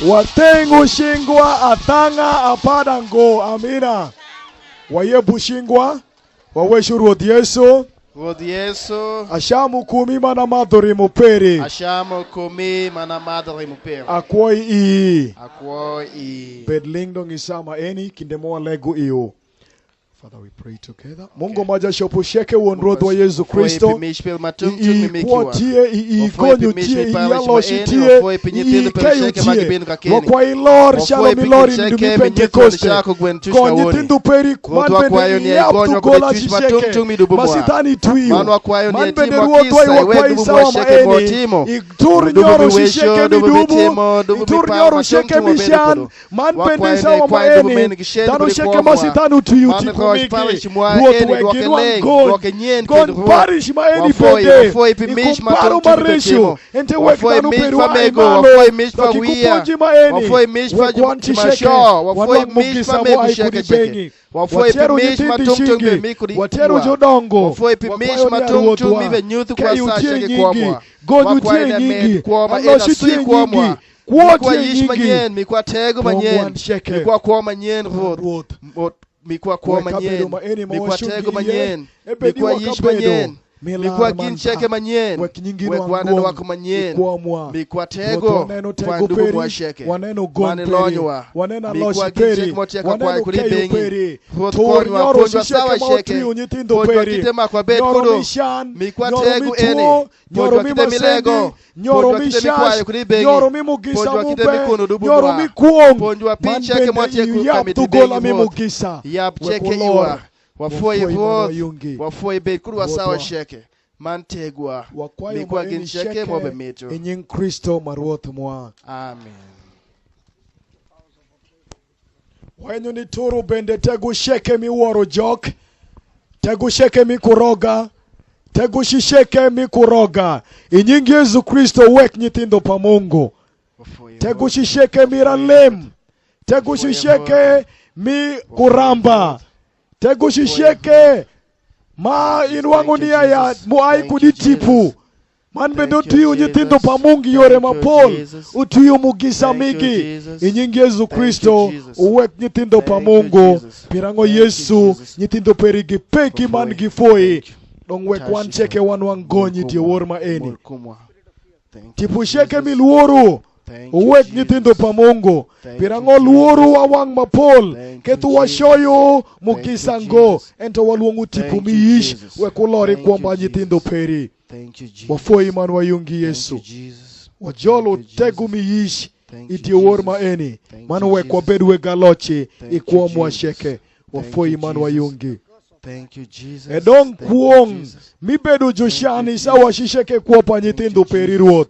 B: watengushingwa atanga apadango. Amina. Wayebushingwa waweshuru Yesu
D: Lord Yesu.
B: ashamu kumi mana madhuri muperi
D: Ashamo kumi mana madre mupera.
B: akwoi ii
D: Akwo i.
B: bedlingdong isama eni kindemoa legu iyo. Father, we pray together. Mungu maja shopusheke uonrodhi wa Yesu Kristo. Ikuotie, iikonyutie, iyaloshitie, iikeyotie. Wakwa ilor, shalom ilor indumi Pentekoste. Konyitindu peri, man bende iyaptu gola shisheke. Masitani tuyo. Man bende ruotwa iwakwa isawa maeni. Itur nyoro shisheke midubu. Itur nyoro shisheke mishan. Man bende isawa maeni. Tano sheke masitanu tuyo tiku.
D: Parish mwa
B: Ruoth
D: eni
B: wegi
D: dwoke
B: nwan
D: leng
B: gon.
D: dwoke nyen
B: Gon
D: kendo
B: parish ma eni
D: wafoi
B: fede.
D: pimish
B: Ikumparo
D: matong chumi
B: maresho.
D: betimo
B: Ente
D: wafoi
B: wekitanu
D: mish
B: peruwa
D: pamego
B: imalo.
D: wafoi mish pa
B: Toki
D: wia
B: kuponji ma eni.
D: wafoi mish pa
B: Wekwan chisheke.
D: chimasho wafoi
B: Wanwak
D: mish
B: mugisa
D: pa
B: mo
D: megu
B: ai
D: sheke
B: kudibengi.
D: cheke wafoi
B: Watero
D: pimish
B: nyitindi
D: matong tung be
B: shingi.
D: mikuri
B: Watero jodongo.
D: wafoi pimish
B: Wakwayo ni
D: matong tung
B: aruodwa.
D: mibe nyuthi kwa
B: Keyu
D: sa
B: tie
D: sheke
B: nyingi.
D: kwamwa
B: Gonyu
D: wakwayo
B: tie
D: ne med
B: nyingi.
D: kwama ena
B: Aloshi
D: sui
B: tie
D: kwamwa
B: nyingi. Kuo
D: mikwa
B: tie
D: yish
B: nyingi.
D: manyen mikwa tego manyen
B: Pongwan sheke.
D: mikwa kwa manyen ruoth
B: Ruoth.
D: mikwa kwa manyen mikwa tego manyen mikwa yish manyen mikwa gin cheke manyen wekwane wako manyen mikwa tego kwandugu mwa sheke manelonywa mikwa gin cheke motieka kwa kuli bengi konywa ponjwa sawa sheke ponjwa kitema kwa bet kudo mikwa tego eni ponjwa kite milego ponjwa kite mikwayo kuli bengi ponjwa kite mikuno dubu mwa ponjwa pincheke motieka kamiti bengi yap cheke iwa wafoi ruoth wafoi bet kudu wasawa sheke mantegwa mikwa gin cheke mobe mito
B: enying Kristo maruoth mwa.
D: Amen.
B: Wenyu ni turu bende tegu sheke mi woro jok. Tegu sheke mi kuroga. Tegu shisheke mi kuroga. Inyingi Yesu Kristo wek nyithindo pa Mungu. Tegu shisheke mi ralem. Tegu shisheke mi kuramba. Tegu shisheke ma inwangu niya ya muai kuditipu. Man bendo tuyu nyithindo pa Mungu yore mapol. Utuyu mugisa migi. Inyingi Yesu Kristo uwek nyithindo pa Mungu. Pirango Yesu nyithindo perigi peki man gifoi. Dong wek wan cheke wan wangonyi die wor ma eni. Tipu sheke mi luoru.
D: Thank you,
B: Uwek
D: Jesus.
B: nyithindo pamongo.
D: Thank
B: Pirango
D: you,
B: luoru
D: Jesus.
B: wawang mapol.
D: Thank
B: Ketu
D: you,
B: washoyo
D: Jesus.
B: mukisango.
D: Jesus.
B: Ento waluongu tipu
D: Thank you,
B: miish.
D: Jesus.
B: Wekulori
D: Thank
B: kwamba
D: you,
B: nyithindo
D: Jesus.
B: peri.
D: Thank you, Jesus.
B: Wafoi man wayungi
D: Thank
B: Yesu.
D: you, Jesus.
B: Wajolo
D: Thank you,
B: tegu
D: Jesus.
B: miish.
D: Thank you,
B: Idiowor
D: Jesus.
B: maeni.
D: Thank
B: Mano
D: you,
B: wekwa
D: Jesus.
B: bedwe galoche.
D: Thank you,
B: Ikuomwa
D: Jesus.
B: sheke.
D: Thank
B: Wafoi
D: you,
B: man
D: Jesus.
B: wayungi.
D: Thank you, Jesus.
B: Edong
D: Thank you,
B: kuong.
D: Jesus.
B: Mibedo joshani
D: Jesus.
B: sawa shisheke kuopa nyithindo
D: Thank you,
B: peri
D: Jesus.
B: ruoth.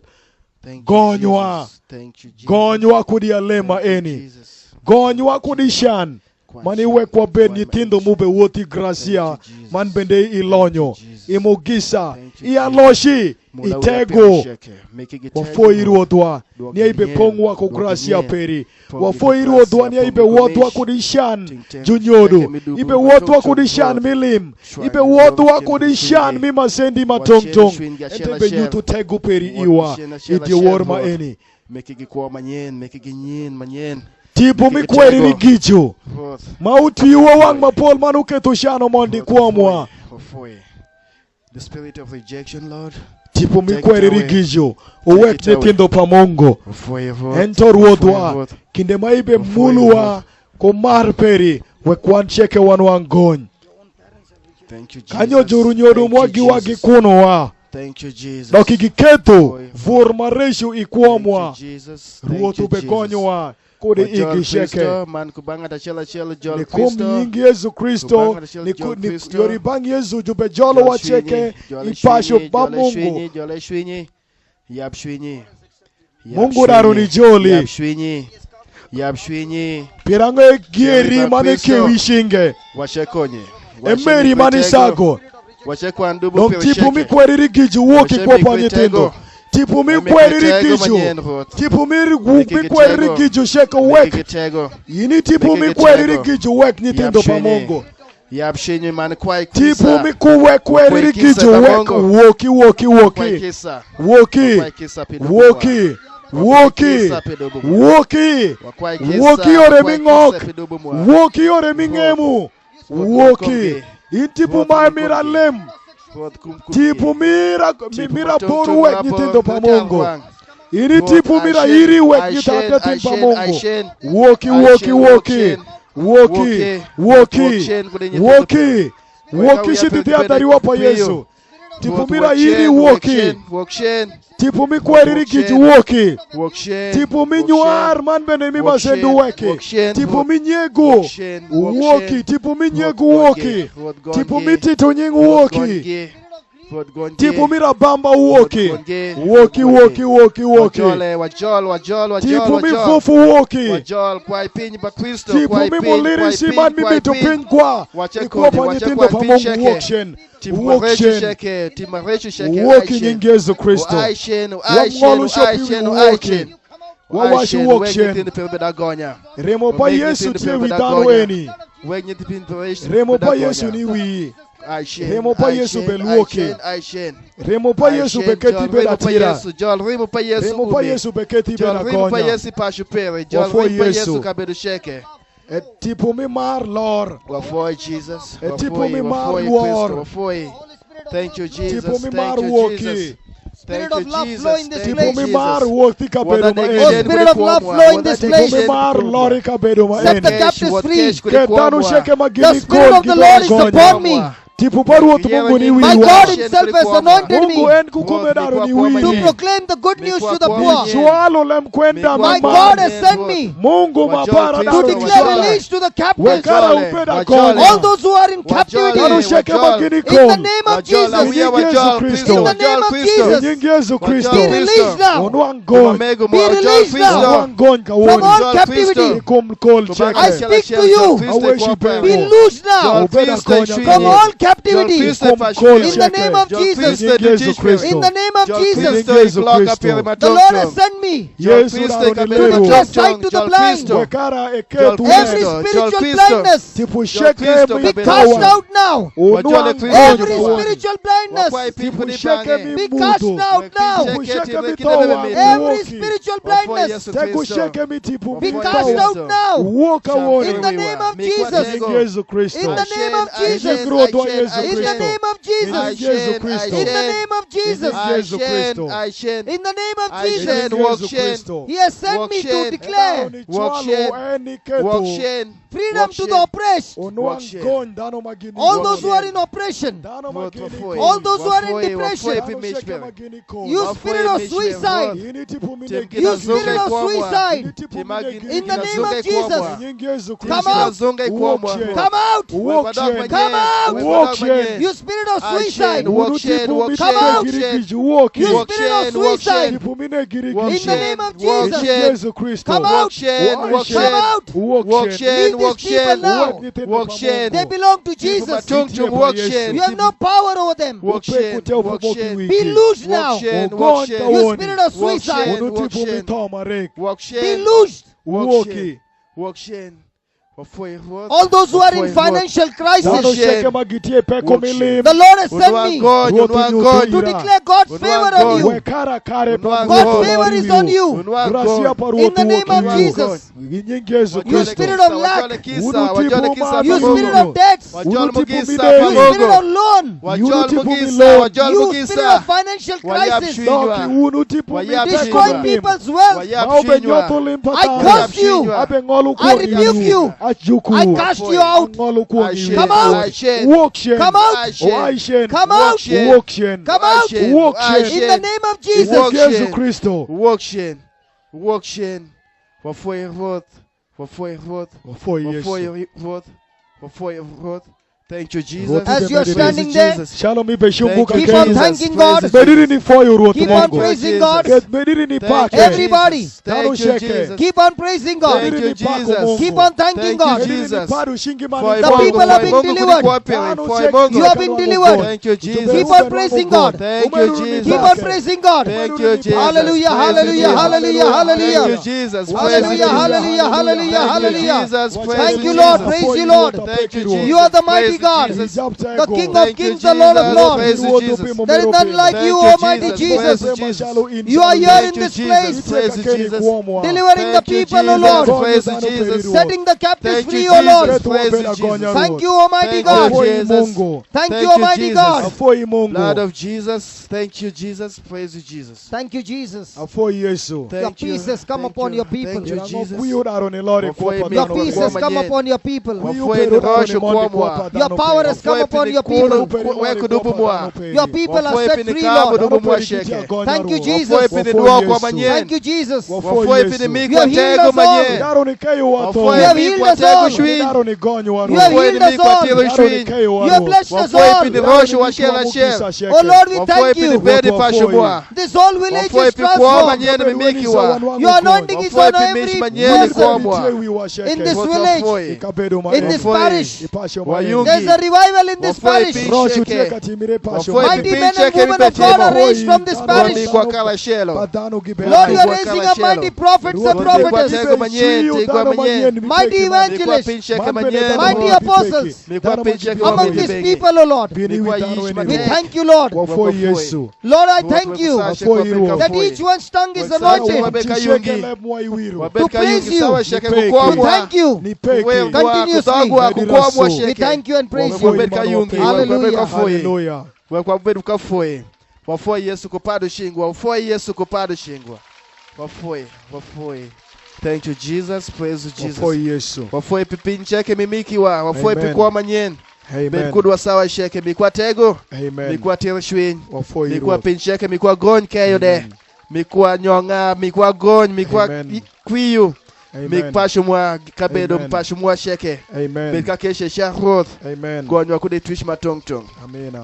D: Thank you,
B: Gonywa.
D: Jesus. Thank you, Jesus.
B: Gonywa kudi alema
D: Thank you,
B: eni.
D: Jesus.
B: Gonywa kudi shan. Mani wekwa ben nyithindo mube woti gracia.
D: Thank you, Jesus.
B: Man bende ilonyo.
D: Thank you, Jesus.
B: Imugisa.
D: Thank you,
B: Ialoshi.
D: Mula
B: Itego.
D: wepea sheke. Make it
B: Wafoi
D: itego.
B: ruodwa.
D: Dwok
B: Ni ibe
D: nyen.
B: pongwa ko
D: Dwok
B: gracia
D: nyen.
B: peri.
D: Pongi
B: Wafoi
D: ko
B: ruodwa
D: gracia,
B: ni ibe
D: pongi ko
B: wodwa
D: mish.
B: kudi shan.
D: Ting-ting.
B: Junyodo.
D: Sheke midubu
B: Ibe
D: matong
B: wodwa
D: chong
B: kudi shan
D: voth.
B: milim.
D: Shwang
B: Ibe
D: zom
B: wodwa
D: shem
B: kudi
D: shwinge.
B: shan mimasendi
D: Washena
B: matong
D: shwinga shela
B: Entebe
D: shel.
B: yutu tegu peri
D: Wot
B: iwa.
D: shena shela
B: Idiowor
D: shel
B: ma
D: voth.
B: eni.
D: Make it kwa manyen. Make it nyen manyen.
B: Tipo
D: Make
B: mi
D: it
B: kweri
D: itego.
B: rigicho.
D: Voth.
B: Mauti uwa wang mapol manuke tushano mondi
D: Voth,
B: kuamwa.
D: Hofoi. The spirit of rejection, Lord.
B: Tipo mi
D: Take it
B: kweri
D: away.
B: rigicho.
D: Take
B: Uwek
D: it away.
B: netindo pamongo.
D: Hofoi voth.
B: Ento ruodwa.
D: Hofoi voth.
B: Kinde maibe
D: Hofoi
B: mulwa.
D: voth.
B: Kumar peri. Wekwan cheke wanwang gony.
D: Thank you, Jesus.
B: Kanyo joru nyodo
D: Thank you,
B: mwagi wagi
D: Jesus.
B: kuno wa.
D: Thank you, Jesus.
B: Doki giketo.
D: Hofoi voth.
B: Vur mareshu ikuamwa.
D: Thank you, Jesus. Thank
B: Ruotu
D: you,
B: be
D: Jesus.
B: gonyo wa. Kode
D: Jol
B: igi sheke.
D: Kristo, man kubanga da chela chela Jol
B: Ni kum
D: Kristo.
B: yingi Yesu Kristo.
D: Kubanga da chela
B: Ni
D: Jol Kristo.
B: yori bang Yesu jube jolo wa cheke. Ipasho ba Mungu.
D: Jole shwinyi. Yab shwinyi.
B: Mungu daru ni joli.
D: Yab shwinyi. Yab shwinyi.
B: Pirango gieri
D: Joli ba
B: mane
D: Kristo.
B: kewi shinge.
D: Washekonye.
B: Emeri mane sago.
D: Washekwandubu
B: Dom
D: pe
B: tipu mi
D: washeke.
B: kweri rigiju woki
D: Washe
B: kwa
D: mi
B: pa
D: kwetego.
B: nyithindo. Tipu mi
D: Eme
B: kweri
D: kwetego
B: rigiju.
D: manyen voth.
B: Tipu mi
D: Miki
B: kweri
D: kitego.
B: rigiju sheke
D: Miki
B: wek.
D: kitego.
B: Yini tipu
D: Miki
B: mi kweri
D: kitego.
B: rigiju wek nyithindo
D: Yab
B: pa
D: shwinyi.
B: Mungu.
D: Yab shwinyi man kwai
B: Tipu
D: kisa.
B: mi kuwe kweri
D: Wakwai kisa
B: rigiju
D: pa
B: wek.
D: Mungu.
B: Woki woki
D: Kwai
B: woki.
D: kisa.
B: Woki.
D: Wakwai kisa pidobu
B: Woki. Woki. Woki. Woki ore mingok. Woki ore mingemu. Woki. Intipu ma mira lem. Tipu mira poru wek nyithindo pa Mungu. Ini tipu mira iri wek nyithindo pa Mungu. Woki woki woki. Woki. Woki. Woki. Woki shititi atariwa pa Yesu. Tipu mira iri woki. Tipu mi kweri rigiju woki. Tipu mi nyuar man bene mi masendu weki. Tipu mi nyegu woki. Tipu mi nyegu woki. Tipu mi tito nyingu woki. Tipu mi rabamba woki. Woki woki woki woki. Tipu mi fufu woki. Tipu mi moliri si man mi mitu piny kwa. Ikuwa pa nyithindo pa Mungu wokshen. Wokshen. Woki nyingi Yesu Kristo. Wamng'olu shopi woki. Wawashi wokshen. Remo pa Yesu tie widhano eni. Remo pa Yesu ni wiyi. Remo pa Yesu be luoki. Remo pa Yesu be keti be datira. Remo pa Yesu be keti be da gonya. Wafo Yesu. Tipu mi mar lor. Tipu mi mar luor.
D: Thank you, Jesus.
B: Tipu mi mar
D: Thank you,
B: woki.
D: Jesus.
A: Spirit
D: Thank
A: of
D: you,
A: love
D: Jesus.
A: flow in this
D: Thank
A: place.
D: you,
B: Tipu mi mar
D: Jesus.
B: woki ka bedo ma
A: Oh,
B: eni.
A: Spirit of love flow in this
B: Tipu
A: place.
B: mi mar lori ka bedo ma
A: Set the
B: eni.
A: captives free.
B: Ke danu sheke ma
A: The
B: gini
A: Spirit
B: kol
A: of the
B: gido
A: Lord is
B: gonya.
A: upon me.
B: Tipu pa ruoth Mungu ni
A: My
B: wiwa.
A: God himself has anointed me
B: Mungu en kukume daru ni
A: to
B: wiyi.
A: proclaim the good news to the poor.
B: Jwalo lem kwenda
A: My
B: mama.
A: God has sent me
B: Mungu mabara
A: to
B: daru
A: declare
B: jwala.
A: release to the captives.
B: Wekara upeda
A: All
B: konya.
A: those who are in captivity.
B: Daru sheke ma gini
A: In the
B: kol.
A: name of Jesus.
B: Yesu Kristo.
A: In the name of Jesus.
B: Nyingi Yesu Kristo.
A: Be released now.
B: Onwang gony.
A: Be released now
B: Onwang gony ka
A: from
B: woni.
A: all captivity.
B: Ikum kol
A: I
B: cheke.
A: speak to you. Be loose now from all captivity. In the name of Jesus. In the name of Jesus. The Lord has sent me
B: Yesu daru ni
A: to
B: leru.
A: declare sight to the blind.
B: Wekara eketu
A: Every
B: ne.
A: spiritual blindness
B: Tipu sheke
A: be
B: mi
A: cast
B: tawa.
A: out now.
B: Onwang
A: Every
B: gony ka woni.
A: spiritual blindness
B: Tipu sheke mi
A: be cast
B: mutu.
A: out now.
B: Tipu sheke mi tawa.
A: Every
B: Woki.
A: spiritual blindness
B: Teku sheke mi tipu
A: be
B: mi
A: cast
B: tawa.
A: out now.
B: Woka woni.
A: In the name of Jesus.
B: Nyingi Yesu Kristo.
A: In the name of Jesus.
B: Nyingi Roho wa
A: In the name of Jesus. In the name of Jesus. In the name of Jesus. He has sent me to declare freedom to the oppressed. All those who are in oppression. All those who are in depression. You spirit of suicide. You spirit of suicide. In the name of Jesus. Come out. Come out. Come out. You spirit of suicide. Come out. You spirit of suicide. In the name of Jesus. Come out. Come out. Leave these people now. They belong to Jesus. You have no power over them. Be loosed now. You spirit of suicide. Be loosed. All those who are in financial crisis, the Lord has sent me to declare God's favor on you. God's favor is on you. In the name of Jesus. You spirit of lack. You spirit of debts. You spirit of loan. You spirit of financial crisis. Destroying people's wealth. I curse you. I rebuke you. I cast you out. Come out. Come out. Come out. Come out. In the name of Jesus. Thank you, Jesus. As you are standing there, keep on thanking God. Keep on praising God. Everybody, keep on praising God. Keep on thanking God. The people have been delivered. You have been delivered. Keep on praising God. Keep on praising God. Hallelujah, hallelujah, hallelujah, hallelujah. Hallelujah, hallelujah, hallelujah, hallelujah. Thank you, Lord. Praise you, Lord. You are the mighty God, the King of kings, the Lord of lords. There is none like you, Almighty Jesus. You are here in this place, delivering the people, O Lord, setting the captives free, O Lord. Thank you, Almighty God. Thank you, Almighty God.
D: Blood of Jesus. Thank you, Jesus. Praise you, Jesus.
A: Thank you, Jesus. Your peace has come upon your people.
D: Thank you, Jesus.
A: Your peace has come upon your people. Your power has come upon your people. Your people are set free, Lord. Thank you, Jesus. Thank you, Jesus. You have healed us all. You have healed us all. You have healed us all. You have blessed us all. Oh Lord, we thank you. This whole village is transformed. Your anointing is on every person in this village, in this parish. There's a revival in this parish. Mighty men and women of God are raised from this parish. Lord, you are raising up mighty prophets and prophetess, mighty evangelists, mighty apostles among these people, O Lord. We thank you, Lord. Lord, I thank you that each one's tongue is anointed to praise you, to thank you continuously. We thank you and praise you. Hallelujah.
D: Thank you, Jesus. Praise you, Jesus. Amen. Amen.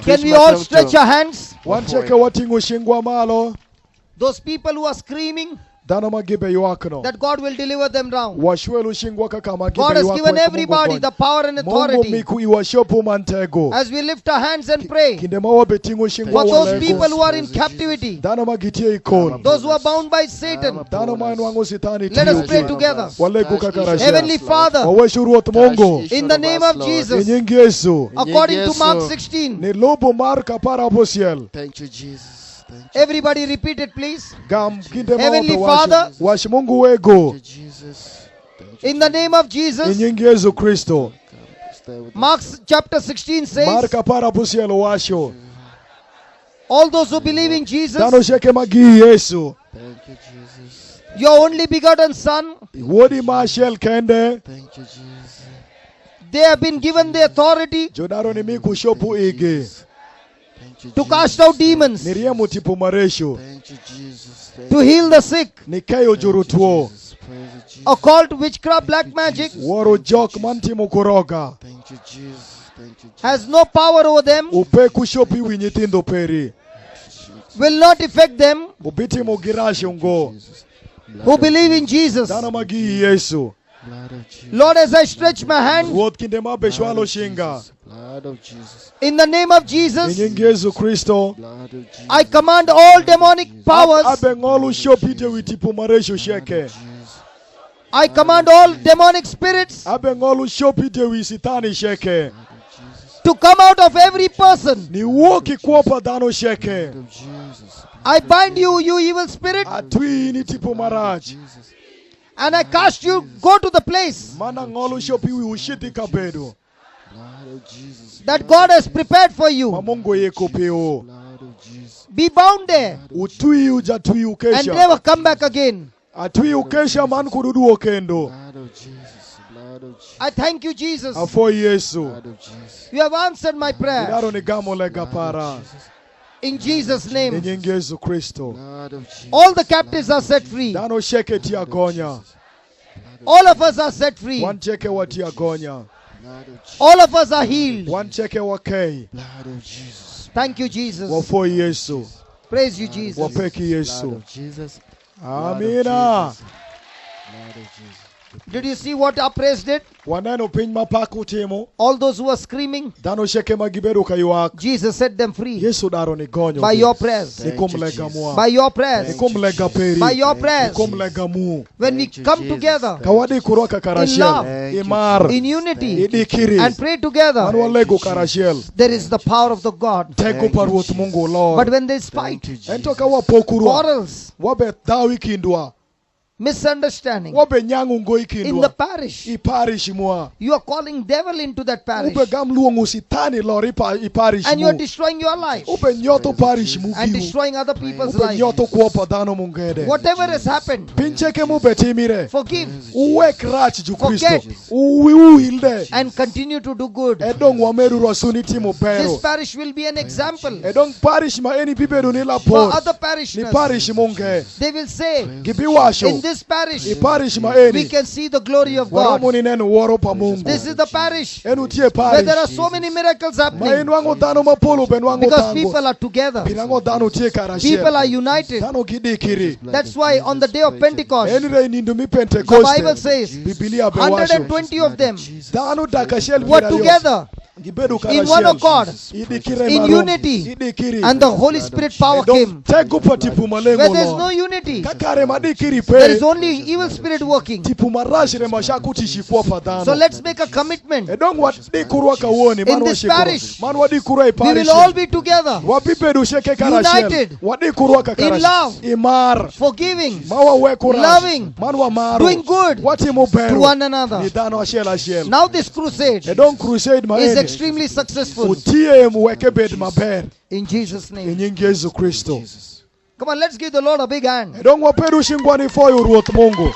A: Can we all stretch our hands? Those people who are screaming that God will deliver them down. God has given everybody the power and authority. As we lift our hands and pray for those people who are in captivity, those who are bound by Satan, let us pray together. Heavenly Father, in the name of Jesus, according to Mark 16,
D: thank you, Jesus.
A: Everybody repeat it, please. Heavenly Father, in the name of Jesus,
D: stay with
A: Mark
D: us.
A: chapter 16 says,
B: Marka para pusielo washo.
A: all those who believe in Jesus,
B: Dano sheke magi Yesu.
D: Thank you, Jesus.
A: your only begotten Son,
B: Wodi mashel kende.
D: Thank you, Jesus.
A: they have been given the authority
B: Jodaro ni miku shopu ige.
D: Thank you,
A: to
D: Jesus.
A: cast out demons,
B: Niriemu tipu maresho.
D: Thank you, Jesus. Thank
A: to heal the sick,
B: Nikayo jurutuo.
D: Jesus. Praise you, Jesus.
A: occult, witchcraft, black magic,
B: Woro jok mantimu kuroga.
D: Thank you, Jesus. Thank you, Jesus.
A: has no power over them,
B: Upe kushopi winyitindo peri.
A: will not affect them
B: Ubiti mugirashi ungo.
D: Jesus.
A: who believe in Jesus.
B: Dano magi Yesu.
D: Blood of Jesus.
A: Lord, as I stretch my hand
B: Wot kindema beshwalo shinga.
D: Blood of Jesus.
A: in the name of Jesus,
B: Inyingi Yesu Kristo.
D: Blood of Jesus.
A: I command all demonic powers,
B: Abe ngolu shopi te witipu maresho sheke.
D: Jesus.
A: I command all demonic spirits
B: Abe ngolu shopi te wisitani sheke.
A: to come out of every person.
B: Ni woki kuopa dano sheke.
D: Blood of Jesus.
A: I bind you, you evil spirit,
B: Atui ni tipu maraj.
D: Jesus.
A: and I cast you, go to the place
B: Mana ngolu shopi wi ushiti kabedo.
D: Blood of Jesus.
A: that God has prepared for you.
B: Mamongo yeko peo.
D: Blood of Jesus.
A: Be bound there
B: Utui ujatui
A: and
B: ukesha.
A: never come back again.
B: Atui ukesha man kududu okendo.
D: Blood of Jesus. Blood of Jesus.
A: I thank you, Jesus.
B: Afo Yesu.
D: Blood of Jesus.
A: You have answered my prayer.
B: Idaro ni gamo lega para.
A: In Jesus' name.
B: Inyingi Yesu Kristo.
D: Blood of Jesus.
A: All the captives are set free.
B: Dano sheke tia gonya.
A: All of us are set free.
B: One cheke wa tia gonya.
D: Blood of Jesus.
A: All of us are healed.
B: One cheke wa kei.
D: Blood of Jesus.
A: Thank you, Jesus.
B: Wafo Yesu.
A: Praise you, Jesus.
B: Wapeki
D: Blood
B: Yesu.
D: of Jesus. Blood of
B: Amina.
D: Jesus. Blood of Jesus.
A: Did you see what our praise did?
B: Waneno piny mapaku timo.
A: All those who were screaming,
B: Dano sheke magibedo kayuak.
A: Jesus set them free
B: Yesu daro ni gonyo.
A: by your prayers.
B: Nikum lega mua.
A: By your prayers.
B: Nikum lega peri.
A: By your prayers.
B: Nikum lega mu.
A: When we
D: Thank you,
A: come
D: Jesus.
A: together
B: Kawadi kuroka
A: In
B: karashiel.
A: love.
B: Imar.
A: in unity
B: Idikiri.
A: and pray together,
B: Manwa lego karashiel.
A: there is the power of the God.
B: Teko parwot Mungu
A: But
B: Lord.
A: when there is fight,
D: Thank you, Jesus.
B: Ento kawa pokurwa.
A: quarrels,
B: Wabe dawi kindwa.
A: misunderstanding
B: Wabe nyangu ngoi
A: in the
B: kindwa.
A: parish,
B: Iparish mua.
A: you are calling devil into that parish
B: Ube gam luongo sitani lor iparish
A: and you are
B: mu.
A: destroying your life
B: Ube nyoto parish mu
A: and
B: giu.
A: destroying other people's
B: Ube
A: lives.
B: nyoto kuopa dano mungede.
A: Whatever has happened,
B: Pincheke mu betimire.
A: forgive
B: Uwek rach ju Kristo.
A: Forget.
B: Uwi uhilde.
A: and continue to do good.
B: Edong wameru rosuni timo
A: This
B: pero.
A: parish will be an example
B: Edong parish ma eni pibedo ni la
A: for
B: por.
A: other
B: Ni
A: parishioners.
B: parish munge.
A: They will say,
B: Gibi washo.
A: in this parish,
B: I parish ma
A: we
B: eni.
A: can see the glory of God.
B: Waramu ni nenu woro pa Mungu.
A: This is the parish
B: Enu tie
A: where there are
B: parish.
A: so many miracles
B: Ma
A: happening
B: enu ango dano mapolo ben wango
A: because
B: tango.
A: people are together.
B: Pinango dano tie karashe.
A: People are united.
B: Dano gidikiri.
A: That's why on the day of Pentecost,
B: Eni re nindu mi
A: the
B: Pentecost.
A: Bible says
B: Biblia be washo.
A: 120 of them
B: Dano dakashel
A: were
B: vira yo.
A: together
B: Gibedu
A: in one
B: karashel.
A: accord,
B: Idikire
A: in
B: marom.
A: unity,
B: Idikiri.
A: and the Holy Spirit power came.
B: Tegu pa tipu malengo
A: Where there's
B: Lord.
A: no unity,
B: Kakare madikiri
A: there
B: pe.
A: is only evil spirit working.
B: Tipu marashi re mashakuti shifua padano.
A: So let's make a commitment.
B: Edong wat di kurwa kawoni.
A: In this parish,
B: Man wadi kurwa
A: We
B: parish.
A: will all be together,
B: Wapipedu sheke karashel.
A: United.
B: Wadi kurwa kakarashel.
A: In love.
B: Imar.
A: forgiving,
B: Mawa we kurash.
A: Loving.
B: Manwa maro.
A: doing good
B: Wati mo
A: to
B: beru.
A: one another.
B: Nidano ashel.
A: Now this crusade
B: Edong crusade ma
A: is
B: eni.
A: extremely successful
B: Utie mweke bed maber.
A: in Jesus' name.
B: Inyingi Yesu Kristo.
A: Come on, let's give the Lord a big hand.
B: Edong wapedu shingwani foyo ruot Mungu.